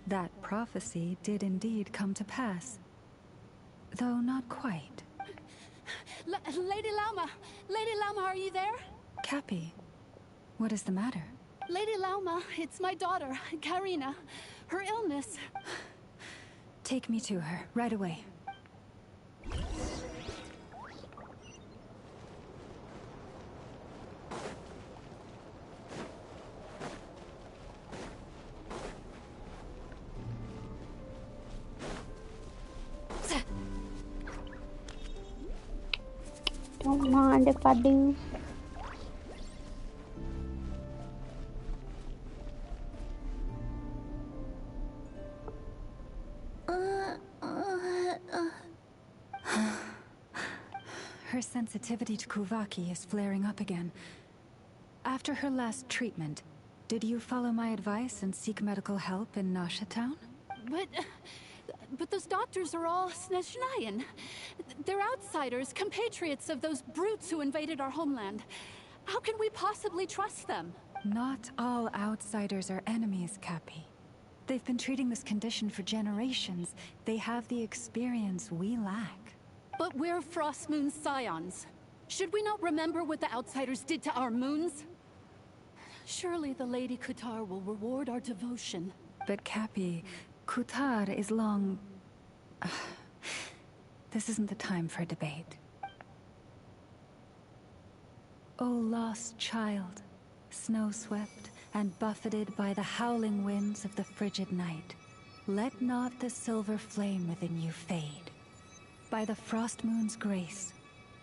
Speaker 2: that prophecy did indeed come to pass. Though not quite.
Speaker 15: Lady Lauma! Lady Lauma, are you there?
Speaker 2: Cappy, what is the matter?
Speaker 15: Lady Lauma, it's my daughter, Karina. Her illness.
Speaker 2: Take me to her, right away.
Speaker 1: Don't mind if I do.
Speaker 2: Her sensitivity to Kuvaki is flaring up again. After her last treatment, did you follow my advice and seek medical help in Nasha Town?
Speaker 15: But those doctors are all Snezhnayan. They're outsiders, compatriots of those brutes who invaded our homeland. How can we possibly trust them?
Speaker 2: Not all outsiders are enemies, Cappy. They've been treating this condition for generations. They have the experience we lack.
Speaker 15: But we're Frost Moon Scions. Should we not remember what the outsiders did to our moons? Surely the Lady Kutar will reward our devotion.
Speaker 2: But Cappy, Kutar is long... This isn't the time for a debate. O lost child, snow-swept and buffeted by the howling winds of the frigid night, let not the silver flame within you fade. By the Frost Moon's grace,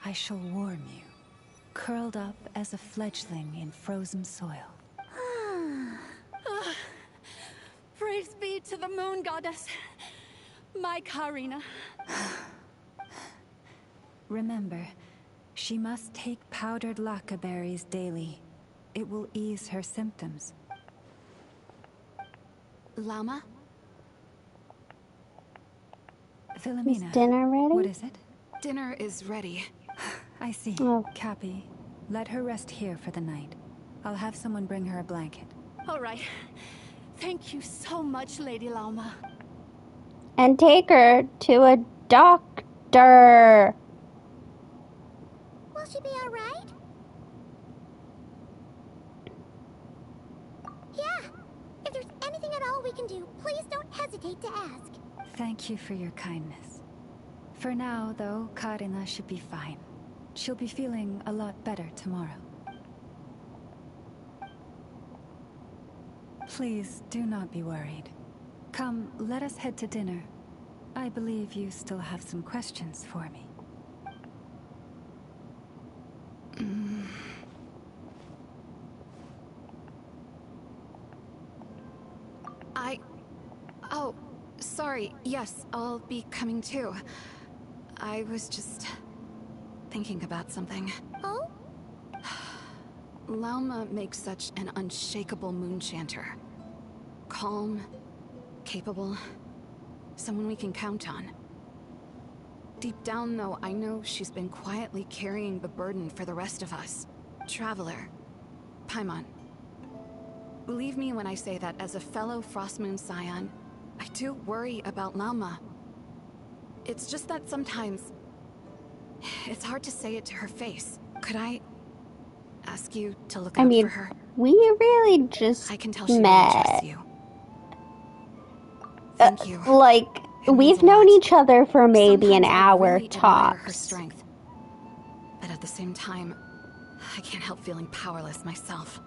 Speaker 2: I shall warm you, curled up as a fledgling in frozen soil.
Speaker 15: Praise be to the Moon Goddess, my Karina.
Speaker 2: Remember, she must take powdered laka berries daily. It will ease her symptoms.
Speaker 12: Llama?
Speaker 2: Philomena,
Speaker 1: Is dinner ready?
Speaker 2: what is it?
Speaker 12: Dinner is ready.
Speaker 2: I see.
Speaker 1: Oh.
Speaker 2: Cappy, let her rest here for the night. I'll have someone bring her a blanket.
Speaker 15: All right. Thank you so much, Lady Lauma.
Speaker 1: And take her to a doctor.
Speaker 7: Will she be alright? Yeah. If there's anything at all we can do, please don't hesitate to ask.
Speaker 2: Thank you for your kindness. For now, though, Karina should be fine. She'll be feeling a lot better tomorrow. Please, do not be worried. Come, let us head to dinner. I believe you still have some questions for me.
Speaker 12: Oh, sorry. Yes, I'll be coming too. I was just thinking about something.
Speaker 7: Oh?
Speaker 12: Lauma makes such an unshakable moon chanter. Calm, capable, someone we can count on. Deep down, though, I know she's been quietly carrying the burden for the rest of us. Traveler, Paimon. Believe me when I say that as a fellow Frostmoon Scion, I do worry about Lauma. It's just that sometimes It's hard to say it to her face. Could I ask you to look
Speaker 1: I
Speaker 12: out
Speaker 1: mean,
Speaker 12: for her?
Speaker 1: we really just
Speaker 12: I can tell she really
Speaker 1: met.
Speaker 12: trusts you. Thank you.
Speaker 1: Like, we've known each other for maybe an hour
Speaker 12: really admire her
Speaker 1: tops.
Speaker 12: strength. But at the same time, I can't help feeling powerless myself.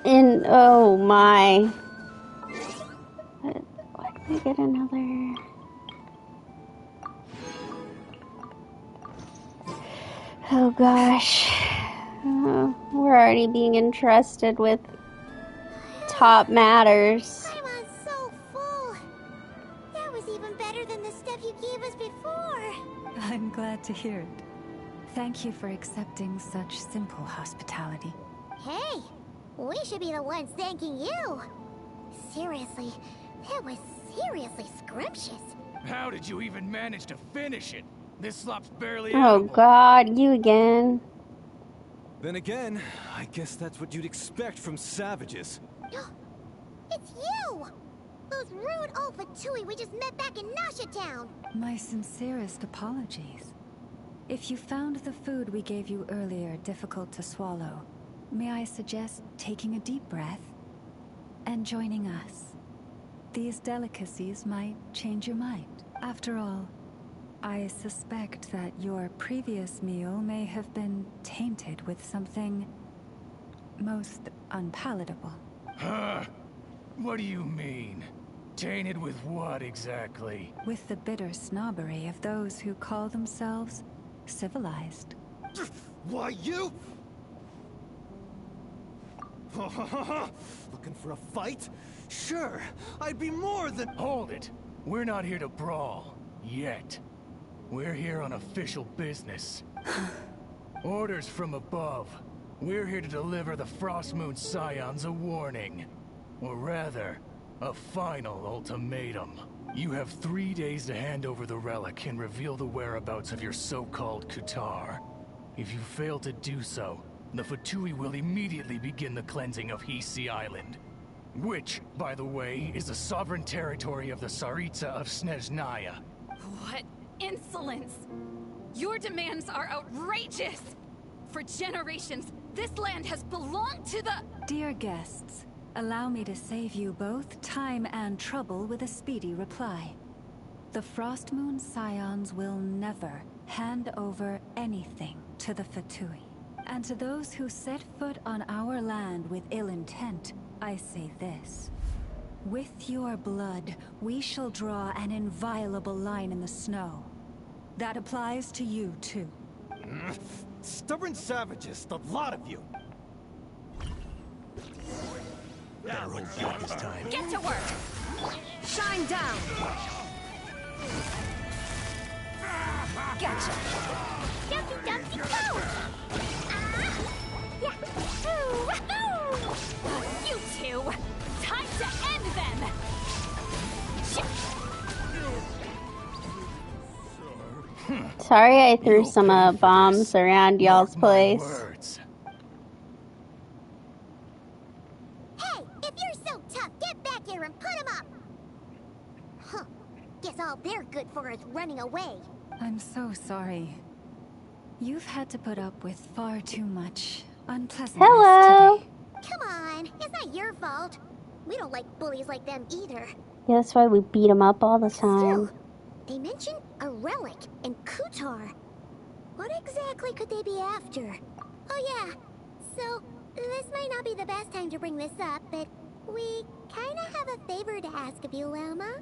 Speaker 1: And oh my. Why did we get another? Oh gosh. We're already being entrusted with top matters.
Speaker 7: Paimon's so full. That was even better than the stuff you gave us before.
Speaker 2: I'm glad to hear it. Thank you for accepting such simple hospitality.
Speaker 7: Hey, we should be the ones thanking you. Seriously, that was seriously scrumptious.
Speaker 11: How did you even manage to finish it? This slop's barely
Speaker 1: Oh
Speaker 11: edible.
Speaker 1: god, you again.
Speaker 10: Then again, I guess that's what you'd expect from savages.
Speaker 7: It's you! Those rude old Fatui we just met back in Nasha Town.
Speaker 2: My sincerest apologies. If you found the food we gave you earlier difficult to swallow, may I suggest taking a deep breath and joining us? These delicacies might change your mind. After all, I suspect that your previous meal may have been tainted with something most unpalatable.
Speaker 11: Huh? What do you mean? Tainted with what exactly?
Speaker 2: With the bitter snobbery of those who call themselves civilized.
Speaker 10: Why, you? Looking for a fight? Sure, I'd be more than—
Speaker 11: Hold it! We're not here to brawl. Yet. We're here on official business. Orders from above. We're here to deliver the Frostmoon Scions a warning. Or rather, a final ultimatum. You have 3 days to hand over the relic and reveal the whereabouts of your so-called Kutar. If you fail to do so, the Fatui will immediately begin the cleansing of Hisi Island. Which, by the way, is the sovereign territory of the Tsaritsa of Snezhnaya.
Speaker 12: What insolence! Your demands are outrageous! For generations, this land has belonged to the—
Speaker 2: Dear guests, allow me to save you both time and trouble with a speedy reply. The Frostmoon Scions will never hand over anything to the Fatui. And to those who set foot on our land with ill intent, I say this. With your blood, we shall draw an inviolable line in the snow. That applies to you, too.
Speaker 10: Stubborn savages, the lot of you!
Speaker 16: Better hold back this time.
Speaker 12: Get to work! Shine down! Gotcha!
Speaker 7: Dumpty dumpty go! Yeah! Woohoo!
Speaker 12: You two! Time to end them!
Speaker 1: Sorry I threw some bombs around y'all's place.
Speaker 7: Hey, if you're so tough, get back here and put 'em up! Huh. Guess all they're good for is running away.
Speaker 2: I'm so sorry. You've had to put up with far too much unpleasantness
Speaker 1: Hello!
Speaker 2: today.
Speaker 7: Come on, it's not your fault. We don't like bullies like them either.
Speaker 1: Yeah, that's why we beat them up all the time.
Speaker 7: They mentioned a relic and Kutar. What exactly could they be after? Oh yeah, so this might not be the best time to bring this up, but we kinda have a favor to ask of you, Lama.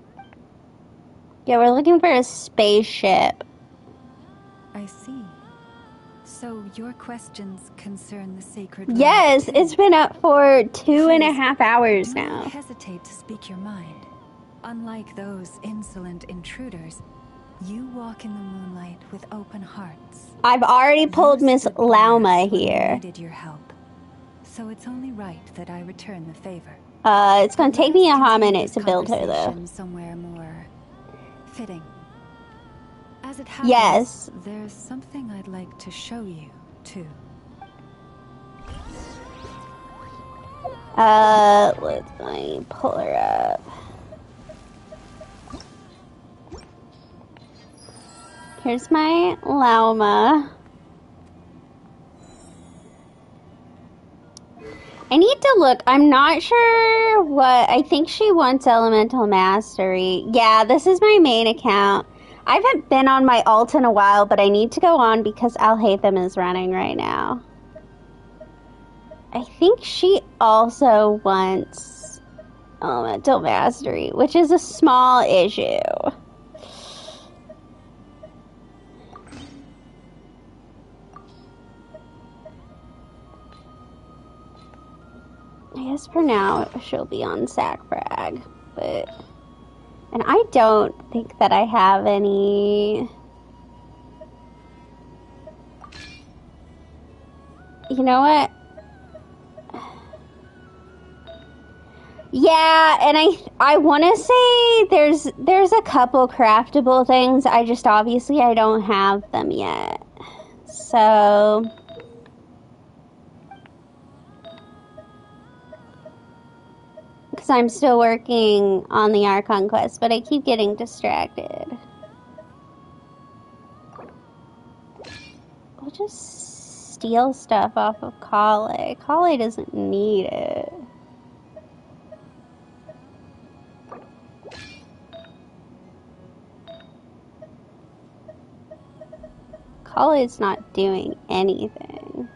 Speaker 1: Yeah, we're looking for a spaceship.
Speaker 2: I see. So your questions concern the sacred
Speaker 1: Yes,
Speaker 2: relic,
Speaker 1: it's been up for 2.5 hours
Speaker 2: do
Speaker 1: now.
Speaker 2: not hesitate to speak your mind. Unlike those insolent intruders, you walk in the moonlight with open hearts.
Speaker 1: I've already pulled Miss Lauma here.
Speaker 2: Needed your help, so it's only right that I return the favor.
Speaker 1: It's gonna take me a hot minute to build her though.
Speaker 2: Conversation somewhere more fitting. As it happens,
Speaker 1: Yes.
Speaker 2: there's something I'd like to show you too.
Speaker 1: Let me pull her up. Here's my Lauma. I need to look. I'm not sure what... I think she wants Elemental Mastery. Yeah, this is my main account. I haven't been on my alt in a while, but I need to go on because Alhaitham is running right now. I think she also wants Elemental Mastery, which is a small issue. I guess for now she'll be on Sackfrag, but... And I don't think that I have any... You know what? Yeah, and I want to say there's a couple craftable things. I just obviously I don't have them yet. So... Because I'm still working on the Archon quest, but I keep getting distracted. We'll just steal stuff off of Kale. Kale doesn't need it. Kale is not doing anything.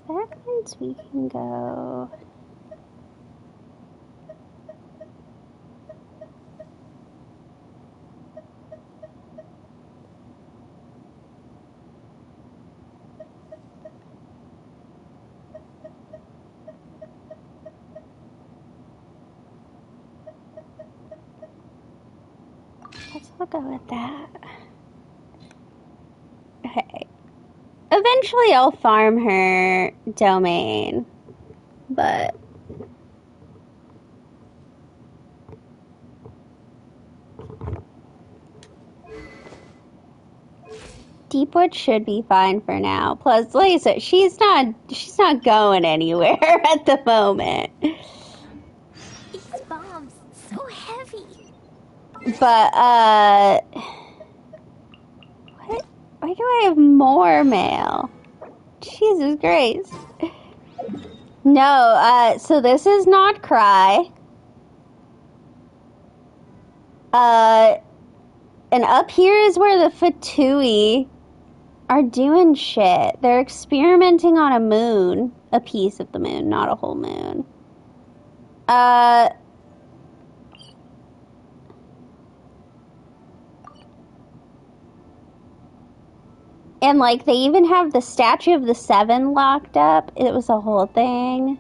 Speaker 1: That means we can go... I'll go with that. Okay. Eventually I'll farm her domain, but... Deepwood should be fine for now. Plus, Lisa, she's not going anywhere at the moment.
Speaker 7: These bombs, so heavy.
Speaker 1: But, what? Why do I have more mail? Jesus Christ. No, so this is not Cry. And up here is where the Fatui are doing shit. They're experimenting on a moon. A piece of the moon, not a whole moon. And, like, they even have the Statue of the Seven locked up. It was a whole thing.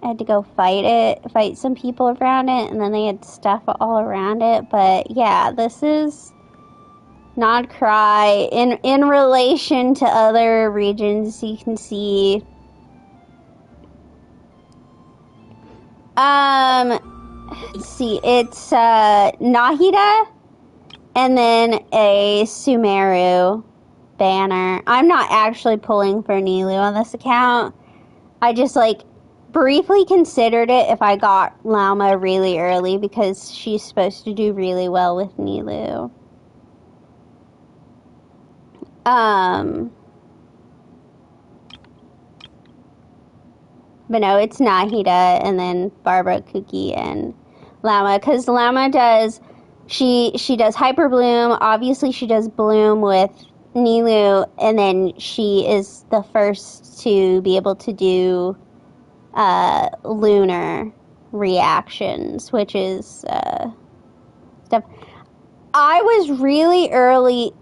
Speaker 1: I had to go fight some people around it, and then they had stuff all around it. But, yeah, this is not Cry. In relation to other regions, you can see... let's see, it's, Nahida, and then a Sumeru banner. I'm not actually pulling for Nilou on this account. I just, like, briefly considered it if I got Lauma really early because she's supposed to do really well with Nilou. But no, it's Nahida and then Barbara, Kuki, and Lauma. Because Lauma does... She does Hyper Bloom. Obviously, she does Bloom with Nilou. And then she is the first to be able to do lunar reactions, which is stuff. I was really early...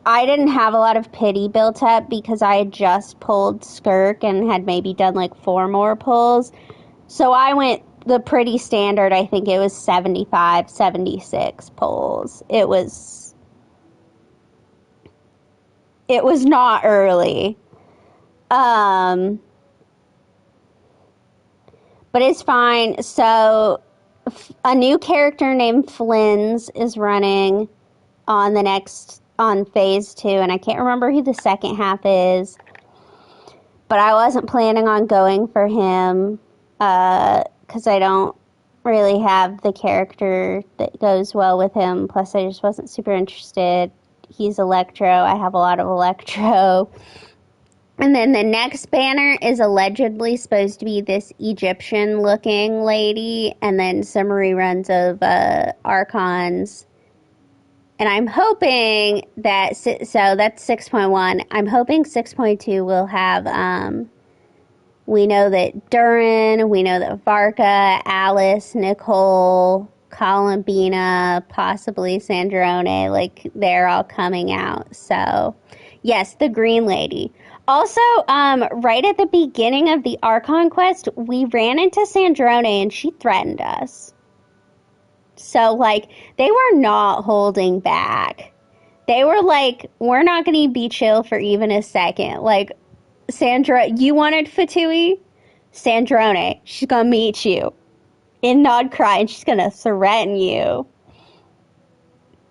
Speaker 1: I didn't have a lot of pity built up because I had just pulled Skirk and had maybe done like 4 more pulls. So I went the pretty standard. I think it was 75, 76 pulls. It was not early. But it's fine. So a new character named Flynn's is running on the next on phase 2, and I can't remember who the second half is, but I wasn't planning on going for him because I don't really have the character that goes well with him. Plus, I just wasn't super interested. He's Electro. I have a lot of Electro. And then the next banner is allegedly supposed to be this Egyptian-looking lady, and then some reruns of Archons. And I'm hoping that, so that's 6.1. I'm hoping 6.2 will have, we know that Durin, we know that Varka, Alice, Nicole, Columbina, possibly Sandrone, like, they're all coming out. So, yes, the Green Lady. Also, right at the beginning of the Archon quest, we ran into Sandrone and she threatened us. So, like, they were not holding back. They were like, we're not going to be chill for even a second. Like, Sandra, you wanted Fatui? Sandrone, she's going to meet you in Nod Cry and she's going to threaten you.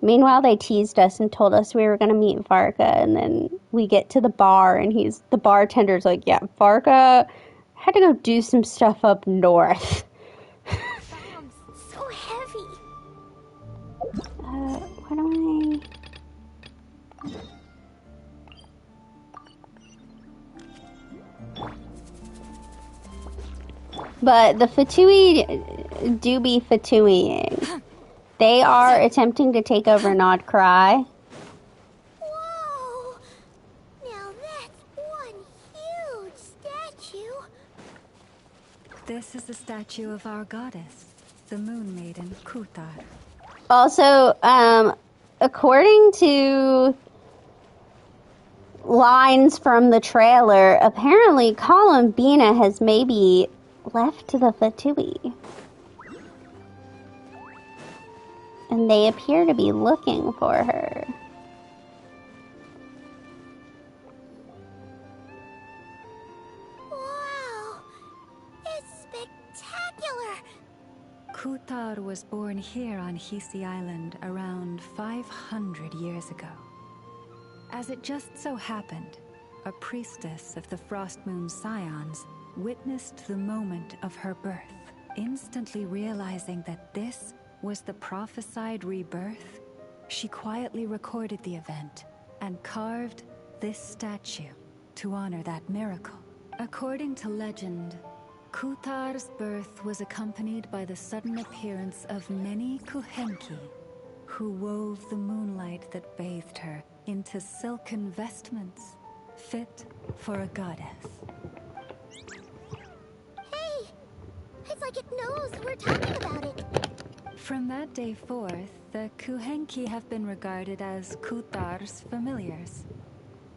Speaker 1: Meanwhile, they teased us and told us we were going to meet Varka, and then we get to the bar, and the bartender's like, yeah, Varka had to go do some stuff up north.
Speaker 7: Sounds so heavy.
Speaker 1: What do But the Fatui do be Fatuiing. They are attempting to take over Nod Cry.
Speaker 7: Whoa! Now that's one huge statue.
Speaker 2: This is the statue of our goddess, the Moon Maiden Kuthar.
Speaker 1: Also, according to lines from the trailer, apparently Columbina has maybe left the Fatui. And they appear to be looking for her.
Speaker 7: Wow! It's spectacular!
Speaker 2: Kuthar was born here on Hisi Island around 500 years ago. As it just so happened, a priestess of the Frost Moon Scions witnessed the moment of her birth, instantly realizing that this was the prophesied rebirth. She quietly recorded the event and carved this statue to honor that miracle. According to legend, Kuthar's birth was accompanied by the sudden appearance of many Kuhenki, who wove the moonlight that bathed her into silken vestments fit for a goddess.
Speaker 7: Hey! It's like it knows we're talking about it.
Speaker 2: From that day forth, the Kuhenki have been regarded as Kuthar's familiars.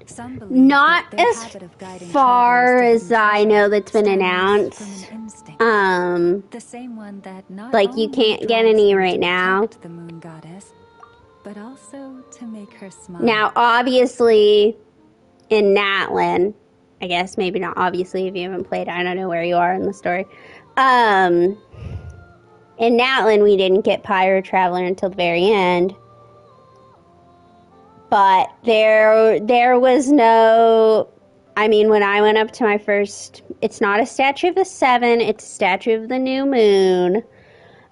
Speaker 2: Some believe
Speaker 1: Not
Speaker 2: that their
Speaker 1: as
Speaker 2: habit of guiding
Speaker 1: far
Speaker 2: travelers
Speaker 1: as
Speaker 2: to
Speaker 1: I know that's been
Speaker 2: stems
Speaker 1: announced.
Speaker 2: from an instinct.
Speaker 1: The
Speaker 2: same one that not
Speaker 1: like you
Speaker 2: only
Speaker 1: can't get
Speaker 2: drives
Speaker 1: any
Speaker 2: them
Speaker 1: right
Speaker 2: to
Speaker 1: now.
Speaker 2: protect the moon goddess, but also to make her smile.
Speaker 1: Now, obviously, in Natlan, I guess maybe not obviously if you haven't played, I don't know where you are in the story. In Natlan, we didn't get Pyro Traveler until the very end. But there was no... I mean, when I went up to my first... It's not a statue of the Seven, it's a statue of the New Moon.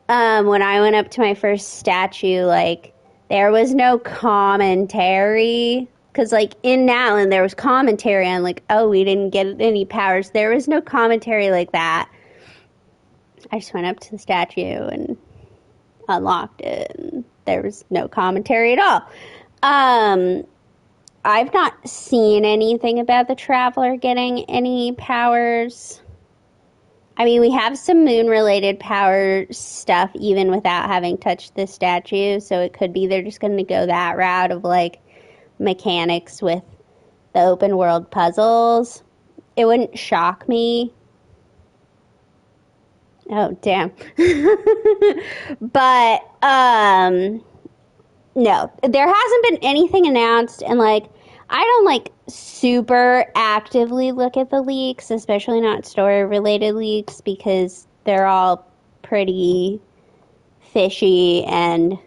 Speaker 1: When I went up to my first statue, like, there was no commentary. Because, like, in Natlan, there was commentary on, like, oh, we didn't get any powers. There was no commentary like that. I just went up to the statue and unlocked it, and there was no commentary at all. I've not seen anything about the Traveler getting any powers. I mean, we have some moon-related power stuff even without having touched the statue, so it could be they're just going to go that route of, like, mechanics with the open world puzzles. It wouldn't shock me. Oh, damn. But, no. There hasn't been anything announced, and, like, I don't, like, super actively look at the leaks, especially not story-related leaks, because they're all pretty fishy, and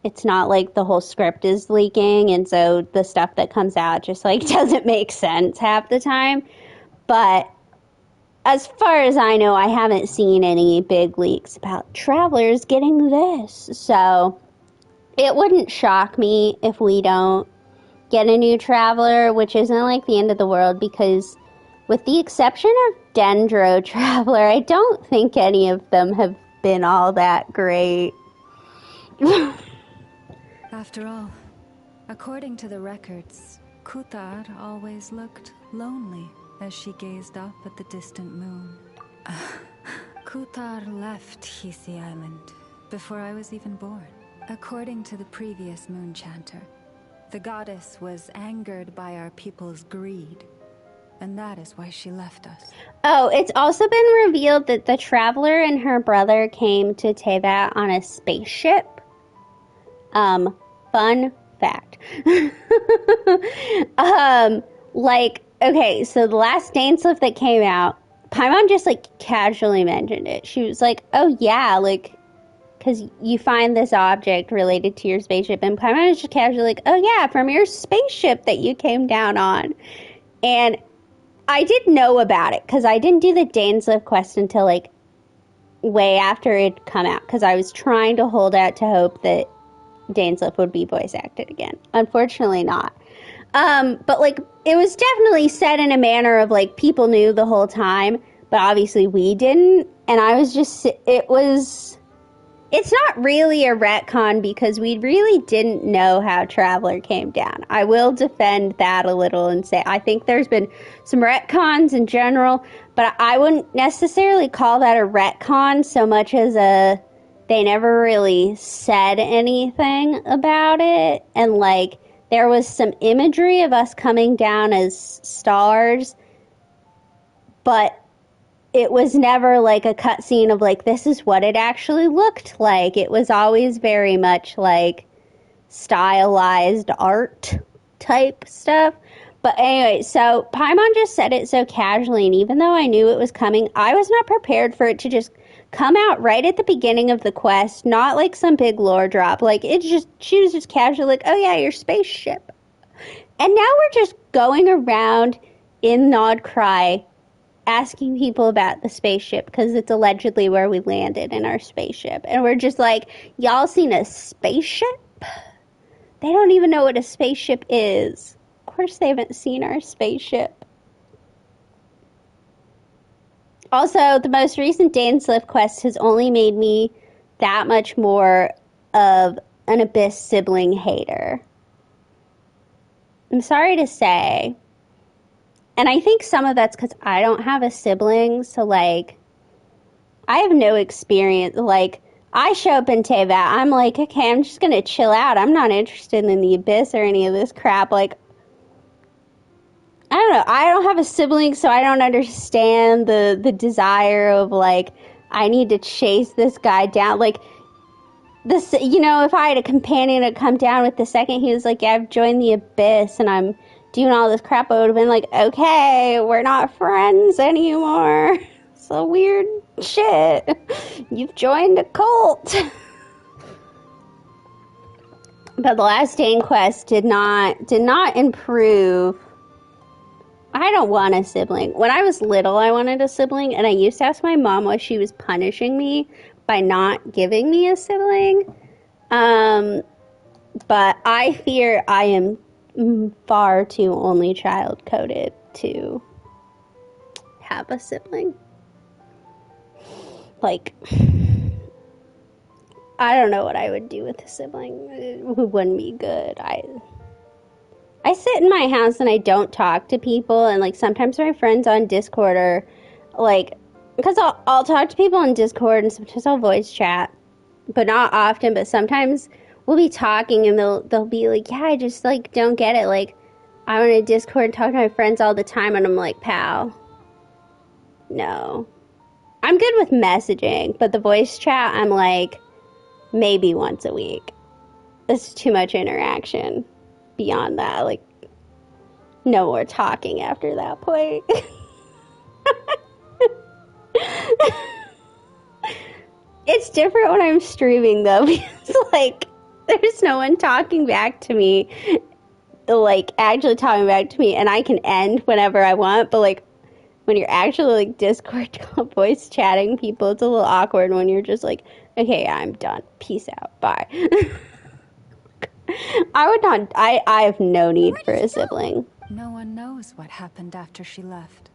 Speaker 1: it's not like the whole script is leaking, and so the stuff that comes out just like doesn't make sense half the time. But as far as I know, I haven't seen any big leaks about Travelers getting this. So it wouldn't shock me if we don't get a new Traveler, which isn't like the end of the world, because with the exception of Dendro Traveler, I don't think any of them have been all that great.
Speaker 2: After all, according to the records, Kuthar always looked lonely as she gazed up at the distant moon. Kuthar left Hisi Island before I was even born. According to the previous moon chanter, the goddess was angered by our people's greed, and that is why she left us.
Speaker 1: Oh, it's also been revealed that the Traveler and her brother came to Teyvat on a spaceship. Fun fact. Okay, so the last Dainsliff that came out, Paimon just, like, casually mentioned it. She was like, oh, yeah, like, because you find this object related to your spaceship, and Paimon was just casually like, oh, yeah, from your spaceship that you came down on. And I did know about it, because I didn't do the Dainsliff quest until, like, way after it'd come out, because I was trying to hold out to hope that Dainsliff would be voice acted again. Unfortunately not. But like, it was definitely said in a manner of like, people knew the whole time, but obviously we didn't. And I was just, it's not really a retcon because we really didn't know how Traveler came down. I will defend that a little and say, I think there's been some retcons in general, but I wouldn't necessarily call that a retcon so much as they never really said anything about it, and like there was some imagery of us coming down as stars, but it was never like a cutscene of like, this is what it actually looked like. It was always very much like stylized art type stuff. But anyway, so Paimon just said it so casually, and even though I knew it was coming, I was not prepared for it to just come out right at the beginning of the quest, not like some big lore drop. Like, she was just casually like, oh yeah, your spaceship. And now we're just going around in Nod Cry asking people about the spaceship because it's allegedly where we landed in our spaceship. And we're just like, y'all seen a spaceship? They don't even know what a spaceship is. Of course they haven't seen our spaceship. Also, the most recent Dainsliff quest has only made me that much more of an Abyss sibling hater. I'm sorry to say. And I think some of that's because I don't have a sibling, so, like, I have no experience. Like, I show up in Teyvat, I'm like, okay, I'm just gonna chill out. I'm not interested in the Abyss or any of this crap. Like, I don't know. I don't have a sibling, so I don't understand the desire of, like, I need to chase this guy down. Like, this, you know, if I had a companion to come down with the second he was like, yeah, I've joined the Abyss and I'm doing all this crap, I would have been like, okay, we're not friends anymore. So weird shit. You've joined a cult. But the last Dane quest did not improve. I don't want a sibling. When I was little, I wanted a sibling, and I used to ask my mom why she was punishing me by not giving me a sibling. But I fear I am far too only child coded to have a sibling. Like, I don't know what I would do with a sibling. It wouldn't be good. I sit in my house and I don't talk to people, and like sometimes my friends on Discord are like, because I'll talk to people on Discord and sometimes I'll voice chat, but not often. But sometimes we'll be talking and they'll be like, yeah, I just like don't get it. Like, I'm on a Discord and talk to my friends all the time, and I'm like, pal, no. I'm good with messaging, but the voice chat, I'm like, maybe once a week. It's too much interaction. Beyond that, like, no more talking after that point. It's different when I'm streaming, though, because, like, There's no one talking back to me, like, actually talking back to me, and I can end whenever I want, but, like, when you're actually, like, Discord voice chatting people, it's a little awkward when you're just like, okay, I'm done. Peace out. Bye. I have no need for a sibling.
Speaker 2: No one knows what happened after she left.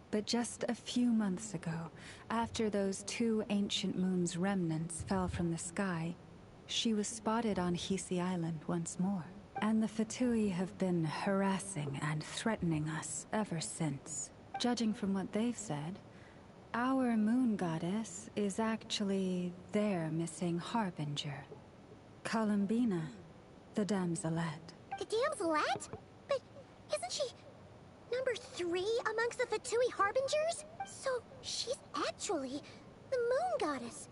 Speaker 2: But just a few months ago, after those 2 ancient moons' remnants fell from the sky, she was spotted on Hisi Island once more. And the Fatui have been harassing and threatening us ever since. Judging from what they've said, our moon goddess is actually their missing harbinger. Columbina, the damselette.
Speaker 7: The damselette? But isn't she number 3 amongst the Fatui harbingers? So she's actually the moon goddess.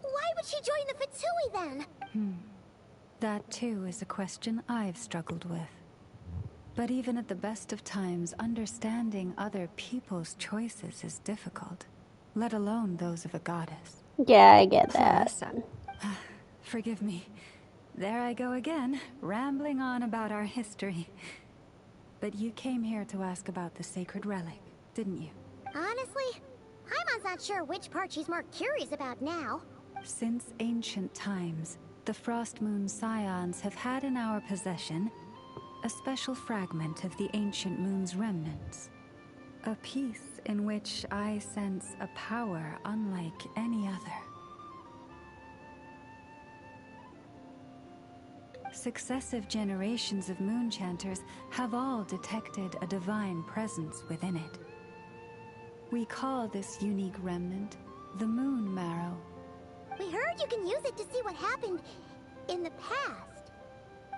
Speaker 7: Why would she join the Fatui then?
Speaker 2: That too is a question I've struggled with. But even at the best of times, understanding other people's choices is difficult, let alone those of a goddess.
Speaker 1: Yeah, I get that.
Speaker 2: Forgive me. There I go again, rambling on about our history. But you came here to ask about the sacred relic, didn't you?
Speaker 7: Honestly, Paimon's not sure which part she's more curious about now.
Speaker 2: Since ancient times, the Frost Moon Scions have had in our possession a special fragment of the ancient moon's remnants. A piece in which I sense a power unlike any other. Successive generations of moonchanters have all detected a divine presence within it. We call this unique remnant the Moon Marrow.
Speaker 7: We heard you can use it to see what happened in the past.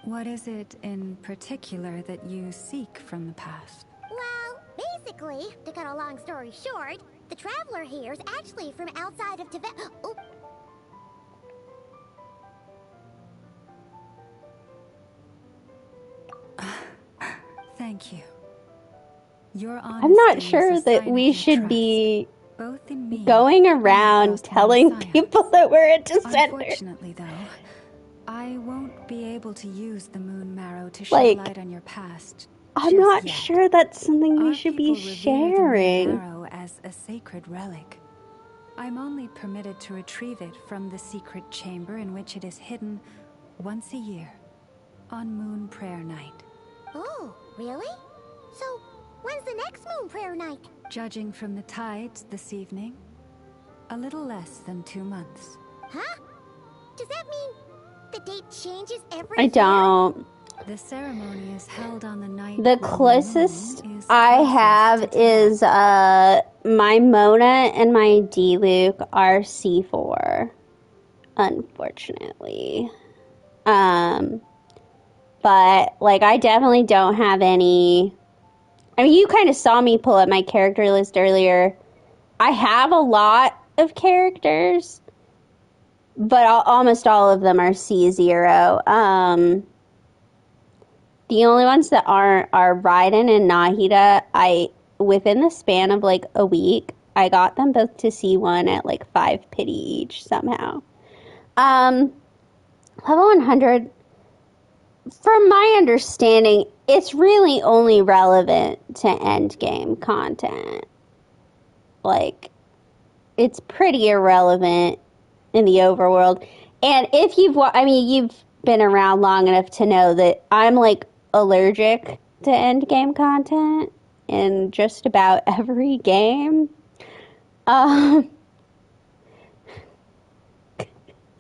Speaker 2: What is it in particular that you seek from the past?
Speaker 7: Well, basically, to cut a long story short, the traveler here is actually from outside of Tibet. Oh.
Speaker 2: Thank you. Your
Speaker 1: I'm not sure that we should be going around telling people that we're a dissenter.
Speaker 2: Unfortunately, though, I won't be able to use the Moon Marrow to shed light on your past.
Speaker 1: I'm not sure that's something we should be sharing.
Speaker 2: The Moon Marrow as a sacred relic. I'm only permitted to retrieve it from the secret chamber in which it is hidden once a year, on Moon Prayer Night.
Speaker 7: Oh, really? So, when's the next Moon Prayer Night?
Speaker 2: Judging from the tides this evening, a little less than 2 months.
Speaker 7: Huh? Does that mean the date changes every
Speaker 1: year? I don't.
Speaker 2: The ceremony is held on the night.
Speaker 1: The closest I have is my Mona and my Diluc are C4, unfortunately. But like I definitely don't have any. I mean, you kind of saw me pull up my character list earlier. I have a lot of characters, but almost all of them are C0. The only ones that aren't are Raiden and Nahida. Within the span of like a week, I got them both to C1 at like 5 pity each somehow. Level 100, from my understanding, it's really only relevant to endgame content. Like, it's pretty irrelevant in the overworld. And if you've been around long enough to know that I'm like allergic to endgame content in just about every game.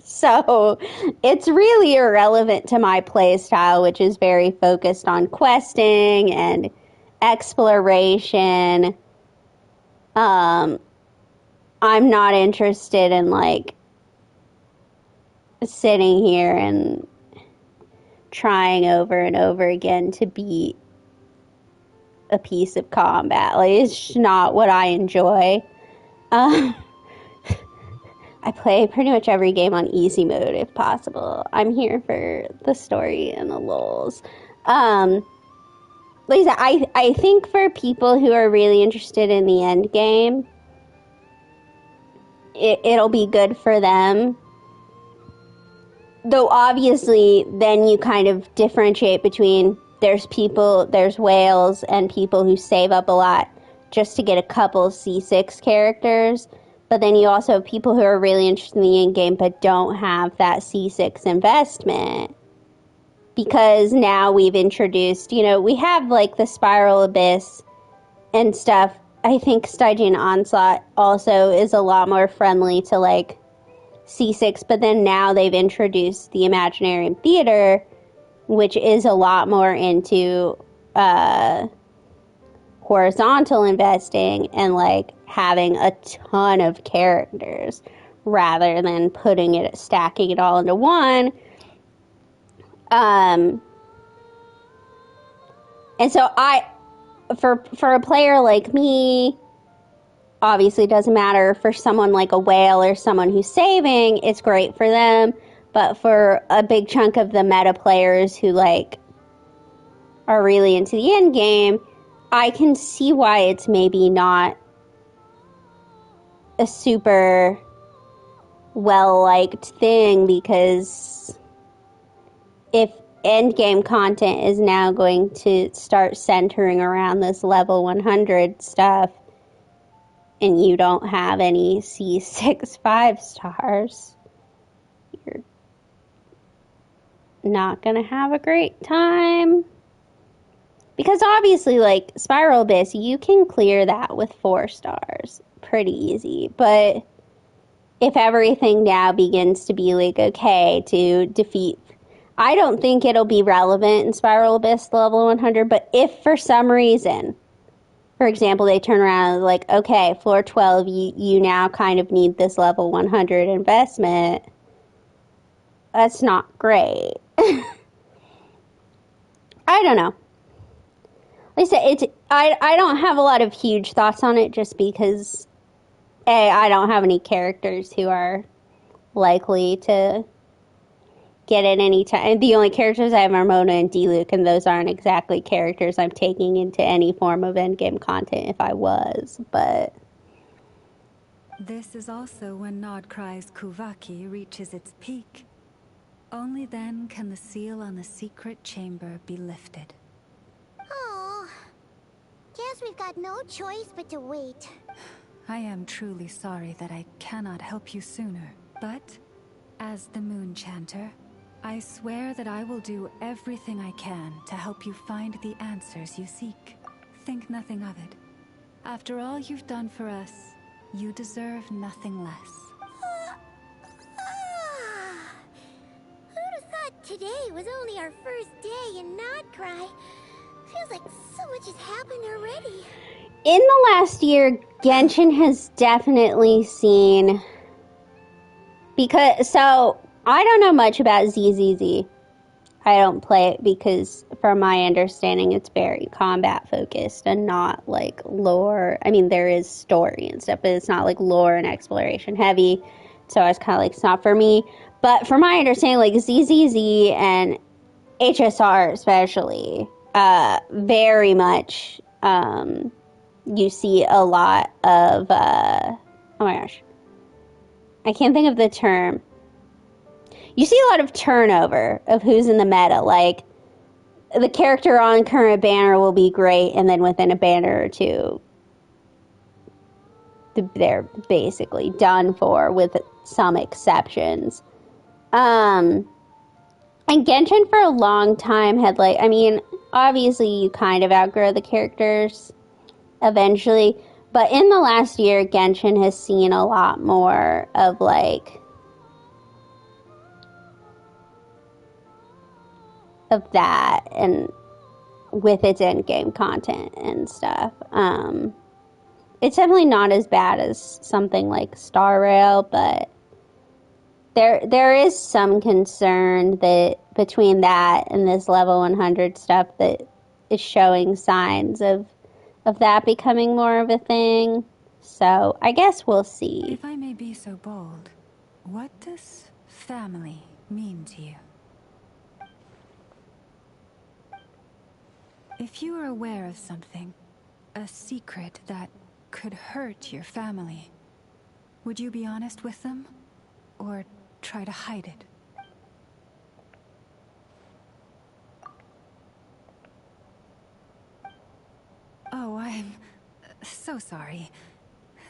Speaker 1: So it's really irrelevant to my playstyle, which is very focused on questing and exploration. I'm not interested in like sitting here and trying over and over again to beat a piece of combat. Like, it's just not what I enjoy. I play pretty much every game on easy mode if possible. I'm here for the story and the lulz. Like I said, I think for people who are really interested in the end game, it'll be good for them. though obviously then you kind of differentiate between there's whales and people who save up a lot just to get a couple C6 characters, but then you also have people who are really interested in the in-game but don't have that C6 investment. Because now we've introduced, we have like the Spiral Abyss and stuff. I think Stygian Onslaught also is a lot more friendly to like C6, but then now they've introduced the Imaginarium Theater, which is a lot more into horizontal investing and like having a ton of characters rather than stacking it all into one. And so for a player like me, obviously it doesn't matter. For someone like a whale or someone who's saving, it's great for them. But for a big chunk of the meta players who like are really into the end game, I can see why it's maybe not a super well-liked thing, because if endgame content is now going to start centering around this level 100 stuff, and you don't have any C6 5 stars, you're not gonna have a great time. Because obviously, like, Spiral Abyss, you can clear that with 4 stars pretty easy, but if everything now begins to be like, okay, to defeat, I don't think it'll be relevant in Spiral Abyss level 100, but if for some reason, for example, they turn around and like, okay, floor 12, you now kind of need this level 100 investment, that's not great. I don't know. Like I said, I don't have a lot of huge thoughts on it just because, A, I don't have any characters who are likely to get it any time. The only characters I have are Mona and Diluc, and those aren't exactly characters I'm taking into any form of endgame content if I was, but...
Speaker 2: This is also when Nodcry's Kuvaki reaches its peak. Only then can the seal on the secret chamber be lifted.
Speaker 7: Oh, guess we've got no choice but to wait.
Speaker 2: I am truly sorry that I cannot help you sooner, but as the Moon Chanter, I swear that I will do everything I can to help you find the answers you seek. Think nothing of it. After all you've done for us, you deserve nothing less.
Speaker 7: Who'd have thought today was only our first day in Nodcry? Feels like so much has happened already.
Speaker 1: In the last year, Genshin has definitely seen... So, I don't know much about ZZZ. I don't play it because, from my understanding, it's very combat-focused and not, like, lore. I mean, there is story and stuff, but it's not, like, lore and exploration heavy. So I was kind of like, it's not for me. But from my understanding, like, ZZZ and HSR especially, very much, you see a lot of, oh my gosh. I can't think of the term. You see a lot of turnover of who's in the meta. Like, the character on current banner will be great, and then within a banner or two, they're basically done for, with some exceptions. And Genshin for a long time had, like, I mean, obviously you kind of outgrow the characters eventually, but in the last year, Genshin has seen a lot more of, like, of that, and with its endgame content and stuff. It's definitely not as bad as something like Star Rail, but there is some concern that between that and this level 100 stuff that is showing signs of that becoming more of a thing. So I guess we'll see.
Speaker 2: If I may be so bold, what does family mean to you? If you are aware of something, a secret that could hurt your family, would you be honest with them? Or try to hide it? So sorry.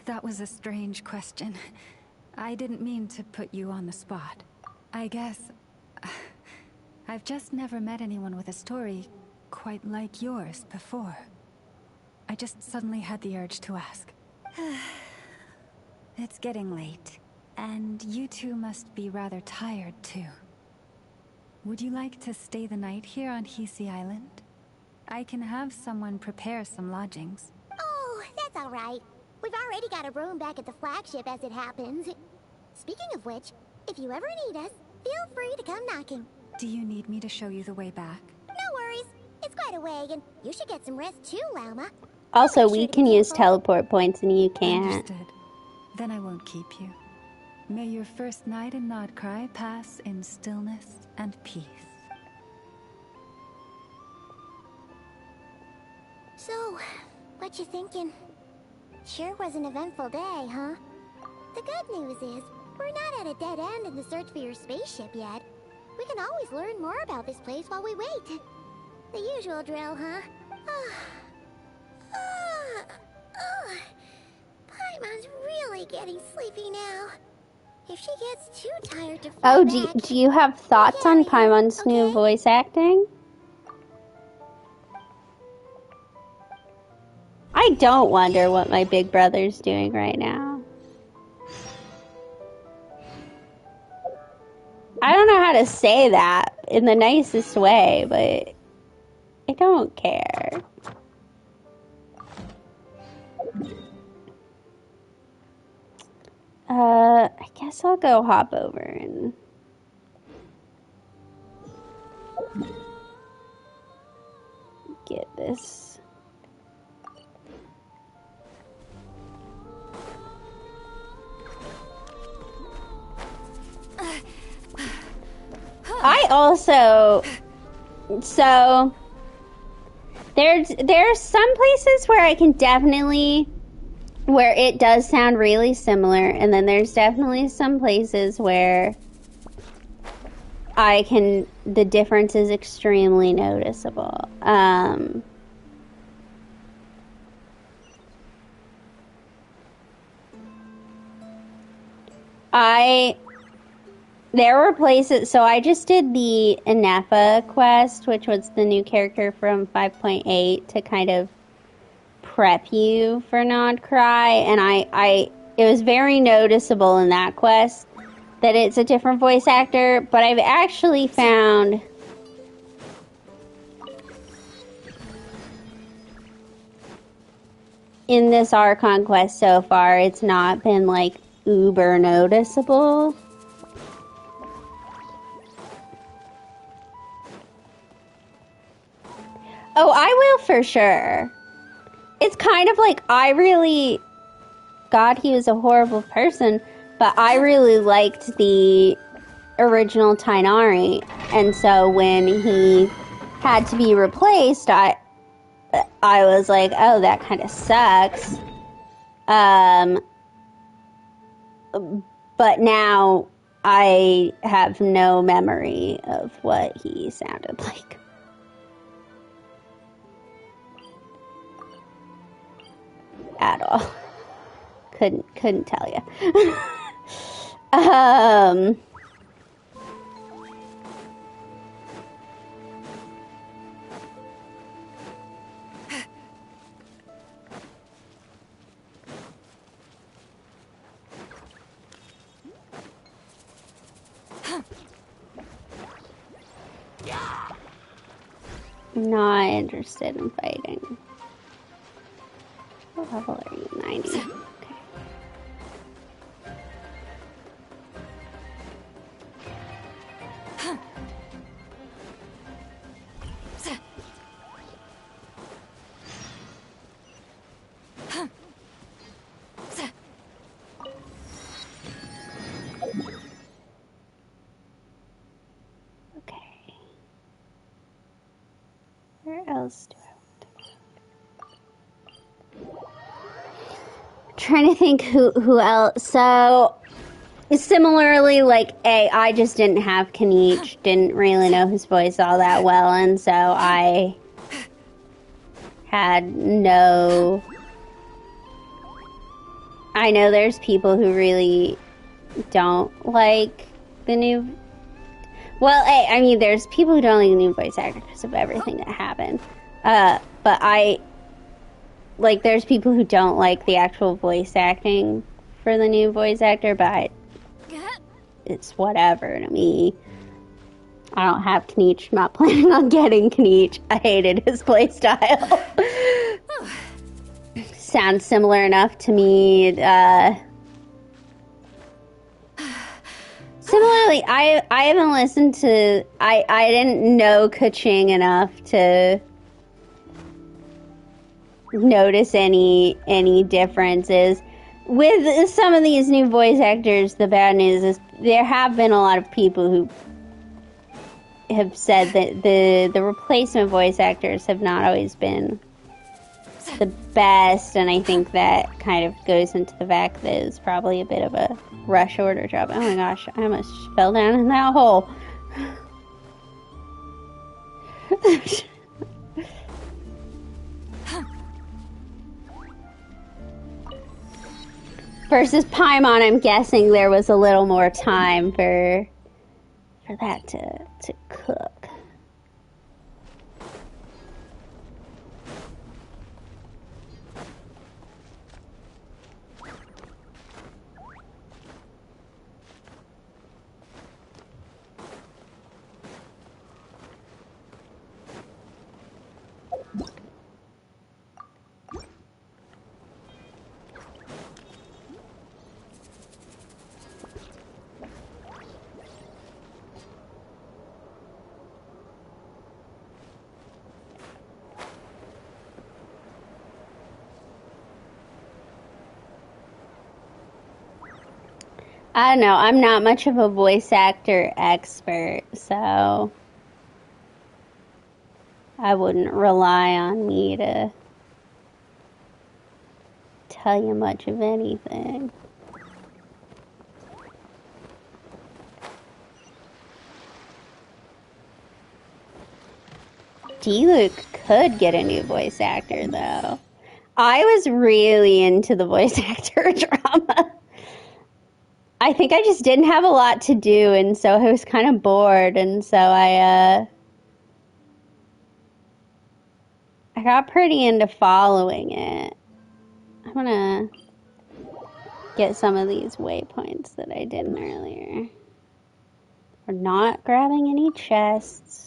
Speaker 2: That was a strange question. I didn't mean to put you on the spot. I guess... I've just never met anyone with a story quite like yours before. I just suddenly had the urge to ask. It's getting late, and you two must be rather tired too. Would you like to stay the night here on Hisi Island? I can have someone prepare some lodgings.
Speaker 7: Oh, that's all right. We've already got a room back at the flagship as it happens. Speaking of which, if you ever need us, feel free to come knocking.
Speaker 2: Do you need me to show you the way back?
Speaker 7: No worries. It's quite a way, and you should get some rest too, Lauma.
Speaker 1: Also, we can use teleport points and you can't.
Speaker 2: Understood. Then I won't keep you. May your first night in Nodcry pass in stillness and peace.
Speaker 7: So, what you thinking? Sure was an eventful day, huh? The good news is, we're not at a dead end in the search for your spaceship yet. We can always learn more about this place while we wait. The usual drill, huh? Paimon's really getting sleepy now. If she gets too tired to fly back,
Speaker 1: do you have thoughts on Paimon's new voice acting? I don't wonder what my big brother's doing right now. I don't know how to say that in the nicest way, but I don't care. I guess I'll go hop over and get this. I also, so there's some places where I can definitely, where it does sound really similar, and then there's definitely some places where the difference is extremely noticeable. There were places, so I just did the Inefa quest, which was the new character from 5.8 to kind of prep you for Nodcry, and it was very noticeable in that quest that it's a different voice actor, but I've actually found in this Archon quest so far, it's not been like uber noticeable. Oh, I will for sure. It's kind of like God, he was a horrible person, but I really liked the original Tighnari, and so when he had to be replaced, I was like, oh, that kind of sucks. But now I have no memory of what he sounded like. At all. Couldn't tell you. Not interested in fighting. What level are you? 90. Okay. Okay. Where else do trying to think who else. So similarly, like I just didn't have Kanich, didn't really know his voice all that well, and so I had no I know there's people who really don't like the new... Well, I mean, there's people who don't like the new voice actor because of everything that happened. But there's people who don't like the actual voice acting for the new voice actor, but it's whatever to me. I don't have Kneech. I'm not planning on getting Kneech. I hated his playstyle. Sounds similar enough to me. Similarly, I haven't listened to... I didn't know Kaching enough to notice any differences. With some of these new voice actors, the bad news is there have been a lot of people who have said that the replacement voice actors have not always been the best, and I think that kind of goes into the fact that it's probably a bit of a rush order job. Oh my gosh, I almost fell down in that hole. Versus Paimon, I'm guessing there was a little more time for that to cook. I don't know, I'm not much of a voice actor expert, so I wouldn't rely on me to tell you much of anything. Diluc could get a new voice actor, though. I was really into the voice actor drama. I think I just didn't have a lot to do, and so I was kind of bored, and so I got pretty into following it. I'm gonna get some of these waypoints that I didn't earlier. We're not grabbing any chests.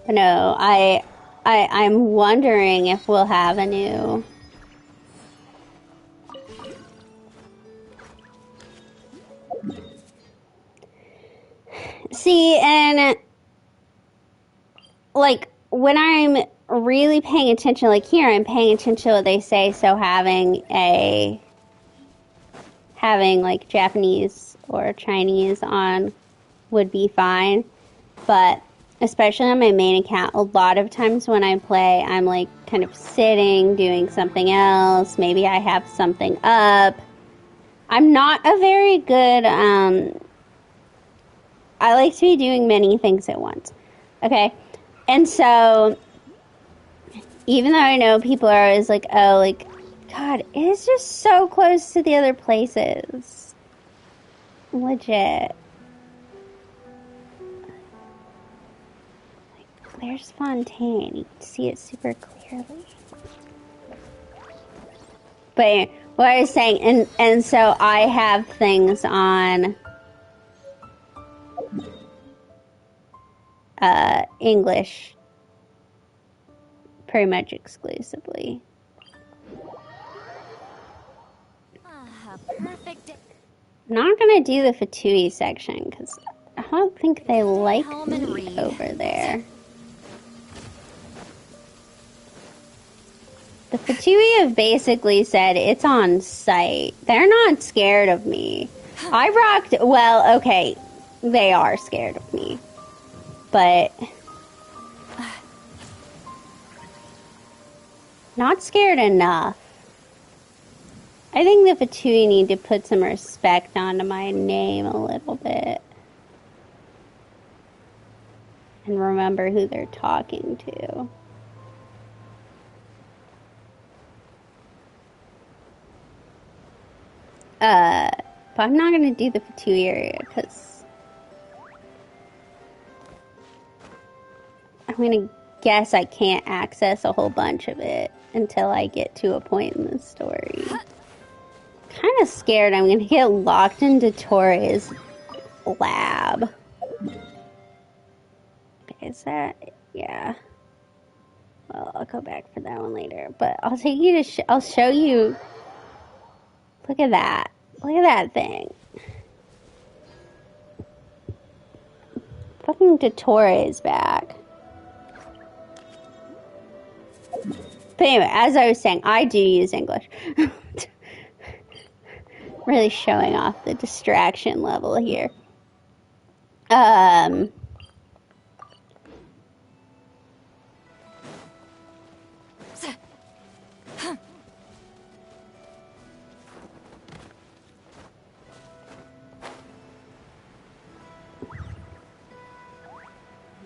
Speaker 1: No, I'm wondering if we'll have a new... See, and like when I'm really paying attention, like here I'm paying attention to what they say, so having like Japanese or Chinese on would be fine, but especially on my main account, a lot of times when I play, I'm like kind of sitting, doing something else. Maybe I have something up. I'm not a very good, I like to be doing many things at once. Okay? And so, even though I know people are always like, oh, like, God, it's just so close to the other places. Legit. There's Fontaine. You can see it super clearly. But what I was saying, and so I have things on English pretty much exclusively.
Speaker 3: Perfect.
Speaker 1: I'm not gonna do the Fatui section because I don't think they like me over there. The Fatui have basically said it's on site. They're not scared of me. I rocked... Well, okay. They are scared of me. But... not scared enough. I think the Fatui need to put some respect onto my name a little bit. And remember who they're talking to. But I'm not going to do the Fatui area because I'm going to guess I can't access a whole bunch of it until I get to a point in the story. Kind of scared I'm going to get locked into Torre's lab. Okay, is that... yeah. Well, I'll go back for that one later. But I'll take you to... I'll show you... Look at that. Look at that thing. Fucking Dottore is back. But anyway, as I was saying, I do use English. Really showing off the distraction level here.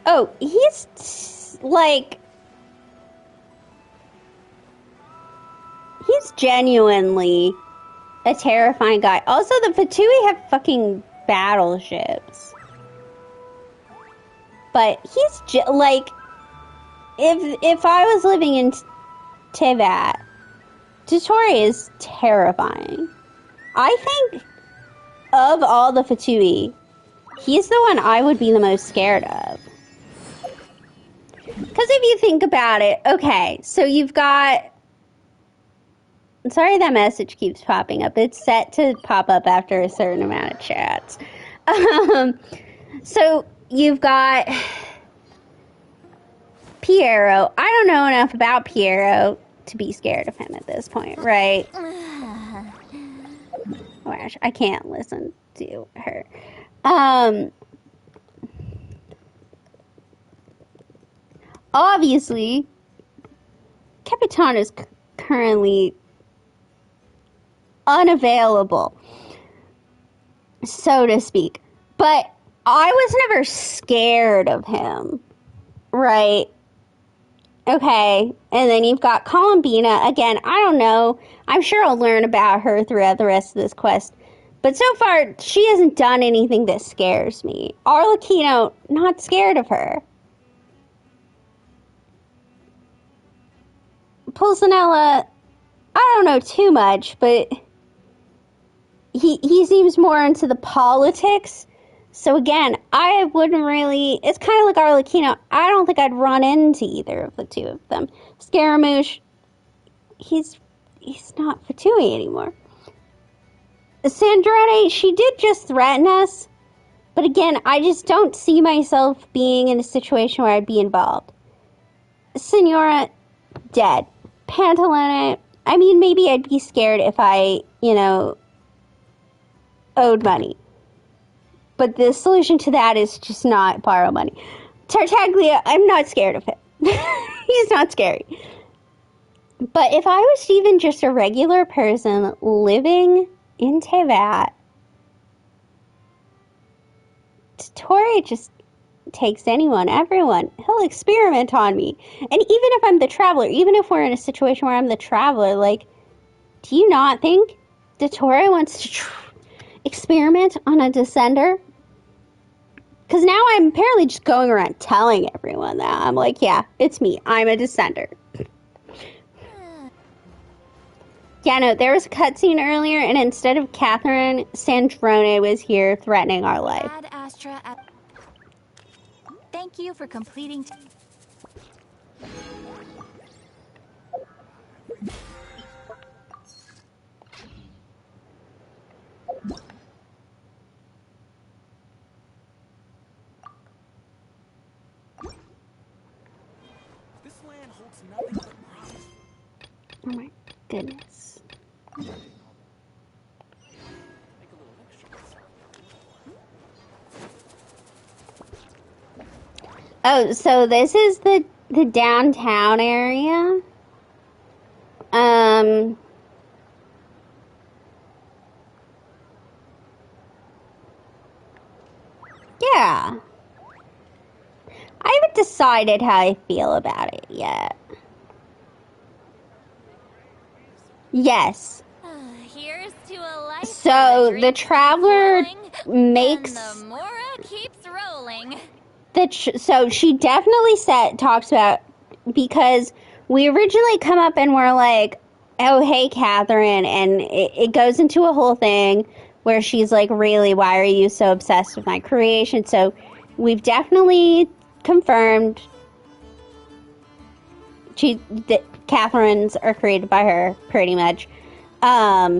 Speaker 1: Oh, he's like... he's genuinely a terrifying guy. Also, the Fatui have fucking battleships. But he's like... If I was living in Teyvat, Dottore is terrifying. I think of all the Fatui, he's the one I would be the most scared of. Because if you think about it, okay, so you've got... Sorry that message keeps popping up. It's set to pop up after a certain amount of chats. So you've got Piero. I don't know enough about Piero to be scared of him at this point, right? Oh gosh, I can't listen to her. Obviously, Capitan is currently unavailable, so to speak. But I was never scared of him, right? Okay, and then you've got Columbina. Again, I don't know. I'm sure I'll learn about her throughout the rest of this quest. But so far, she hasn't done anything that scares me. Arlecchino, not scared of her. Pulcinella, I don't know too much, but he seems more into the politics. So again, I wouldn't really... It's kind of like Arlecchino. I don't think I'd run into either of the two of them. Scaramouche, he's not Fatui anymore. Sandrone, she did just threaten us. But again, I just don't see myself being in a situation where I'd be involved. Signora, dead. Pantalone, I mean, maybe I'd be scared if I, owed money. But the solution to that is just not borrow money. Tartaglia, I'm not scared of him. He's not scary. But if I was even just a regular person living in Teyvat, Dottore just takes anyone, everyone. He'll experiment on me. And even if I'm the traveler, even if we're in a situation where I'm the traveler, like, do you not think Dottore wants to experiment on a descender? Because now I'm apparently just going around telling everyone that. I'm like, yeah, it's me. I'm a descender. Yeah, no, there was a cutscene earlier, and instead of Catherine, Sandrone was here threatening our life.
Speaker 7: Ad Astra. Thank you for completing.
Speaker 16: This land holds nothing but promise.
Speaker 1: Oh my goodness. Oh, so this is the downtown area. Yeah. I haven't decided how I feel about it yet. Yes.
Speaker 4: Here's to a life.
Speaker 1: So the traveler makes
Speaker 4: And the Mora keeps rolling.
Speaker 1: so she definitely talks about, because we originally come up and we're like, oh hey Catherine, and it goes into a whole thing where she's like, really, why are you so obsessed with my creation? So we've definitely confirmed that Catherines are created by her, pretty much. But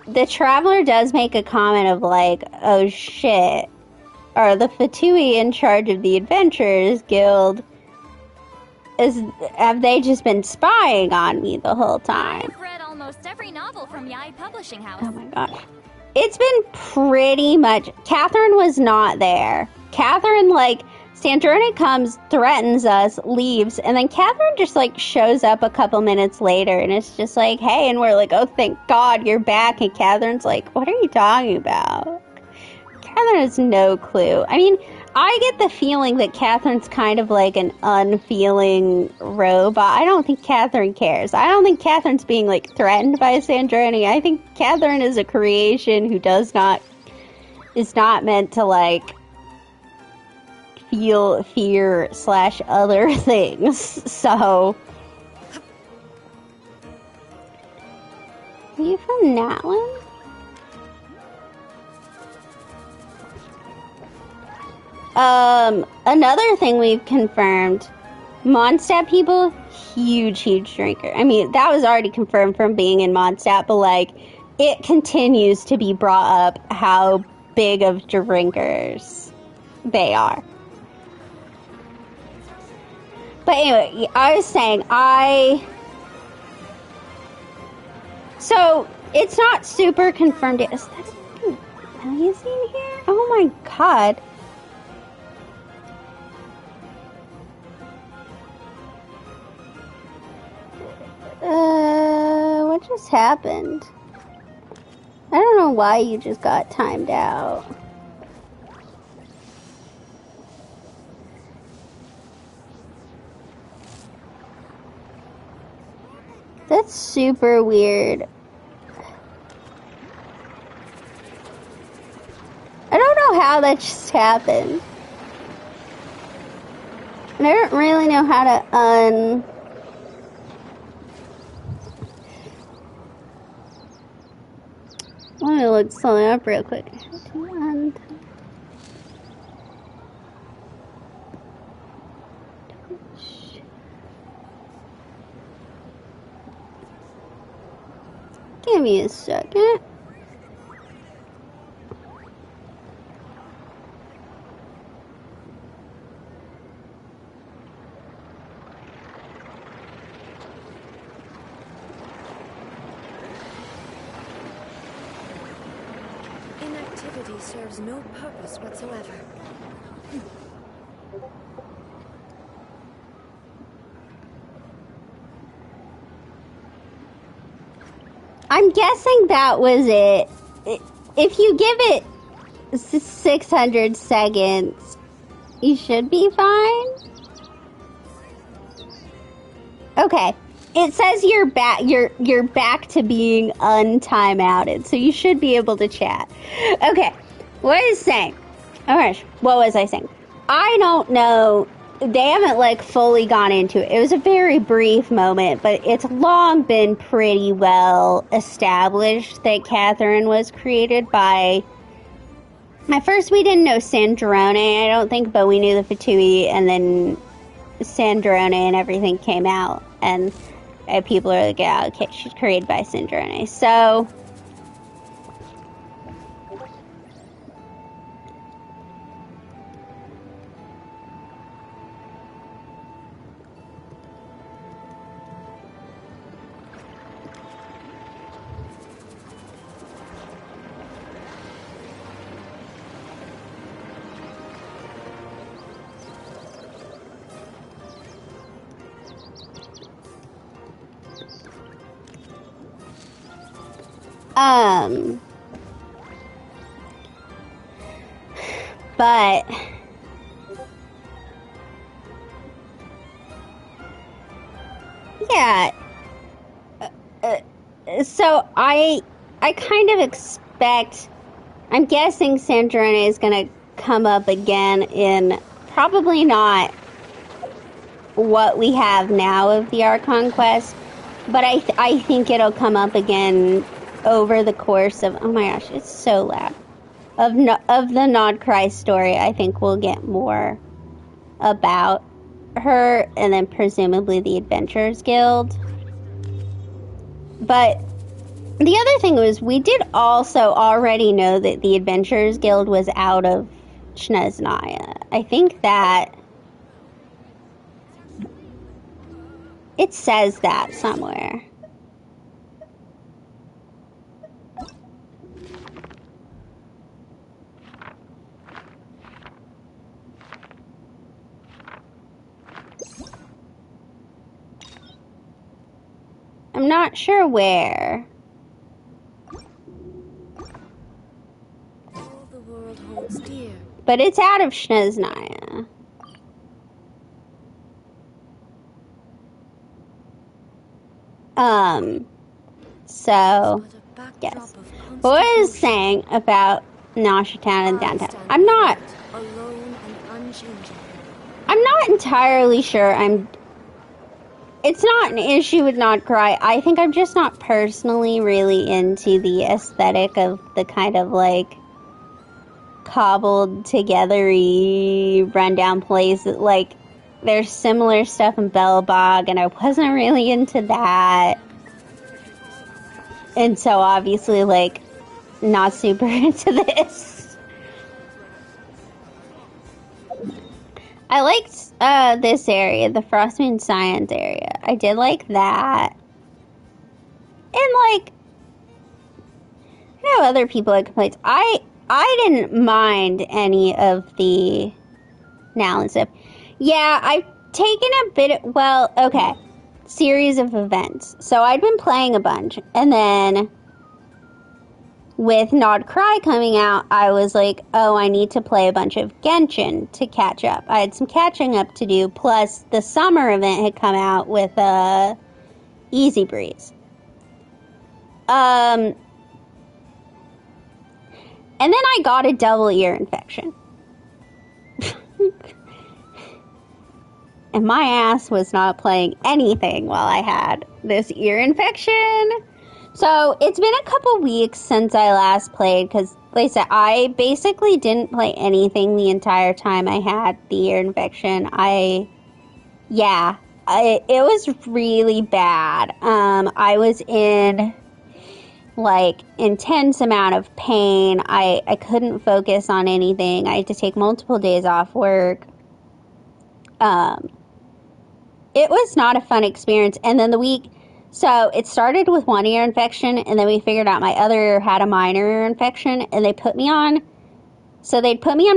Speaker 1: the traveler does make a comment of like, oh shit, are the Fatui in charge of the Adventurers Guild? Have they just been spying on me the whole time?
Speaker 4: I've read almost every novel from Yai Publishing House.
Speaker 1: Oh my gosh. It's been pretty much... Catherine was not there. Catherine, like, Sandrone comes, threatens us, leaves, and then Catherine just, like, shows up a couple minutes later, and it's just like, hey, and we're like, oh, thank God you're back, and Catherine's like, what are you talking about? Catherine has no clue. I mean, I get the feeling that Catherine's kind of like an unfeeling robot. I don't think Catherine cares. I don't think Catherine's being, like, threatened by Sandrone. I think Catherine is a creation who is not meant to, like, feel fear / other things. So, are you from Natlan? Another thing we've confirmed, Mondstadt people, huge drinker. I mean, that was already confirmed from being in Mondstadt, but, like, it continues to be brought up how big of drinkers they are. But anyway, I was saying, so, it's not super confirmed yet. Is that a magazine here? Oh my god. What just happened? I don't know why you just got timed out. That's super weird. I don't know how that just happened. And I don't really know how to Let me look something up real quick. Give me a second.
Speaker 17: Inactivity serves no purpose whatsoever.
Speaker 1: I'm guessing that was it. If you give it 600 seconds, you should be fine. Okay. It says you're back. You're back to being untimeouted, so you should be able to chat. Okay, what is saying? Oh my gosh, what was I saying? I don't know. They haven't like fully gone into it. It was a very brief moment, but it's long been pretty well established that Catherine was created by. At first, we didn't know Sandrone, I don't think, but we knew the Fatui, and then Sandrone and everything came out, and people are like, yeah, okay, she's created by Sandrone. So, But yeah, so I kind of expect, I'm guessing Sandrone is gonna come up again in probably not what we have now of the Archon quest, but I think it'll come up again over the course of, oh my gosh, it's so loud, of the Nodcry story. I think we'll get more about her, and then presumably the Adventurers Guild. But the other thing was, we did also already know that the Adventurers Guild was out of Snezhnaya. I think that it says that somewhere. I'm not sure where.
Speaker 17: All the world holds dear.
Speaker 1: But it's out of Snezhnaya. So, yes. What I was saying about Nasha Town and downtown, I'm not entirely sure it's not an issue with Nodcry. I think I'm just not personally really into the aesthetic of the kind of like cobbled together-y rundown place. Like, there's similar stuff in Belobog, and I wasn't really into that. And so obviously, like, not super into this. I liked this area, the Frostmoon Scions area. I did like that. And, like, I know other people had complaints. I didn't mind any of the Nalin stuff. Yeah, I've taken a bit, well, okay, series of events. So I'd been playing a bunch, and then with Nodcry coming out, I was like, oh, I need to play a bunch of Genshin to catch up. I had some catching up to do, plus the summer event had come out with Easy Breeze. And then I got a double ear infection. And my ass was not playing anything while I had this ear infection. So it's been a couple weeks since I last played, because, like I said, I basically didn't play anything the entire time I had the ear infection. It was really bad. I was in, like, intense amount of pain. I couldn't focus on anything. I had to take multiple days off work. It was not a fun experience. And then so it started with one ear infection, and then we figured out my other ear had a minor ear infection, and they'd put me on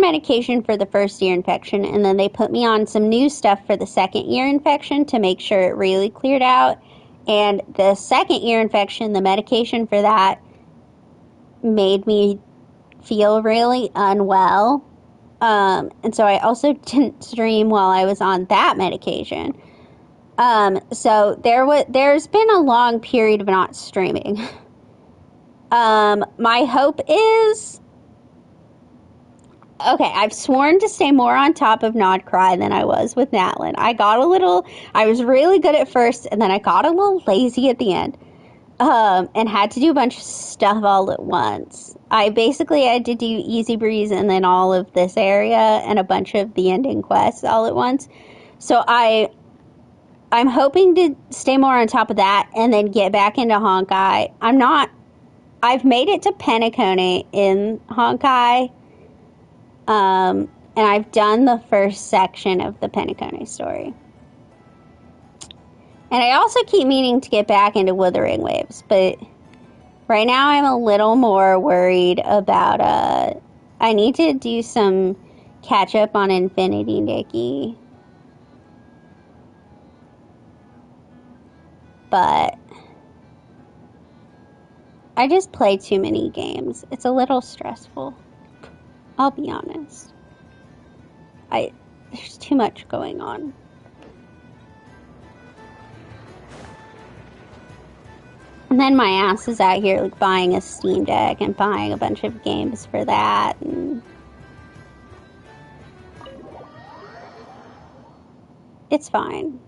Speaker 1: medication for the first ear infection, and then they put me on some new stuff for the second ear infection to make sure it really cleared out. And the second ear infection, the medication for that made me feel really unwell. And so I also didn't stream while I was on that medication. So there's been a long period of not streaming. My hope is, okay, I've sworn to stay more on top of Nodcry than I was with Natlin. I was really good at first, and then I got a little lazy at the end. And had to do a bunch of stuff all at once. I basically had to do Easy Breeze and then all of this area and a bunch of the ending quests all at once. So I'm hoping to stay more on top of that and then get back into Honkai. I've made it to Penacony in Honkai. And I've done the first section of the Penacony story. And I also keep meaning to get back into Wuthering Waves, but right now I'm a little more worried about, I need to do some catch up on Infinity Nikki. But I just play too many games. It's a little stressful. I'll be honest. There's too much going on. And then my ass is out here like buying a Steam Deck and buying a bunch of games for that, and it's fine.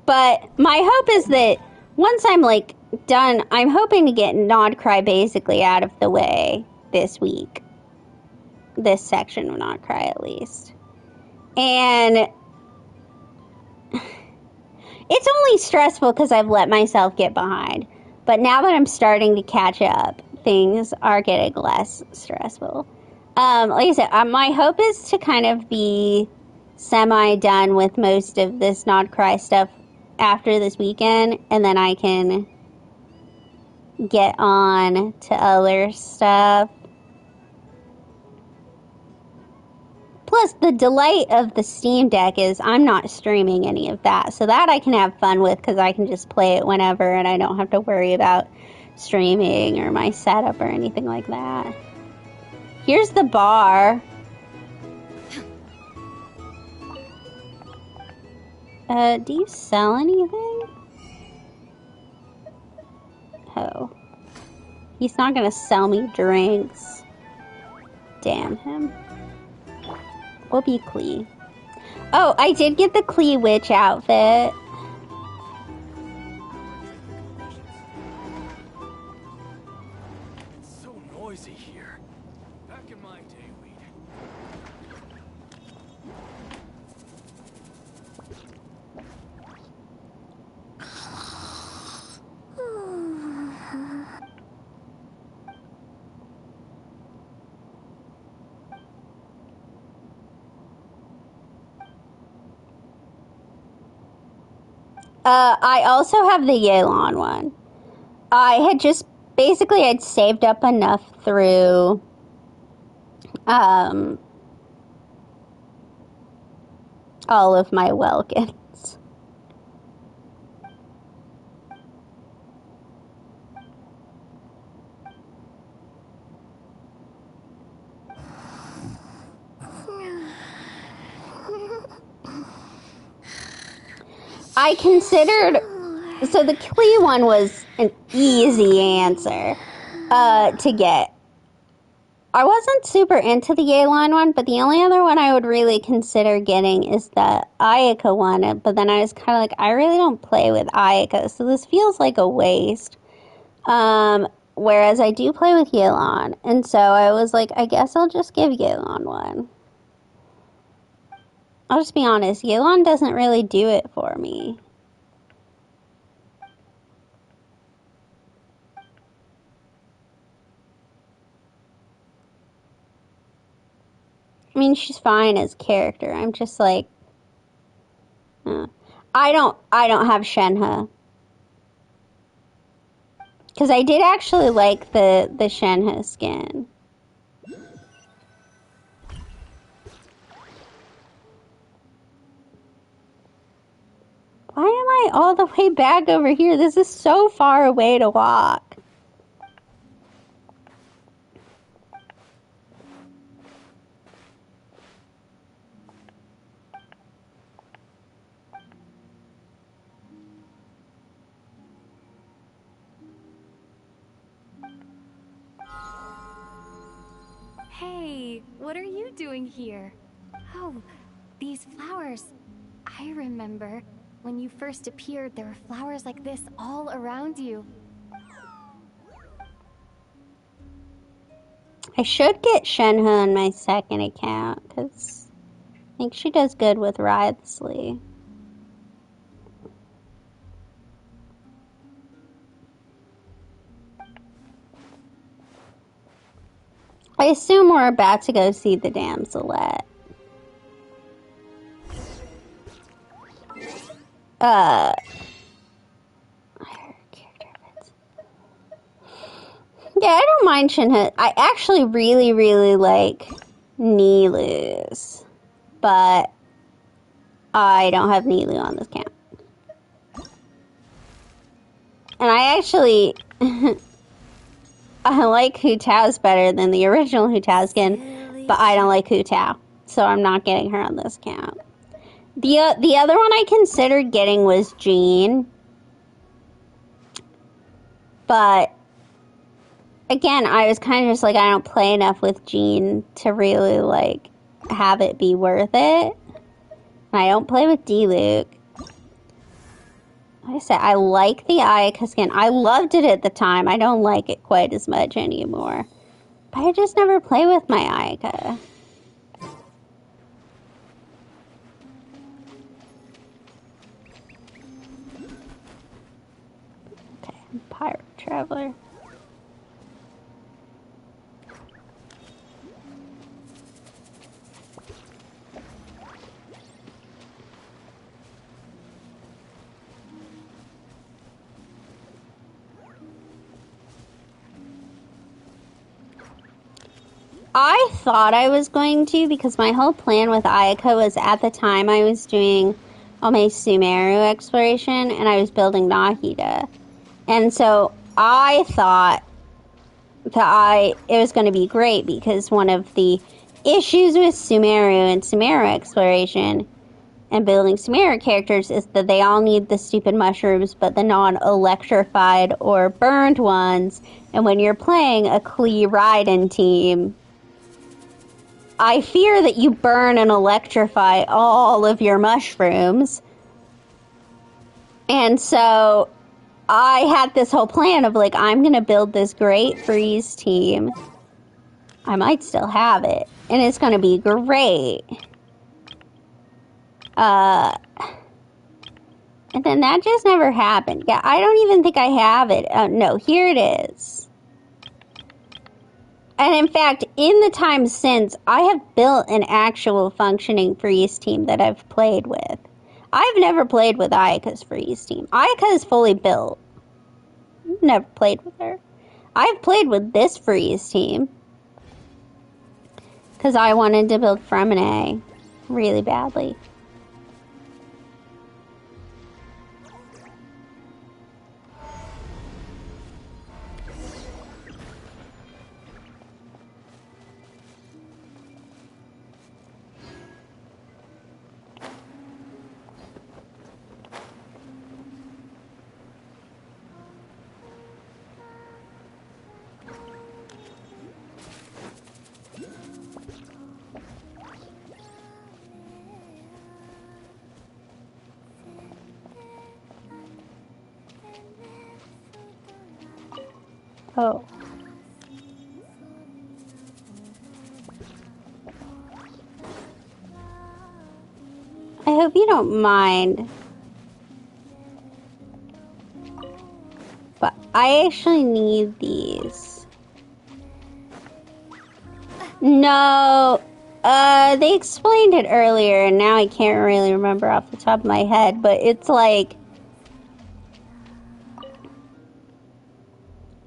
Speaker 1: But my hope is that once I'm like done, I'm hoping to get Nodcry basically out of the way this week. This section of Nodcry at least. And it's only stressful because I've let myself get behind. But now that I'm starting to catch up, things are getting less stressful. Like I said, my hope is to kind of be semi-done with most of this Nodcry stuff after this weekend. And then I can get on to other stuff. Plus, the delight of the Steam Deck is I'm not streaming any of that. So that I can have fun with because I can just play it whenever and I don't have to worry about streaming or my setup or anything like that. Here's the bar. Do you sell anything? Oh. He's not gonna sell me drinks. Damn him. We'll be Klee. Oh, I did get the Klee Witch outfit.
Speaker 10: It's so noisy here. Back in my day, we'd...
Speaker 1: I also have the Yelan one. I had just, basically I'd saved up enough through, all of my Welkins. I considered, so the Klee one was an easy answer to get. I wasn't super into the Yelan one, but the only other one I would really consider getting is the Ayaka one. But then I was kind of like, I really don't play with Ayaka, so this feels like a waste. Whereas I do play with Yelan, and so I was like, I guess I'll just give Yelan one. I'll just be honest, Yelan doesn't really do it for me. I mean, she's fine as character. I'm just like, I don't have Shenhe. Because I did actually like the Shenhe skin. Why am I all the way back over here? This is so far away to walk.
Speaker 3: Hey, what are you doing here? Oh, these flowers. I remember. When you first appeared, there were flowers like this all around you.
Speaker 1: I should get Shenhe on my second account, because I think she does good with Wriothesley. I assume we're about to go see the Damselette. Yeah, I don't mind Shenhe. I actually really, really like Nilou's, but I don't have Nilou on this account. And I actually... I like Hu Tao's better than the original Hu Tao skin, but I don't like Hu Tao, so I'm not getting her on this count. The other one I considered getting was Jean, but again, I was kind of just like, I don't play enough with Jean to really like have it be worth it. I don't play with Diluc. Like I said, I like the Ayaka skin. I loved it at the time. I don't like it quite as much anymore. But I just never play with my Ayaka. Okay, Pirate Traveler. I thought I was going to, because my whole plan with Ayaka was at the time I was doing all my Sumeru exploration and I was building Nahida. And so I thought that it was going to be great because one of the issues with Sumeru and Sumeru exploration and building Sumeru characters is that they all need the stupid mushrooms, but the non-electrified or burned ones. And when you're playing a Klee Raiden team, I fear that you burn and electrify all of your mushrooms. And so I had this whole plan of like, I'm going to build this great freeze team. I might still have it. And it's going to be great. And then that just never happened. Yeah, I don't even think I have it. No, here it is. And in fact, in the time since, I have built an actual functioning freeze team that I've played with. I've never played with Ayaka's freeze team. Ayaka is fully built. Never played with her. I've played with this freeze team. Because I wanted to build Fremine really badly. Oh. I hope you don't mind. But I actually need these. No. They explained it earlier and now I can't really remember off the top of my head, but it's like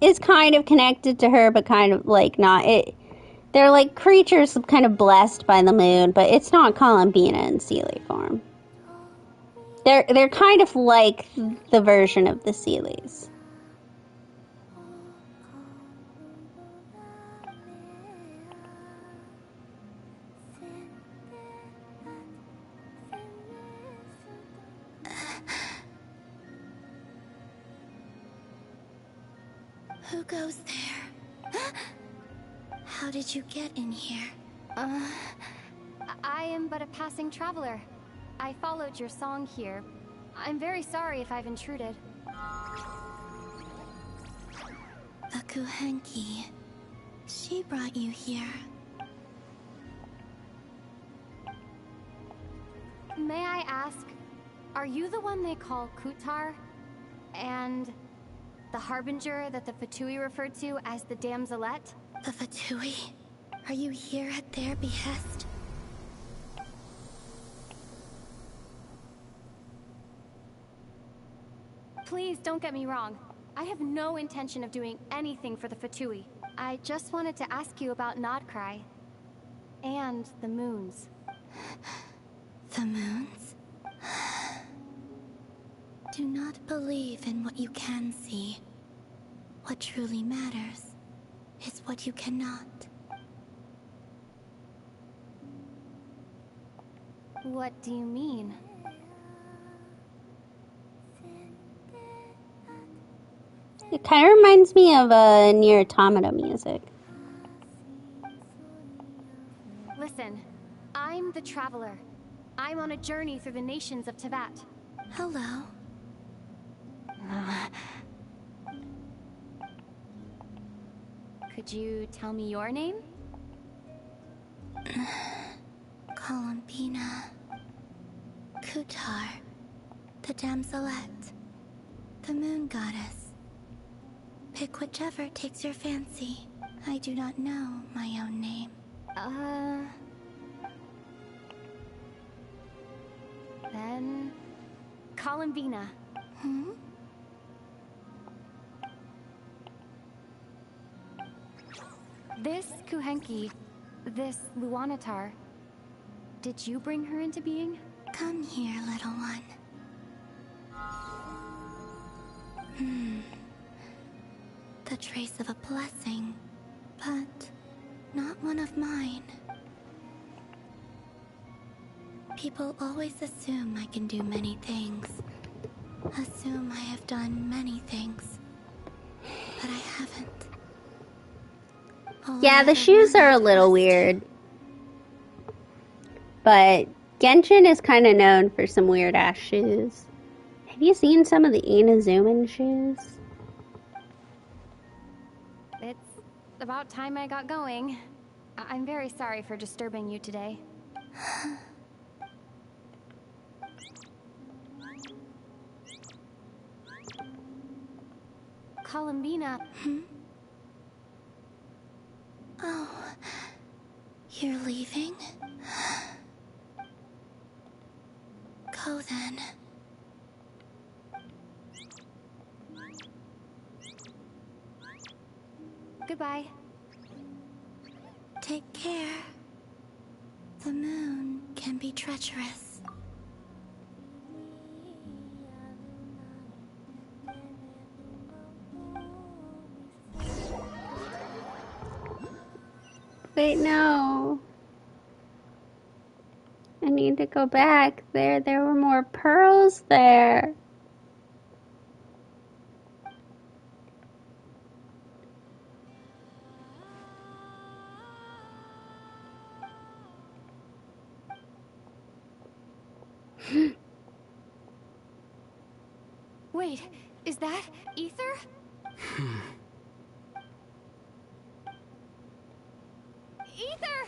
Speaker 1: is kind of connected to her, but kind of like not. They're like creatures kind of blessed by the moon, but it's not Columbina in Seelie form. They're kind of like the version of the Seelies.
Speaker 7: Who goes there? How did you get in here?
Speaker 3: I am but a passing traveler. I followed your song here. I'm very sorry if I've intruded.
Speaker 7: Akuhenki. She brought you here.
Speaker 3: May I ask, are you the one they call Kutar? And the harbinger that the Fatui referred to as the Damselette?
Speaker 7: The Fatui? Are you here at their behest?
Speaker 3: Please don't get me wrong. I have no intention of doing anything for the Fatui. I just wanted to ask you about Nodcry. And the moons.
Speaker 7: The moons? Do not believe in what you can see. What truly matters is what you cannot.
Speaker 3: What do you mean?
Speaker 1: It kind of reminds me of Nier Automata music.
Speaker 3: Listen, I'm the Traveler. I'm on a journey through the nations of Teyvat.
Speaker 7: Hello.
Speaker 3: Could you tell me your name?
Speaker 7: Columbina. Kutar. The Damselette. The Moon Goddess. Pick whichever takes your fancy. I do not know my own name.
Speaker 3: Then... Columbina.
Speaker 7: Hmm?
Speaker 3: This Kuhenki, this Luanatar, did you bring her into being?
Speaker 7: Come here, little one. The trace of a blessing, but not one of mine. People always assume I can do many things. Assume I have done many things. But I haven't.
Speaker 1: Yeah, the shoes are a little weird. But Genshin is kind of known for some weird-ass shoes. Have you seen some of the Inazuman shoes?
Speaker 3: It's about time I got going. I'm very sorry for disturbing you today. Columbina.
Speaker 7: Oh, you're leaving? Go then.
Speaker 3: Goodbye.
Speaker 7: Take care. The moon can be treacherous.
Speaker 1: Wait, no. I need to go back. There were more pearls there.
Speaker 3: Wait, is that Ether? Ether!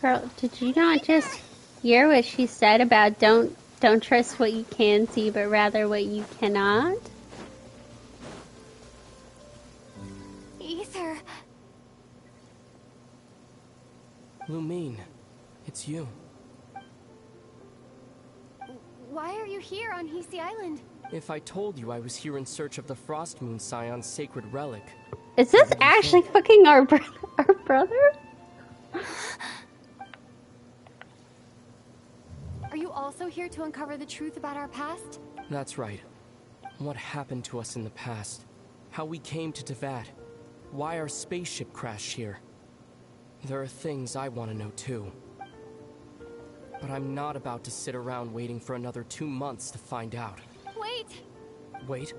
Speaker 1: Girl, did you not just hear what she said about don't trust what you can see, but rather what you cannot?
Speaker 3: Ether!
Speaker 18: Lumine, it's you.
Speaker 3: Why are you here on Hisi Island?
Speaker 18: If I told you I was here in search of the Frost Moon Scion's sacred relic...
Speaker 1: Is this actually fucking our brother?
Speaker 3: Are you also here to uncover the truth about our past?
Speaker 18: That's right. What happened to us in the past? How we came to Teyvat? Why our spaceship crashed here? There are things I want to know too. But I'm not about to sit around waiting for another 2 months to find out.
Speaker 3: Wait!
Speaker 18: Wait?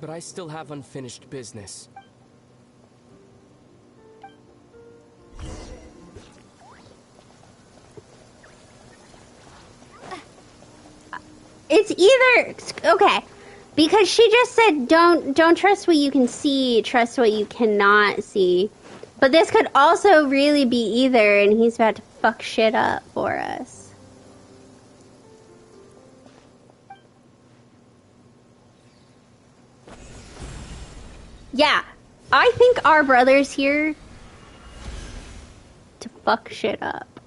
Speaker 18: But I still have unfinished business.
Speaker 1: It's either... Okay. Because she just said don't trust what you can see, trust what you cannot see. But this could also really be either, and he's about to fuck shit up for us. Yeah, I think our brother's here to fuck shit up.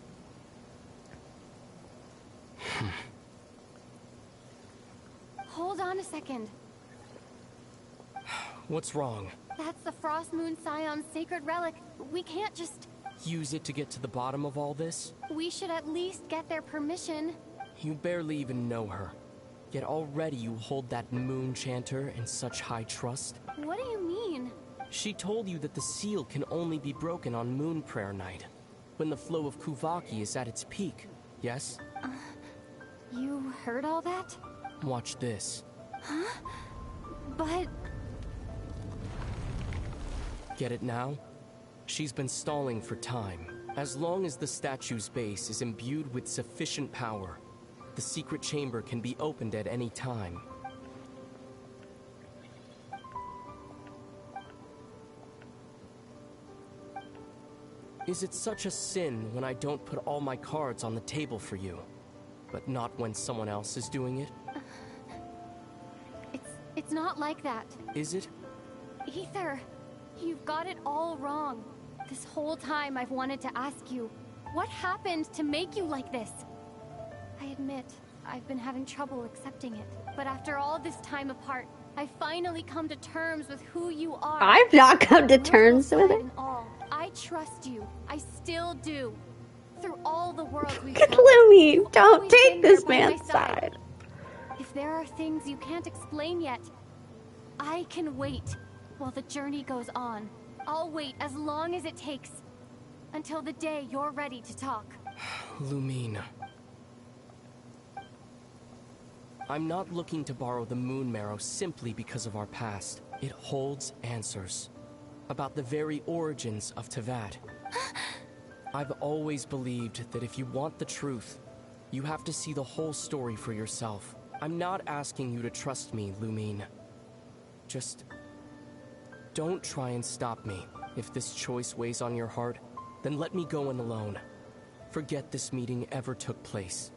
Speaker 3: Hold on a second.
Speaker 18: What's wrong?
Speaker 3: That's the Frost Moon Scion's sacred relic. We can't just...
Speaker 18: Use it to get to the bottom of all this?
Speaker 3: We should at least get their permission.
Speaker 18: You barely even know her. Yet already you hold that moon chanter in such high trust.
Speaker 3: What do you mean?
Speaker 18: She told you that the seal can only be broken on Moon Prayer Night, when the flow of Kuvaki is at its peak, yes?
Speaker 3: You heard all that?
Speaker 18: Watch this.
Speaker 3: Huh? But...
Speaker 18: Get it now? She's been stalling for time. As long as the statue's base is imbued with sufficient power, the secret chamber can be opened at any time. Is it such a sin when I don't put all my cards on the table for you, but not when someone else is doing it?
Speaker 3: It's not like that.
Speaker 18: Is it?
Speaker 3: Ether, you've got it all wrong. This whole time I've wanted to ask you, what happened to make you like this? I admit, I've been having trouble accepting it. But after all this time apart, I've finally come to terms with who you are.
Speaker 1: I've not come to terms with it.
Speaker 3: I trust you. I still do. Through all the worlds we've
Speaker 1: Look at Lumi. Don't take this
Speaker 3: by my
Speaker 1: man's side.
Speaker 3: If there are things you can't explain yet, I can wait while the journey goes on. I'll wait as long as it takes. Until the day you're ready to talk.
Speaker 18: Lumine. I'm not looking to borrow the Moon Marrow simply because of our past. It holds answers about the very origins of Teyvat. I've always believed that if you want the truth, you have to see the whole story for yourself. I'm not asking you to trust me, Lumine. Just don't try and stop me. If this choice weighs on your heart, then let me go in alone. Forget this meeting ever took place.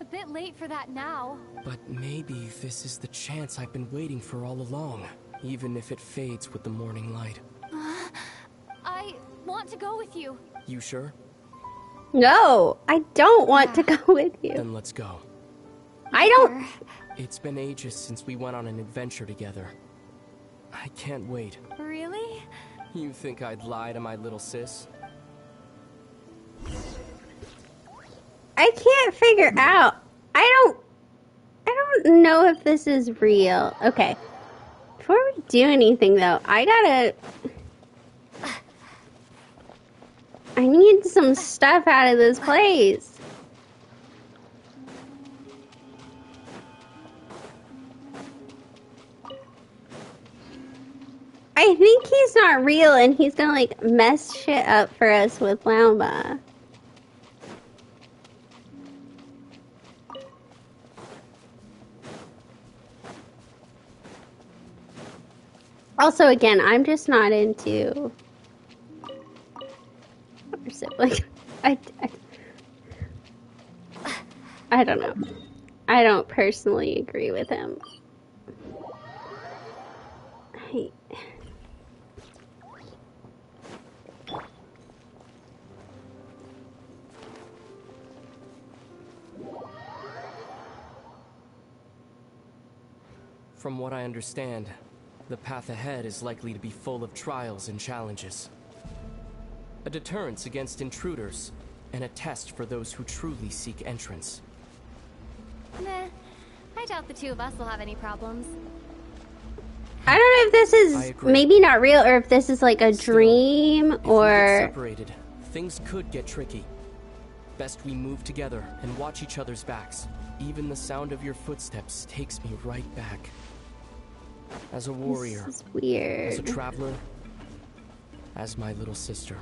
Speaker 3: A bit late for that now.
Speaker 18: But maybe this is the chance I've been waiting for all along, even if it fades with the morning light.
Speaker 3: I want to go with you.
Speaker 18: You sure?
Speaker 1: No, I don't want to go with you.
Speaker 18: Then let's go.
Speaker 1: I don't...
Speaker 18: It's been ages since we went on an adventure together. I can't wait.
Speaker 3: Really?
Speaker 18: You think I'd lie to my little sis?
Speaker 1: I can't figure out. I don't know if this is real. Okay. Before we do anything though, I need some stuff out of this place. I think he's not real and he's gonna like mess shit up for us with Lauma. Also, again, I'm just not into our sibling. I don't know. I don't personally agree with him.
Speaker 18: From what I understand, the path ahead is likely to be full of trials and challenges. A deterrence against intruders, and a test for those who truly seek entrance.
Speaker 3: Nah, I doubt the two of us will have any problems.
Speaker 1: I don't know if this is maybe not real or if this is like a dream or...
Speaker 18: If we get separated, things could get tricky. Best we move together and watch each other's backs. Even the sound of your footsteps takes me right back. As a warrior,
Speaker 1: this is weird.
Speaker 18: As a traveler, as my little sister.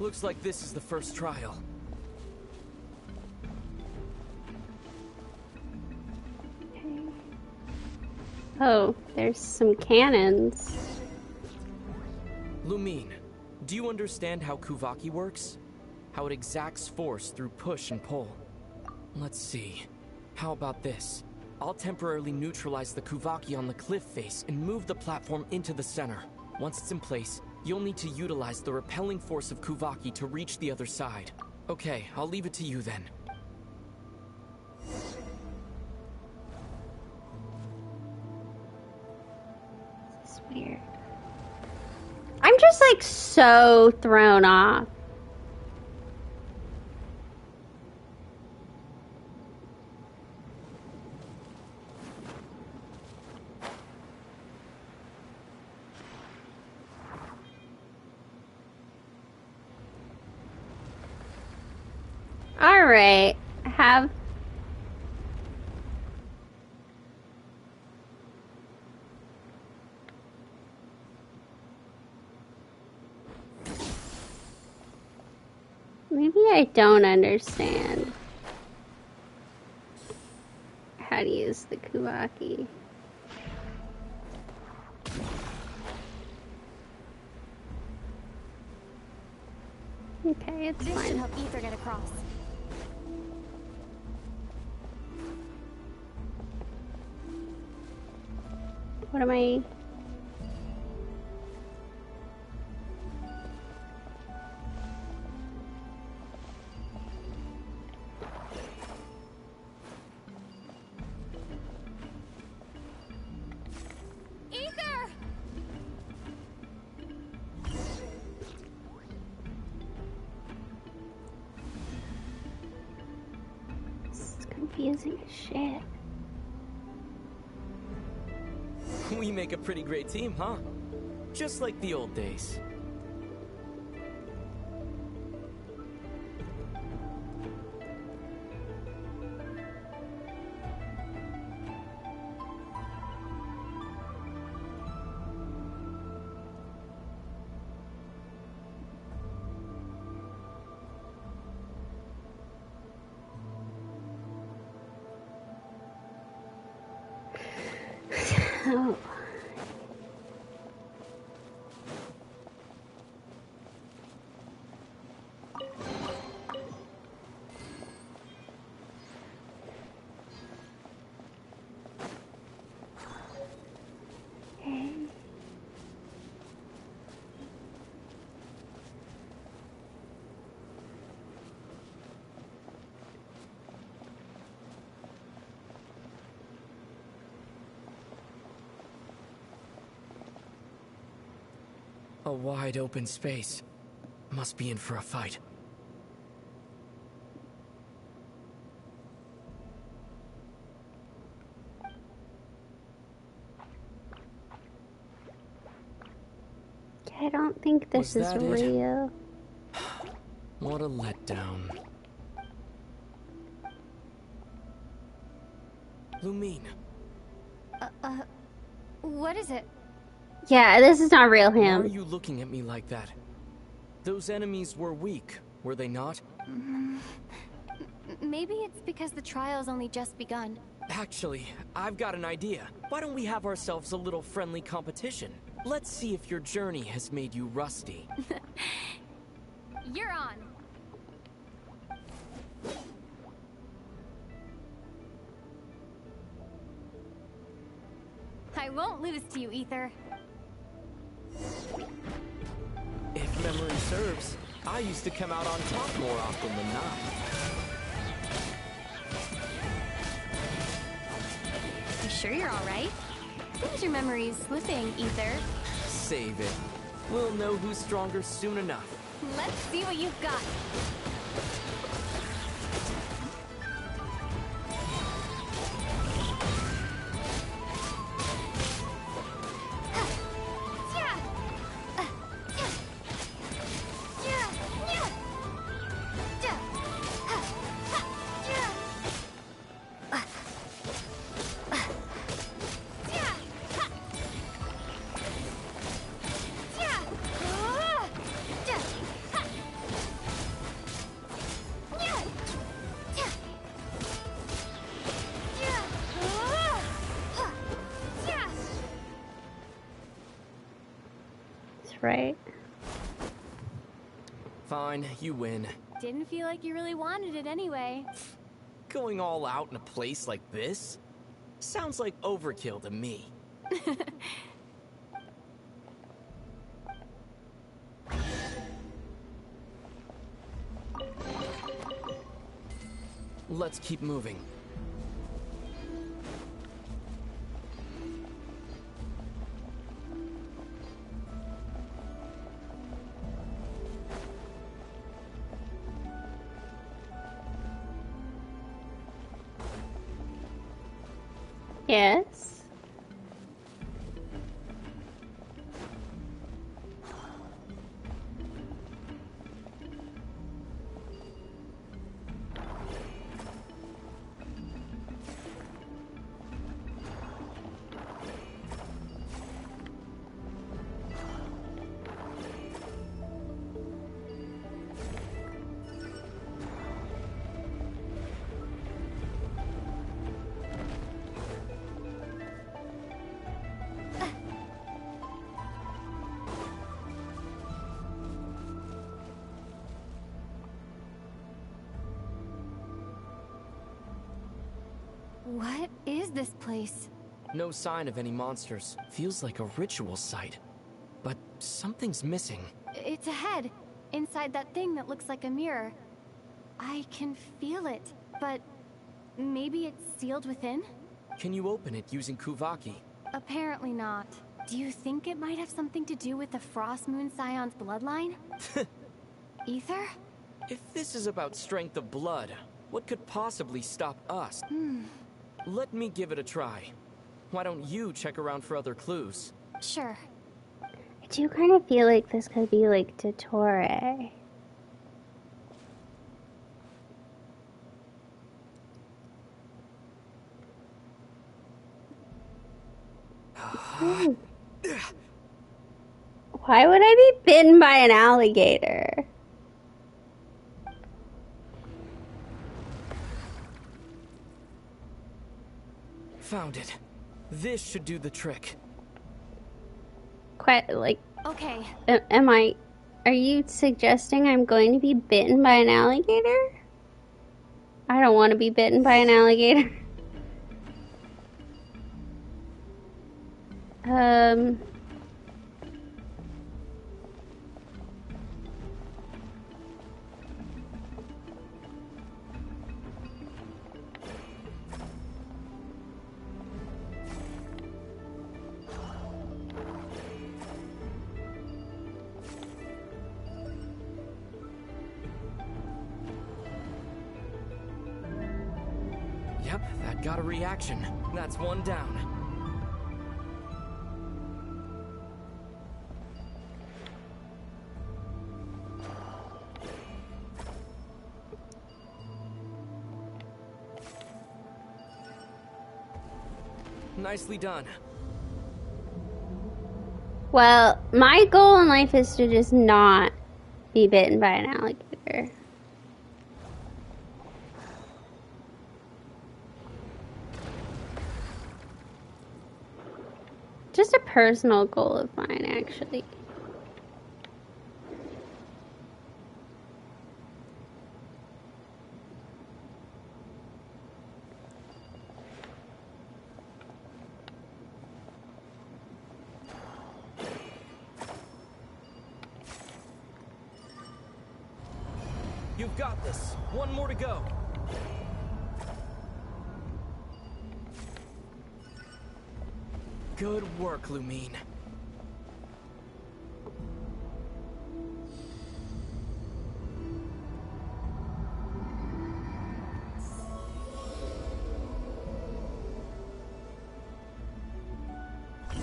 Speaker 18: Looks like this is the first trial.
Speaker 1: Oh, there's some cannons.
Speaker 18: Lumine, do you understand how Kuvaki works? How it exacts force through push and pull? Let's see. How about this? I'll temporarily neutralize the Kuvaki on the cliff face and move the platform into the center. Once it's in place, you'll need to utilize the repelling force of Kuvaki to reach the other side. Okay, I'll leave it to you then.
Speaker 1: This is weird. I'm just like so thrown off. All right, have. Maybe I don't understand how to use the Kuvaki. Okay, it's
Speaker 3: This should
Speaker 1: fine.
Speaker 3: help Ether get across.
Speaker 1: What am I?
Speaker 3: Ether!
Speaker 1: This is confusing as shit.
Speaker 18: We make a pretty great team, huh? Just like the old days.
Speaker 1: Oh.
Speaker 18: A wide open space. Must be in for a fight.
Speaker 1: I don't think this
Speaker 18: Was
Speaker 1: is
Speaker 18: that it?
Speaker 1: real.
Speaker 18: What a letdown. Lumine.
Speaker 3: What is it?
Speaker 1: Yeah, this is not real
Speaker 18: Why are
Speaker 1: him.
Speaker 18: you looking at me like that? Those enemies were weak, were they not?
Speaker 3: Maybe it's because the trial's only just begun.
Speaker 18: Actually, I've got an idea. Why don't we have ourselves a little friendly competition? Let's see if your journey has made you rusty.
Speaker 3: You're on. I won't lose to you, Ether.
Speaker 18: If memory serves, I used to come out on top more often than not.
Speaker 3: You sure you're all right? Seems your memory's slipping, Ether.
Speaker 18: Save it. We'll know who's stronger soon enough.
Speaker 3: Let's see what you've got.
Speaker 1: Right?
Speaker 18: Fine, you win.
Speaker 3: Didn't feel like you really wanted it anyway.
Speaker 18: Going all out in a place like this? Sounds like overkill to me. Let's keep moving.
Speaker 1: Yes.
Speaker 3: What is this place?
Speaker 18: No sign of any monsters. Feels like a ritual site. But something's missing.
Speaker 3: It's ahead, inside that thing that looks like a mirror. I can feel it, but maybe it's sealed within?
Speaker 18: Can you open it using Kuvaki?
Speaker 3: Apparently not. Do you think it might have something to do with the Frost Moon Scion's bloodline? Ether?
Speaker 18: If this is about strength of blood, what could possibly stop us? Let me give it a try. Why don't you check around for other clues?
Speaker 3: Sure.
Speaker 1: I do kind of feel like this could be like Dottore. Why would I be bitten by an alligator?
Speaker 18: Found it. This should do the trick.
Speaker 1: Quite like.
Speaker 3: Okay.
Speaker 1: Are you suggesting I'm going to be bitten by an alligator? I don't want to be bitten by an alligator.
Speaker 18: Yep, that got a reaction. That's one down. Nicely done.
Speaker 1: Well, my goal in life is to just not be bitten by an alligator. Just a personal goal of mine, actually.
Speaker 18: You've got this. One more to go. Good work, Lumine.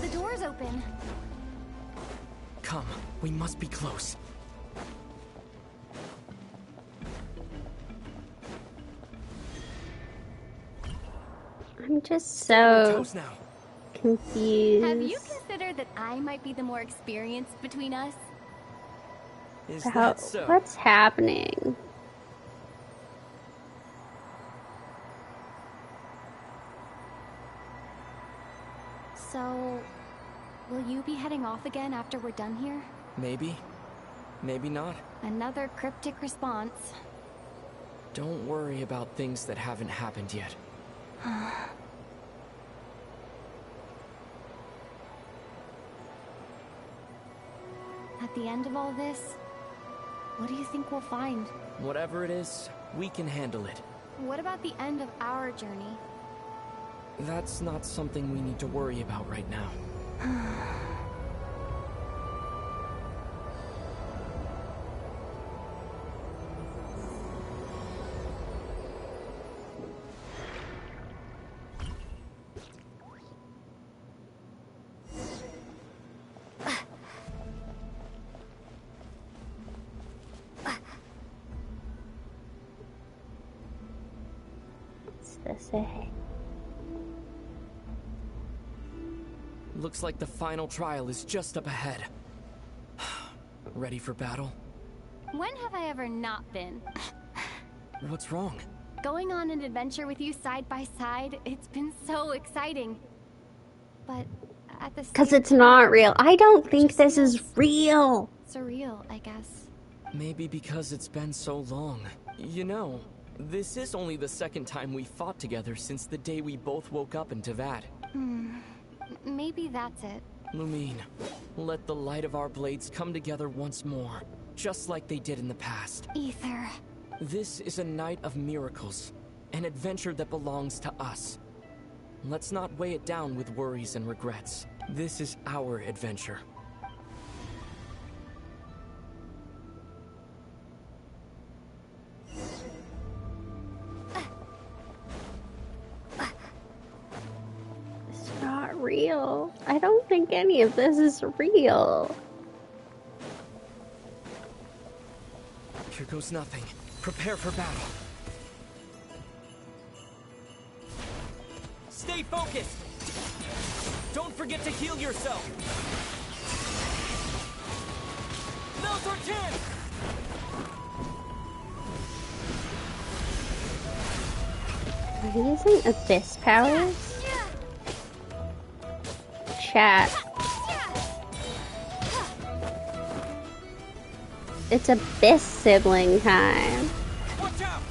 Speaker 3: The door's open.
Speaker 18: Come, we must be close.
Speaker 1: I'm just so
Speaker 18: Toes now.
Speaker 1: confused.
Speaker 3: Have you considered that I might be the more experienced between us?
Speaker 18: Is
Speaker 1: How,
Speaker 18: that so?
Speaker 1: what's happening?
Speaker 3: So, will you be heading off again after we're done here?
Speaker 18: Maybe. Maybe not.
Speaker 3: Another cryptic response.
Speaker 18: Don't worry about things that haven't happened yet.
Speaker 3: At the end of all this, what do you think we'll find?
Speaker 18: Whatever it is, we can handle it.
Speaker 3: What about the end of our journey?
Speaker 18: That's not something we need to worry about right now.
Speaker 1: this say?
Speaker 18: Looks like the final trial is just up ahead. Ready for battle?
Speaker 3: When have I ever not been?
Speaker 18: What's wrong?
Speaker 3: Going on an adventure with you side by side, it's been so exciting. But at the same
Speaker 1: Because it's not real. I don't think this is real.
Speaker 3: surreal, I guess.
Speaker 18: Maybe because it's been so long. You know, this is only the second time we fought together since the day we both woke up in Teyvat.
Speaker 3: Maybe that's it.
Speaker 18: Lumine, let the light of our blades come together once more, just like they did in the past.
Speaker 3: Ether.
Speaker 18: This is a night of miracles, an adventure that belongs to us. Let's not weigh it down with worries and regrets. This is our adventure.
Speaker 1: It's not real. I don't think any of this is real.
Speaker 18: Here goes nothing. Prepare for battle. Stay focused! Don't forget to heal yourself! Meltortin!
Speaker 1: Are you using abyss powers? Chat. It's abyss sibling time.
Speaker 18: Watch out!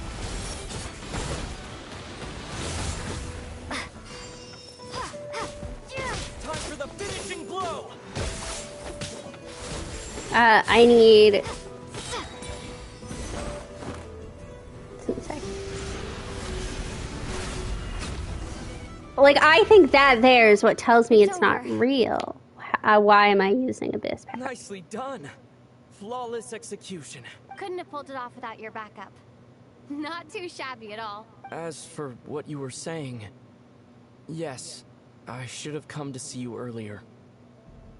Speaker 18: Time for the finishing blow!
Speaker 1: I need... 2 seconds. Like, I think that there is what tells me it's not real. Why am I using abyss powers?
Speaker 18: Nicely done. Flawless execution.
Speaker 3: Couldn't have pulled it off without your backup. Not too shabby at all.
Speaker 18: As for what you were saying, yes, I should have come to see you earlier.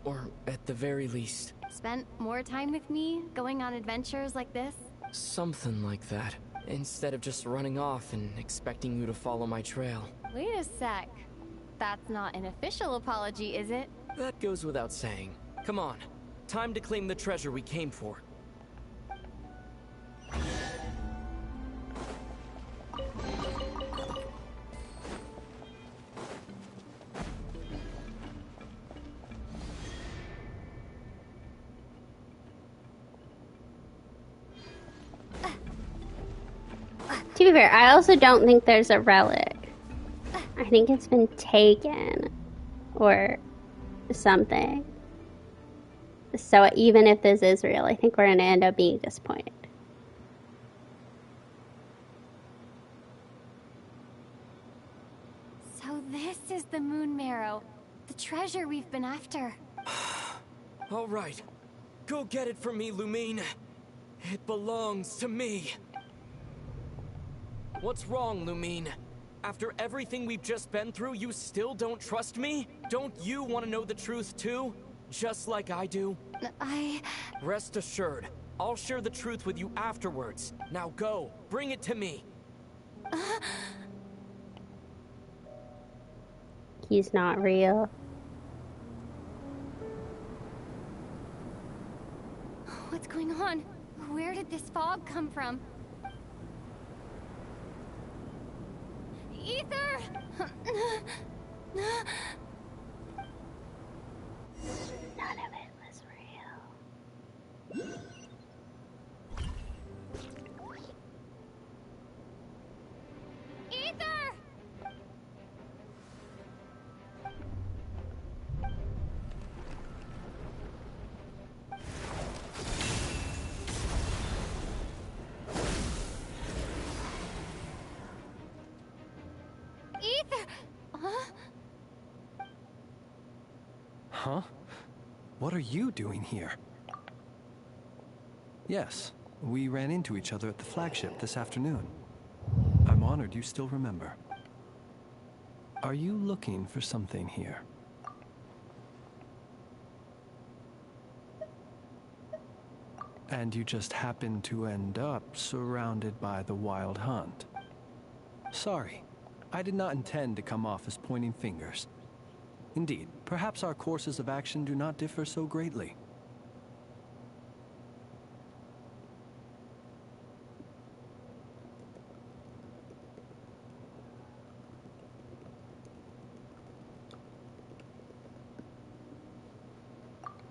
Speaker 18: Or at the very least.
Speaker 3: Spent more time with me, going on adventures like this?
Speaker 18: Something like that. Instead of just running off and expecting you to follow my trail.
Speaker 3: Wait a sec. That's not an official apology, is it?
Speaker 18: That goes without saying. Come on. Time to claim the treasure we came for.
Speaker 1: To be fair, I also don't think there's a relic. I think it's been taken. Or something. So even if this is real, I think we're going to end up being disappointed.
Speaker 3: So this is the Moon Marrow, the treasure we've been after.
Speaker 18: All right. Go get it for me, Lumine. It belongs to me. What's wrong, Lumine? After everything we've just been through, you still don't trust me? Don't you want to know the truth too? Just like I do? Rest assured, I'll share the truth with you afterwards. Now go, bring it to me.
Speaker 1: He's not real.
Speaker 3: What's going on? Where did this fog come from? Ether!
Speaker 1: None of it was real.
Speaker 3: Ether! Ether!
Speaker 10: Huh? What are you doing here? Yes, we ran into each other at the flagship this afternoon. I'm honored you still remember. Are you looking for something here? And you just happened to end up surrounded by the Wild Hunt. Sorry, I did not intend to come off as pointing fingers. Indeed, perhaps our courses of action do not differ so greatly.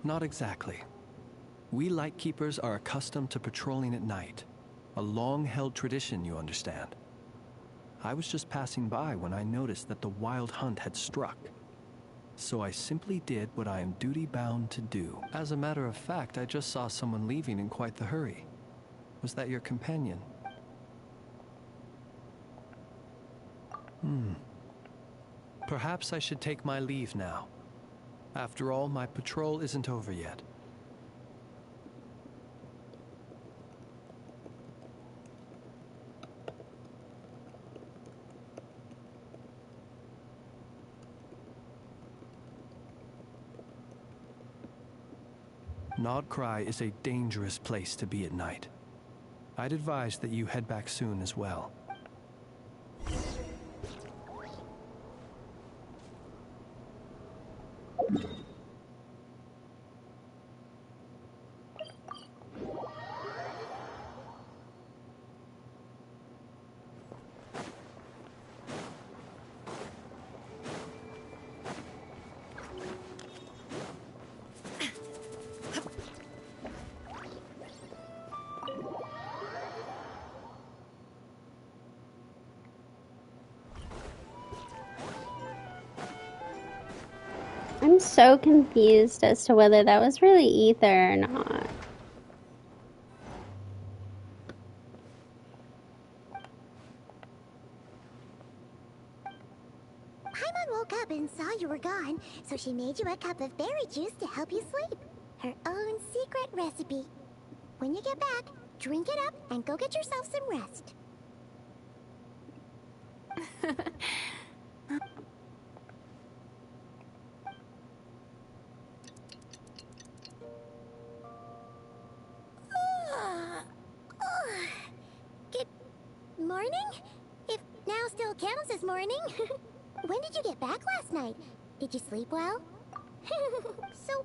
Speaker 10: Not exactly. We Lightkeepers are accustomed to patrolling at night. A long-held tradition, you understand. I was just passing by when I noticed that the Wild Hunt had struck. So I simply did what I am duty-bound to do. As a matter of fact, I just saw someone leaving in quite the hurry. Was that your companion? Perhaps I should take my leave now. After all, my patrol isn't over yet. Nodcry is a dangerous place to be at night. I'd advise that you head back soon as well.
Speaker 1: I'm so confused as to whether that was really Ether or not.
Speaker 7: Paimon woke up and saw you were gone, so she made you a cup of berry juice to help you sleep. Her own secret recipe. When you get back, drink it up and go get yourself some rest. Good morning? If now still counts as morning. When did you get back last night? Did you sleep well? So,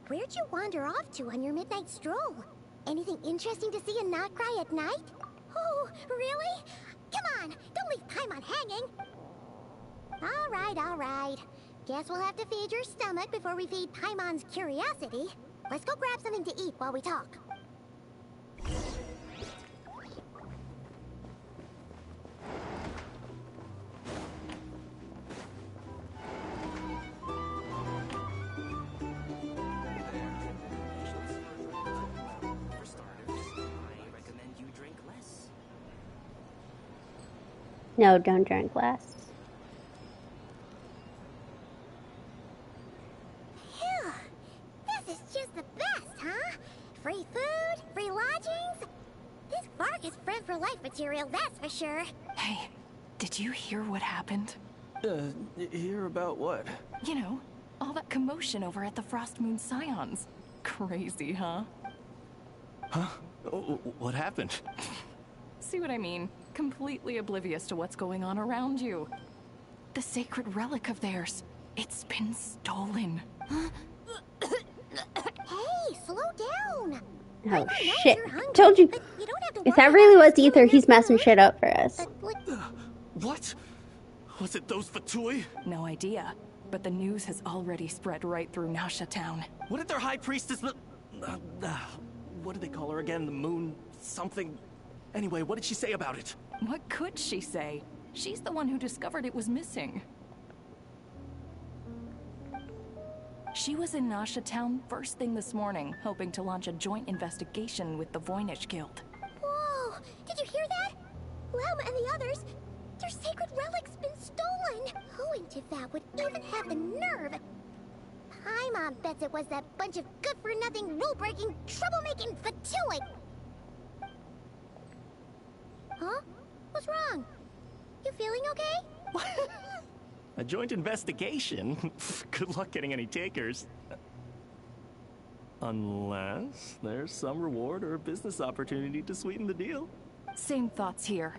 Speaker 7: where'd you wander off to on your midnight stroll? Anything interesting to see in Nodcry at night? Oh, really? Come on, don't leave Paimon hanging. All right. Guess we'll have to feed your stomach before we feed Paimon's curiosity. Let's go grab something to eat while we talk.
Speaker 1: No, don't drink less.
Speaker 7: Phew! This is just the best, huh? Free food, free lodgings. This Vark is friend for life material, that's for sure.
Speaker 19: Hey, did you hear what happened?
Speaker 18: Hear about what?
Speaker 19: You know, all that commotion over at the Frostmoon Scions. Crazy, huh?
Speaker 18: Huh? What happened?
Speaker 19: See what I mean? Completely oblivious to what's going on around you. The sacred relic of theirs. It's been stolen.
Speaker 7: Hey, slow down.
Speaker 1: Oh shit. Told you. If that really was Ether, he's messing shit up for us.
Speaker 18: What? Was it those Fatui?
Speaker 19: No idea. But the news has already spread right through Nasha Town.
Speaker 18: What did their high priestess... what did they call her again? The moon... something... Anyway, what did she say about it?
Speaker 19: What could she say? She's the one who discovered it was missing. She was in Nasha Town first thing this morning, hoping to launch a joint investigation with the Voynich Guild.
Speaker 7: Whoa! Did you hear that? Lauma and the others, their sacred relic's been stolen! Who in Teyvat would even have the nerve? Paimon bets it was that bunch of good-for-nothing, rule-breaking, troublemaking Fatui! Huh? What's wrong? You feeling okay?
Speaker 18: A joint investigation? Good luck getting any takers. Unless there's some reward or a business opportunity to sweeten the deal.
Speaker 19: Same thoughts here.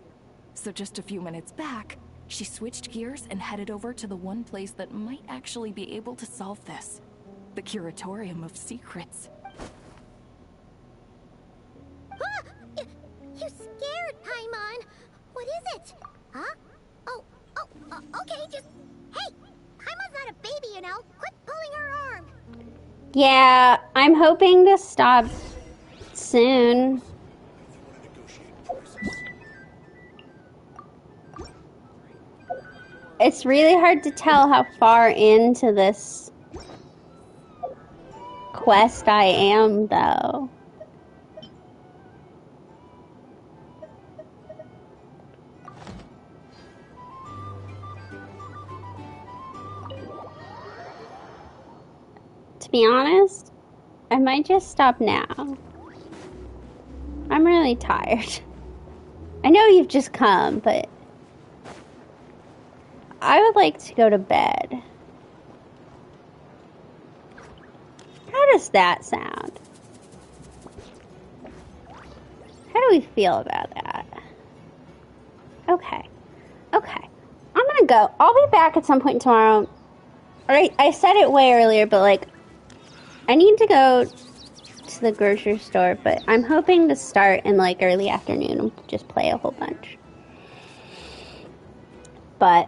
Speaker 19: So just a few minutes back, She switched gears and headed over to the one place that might actually be able to solve this. The Curatorium of Secrets.
Speaker 7: Ah! You scared, Paimon! What is it? Huh? Okay, just... Hey! Paimon's not a baby, you know! Quit pulling her arm!
Speaker 1: Yeah, I'm hoping to stop soon. It's really hard to tell how far into this quest I am, though. To be honest, I might just stop now. I'm really tired. I know you've just come, but I would like to go to bed. How does that sound? How do we feel about that? Okay. Okay. I'm gonna go. I'll be back at some point tomorrow. Alright, I said it way earlier, but like, I need to go to the grocery store, but I'm hoping to start in like early afternoon and just play a whole bunch. But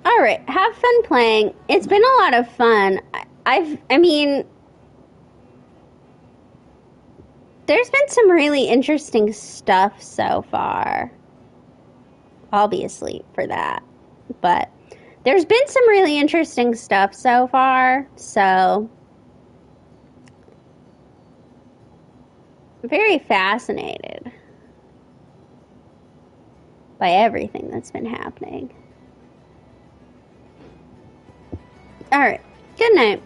Speaker 1: alright, have fun playing. It's been a lot of fun. I mean, there's been some really interesting stuff so far. Obviously, for that. But there's been some really interesting stuff so far, so I'm very fascinated by everything that's been happening. Alright, good night.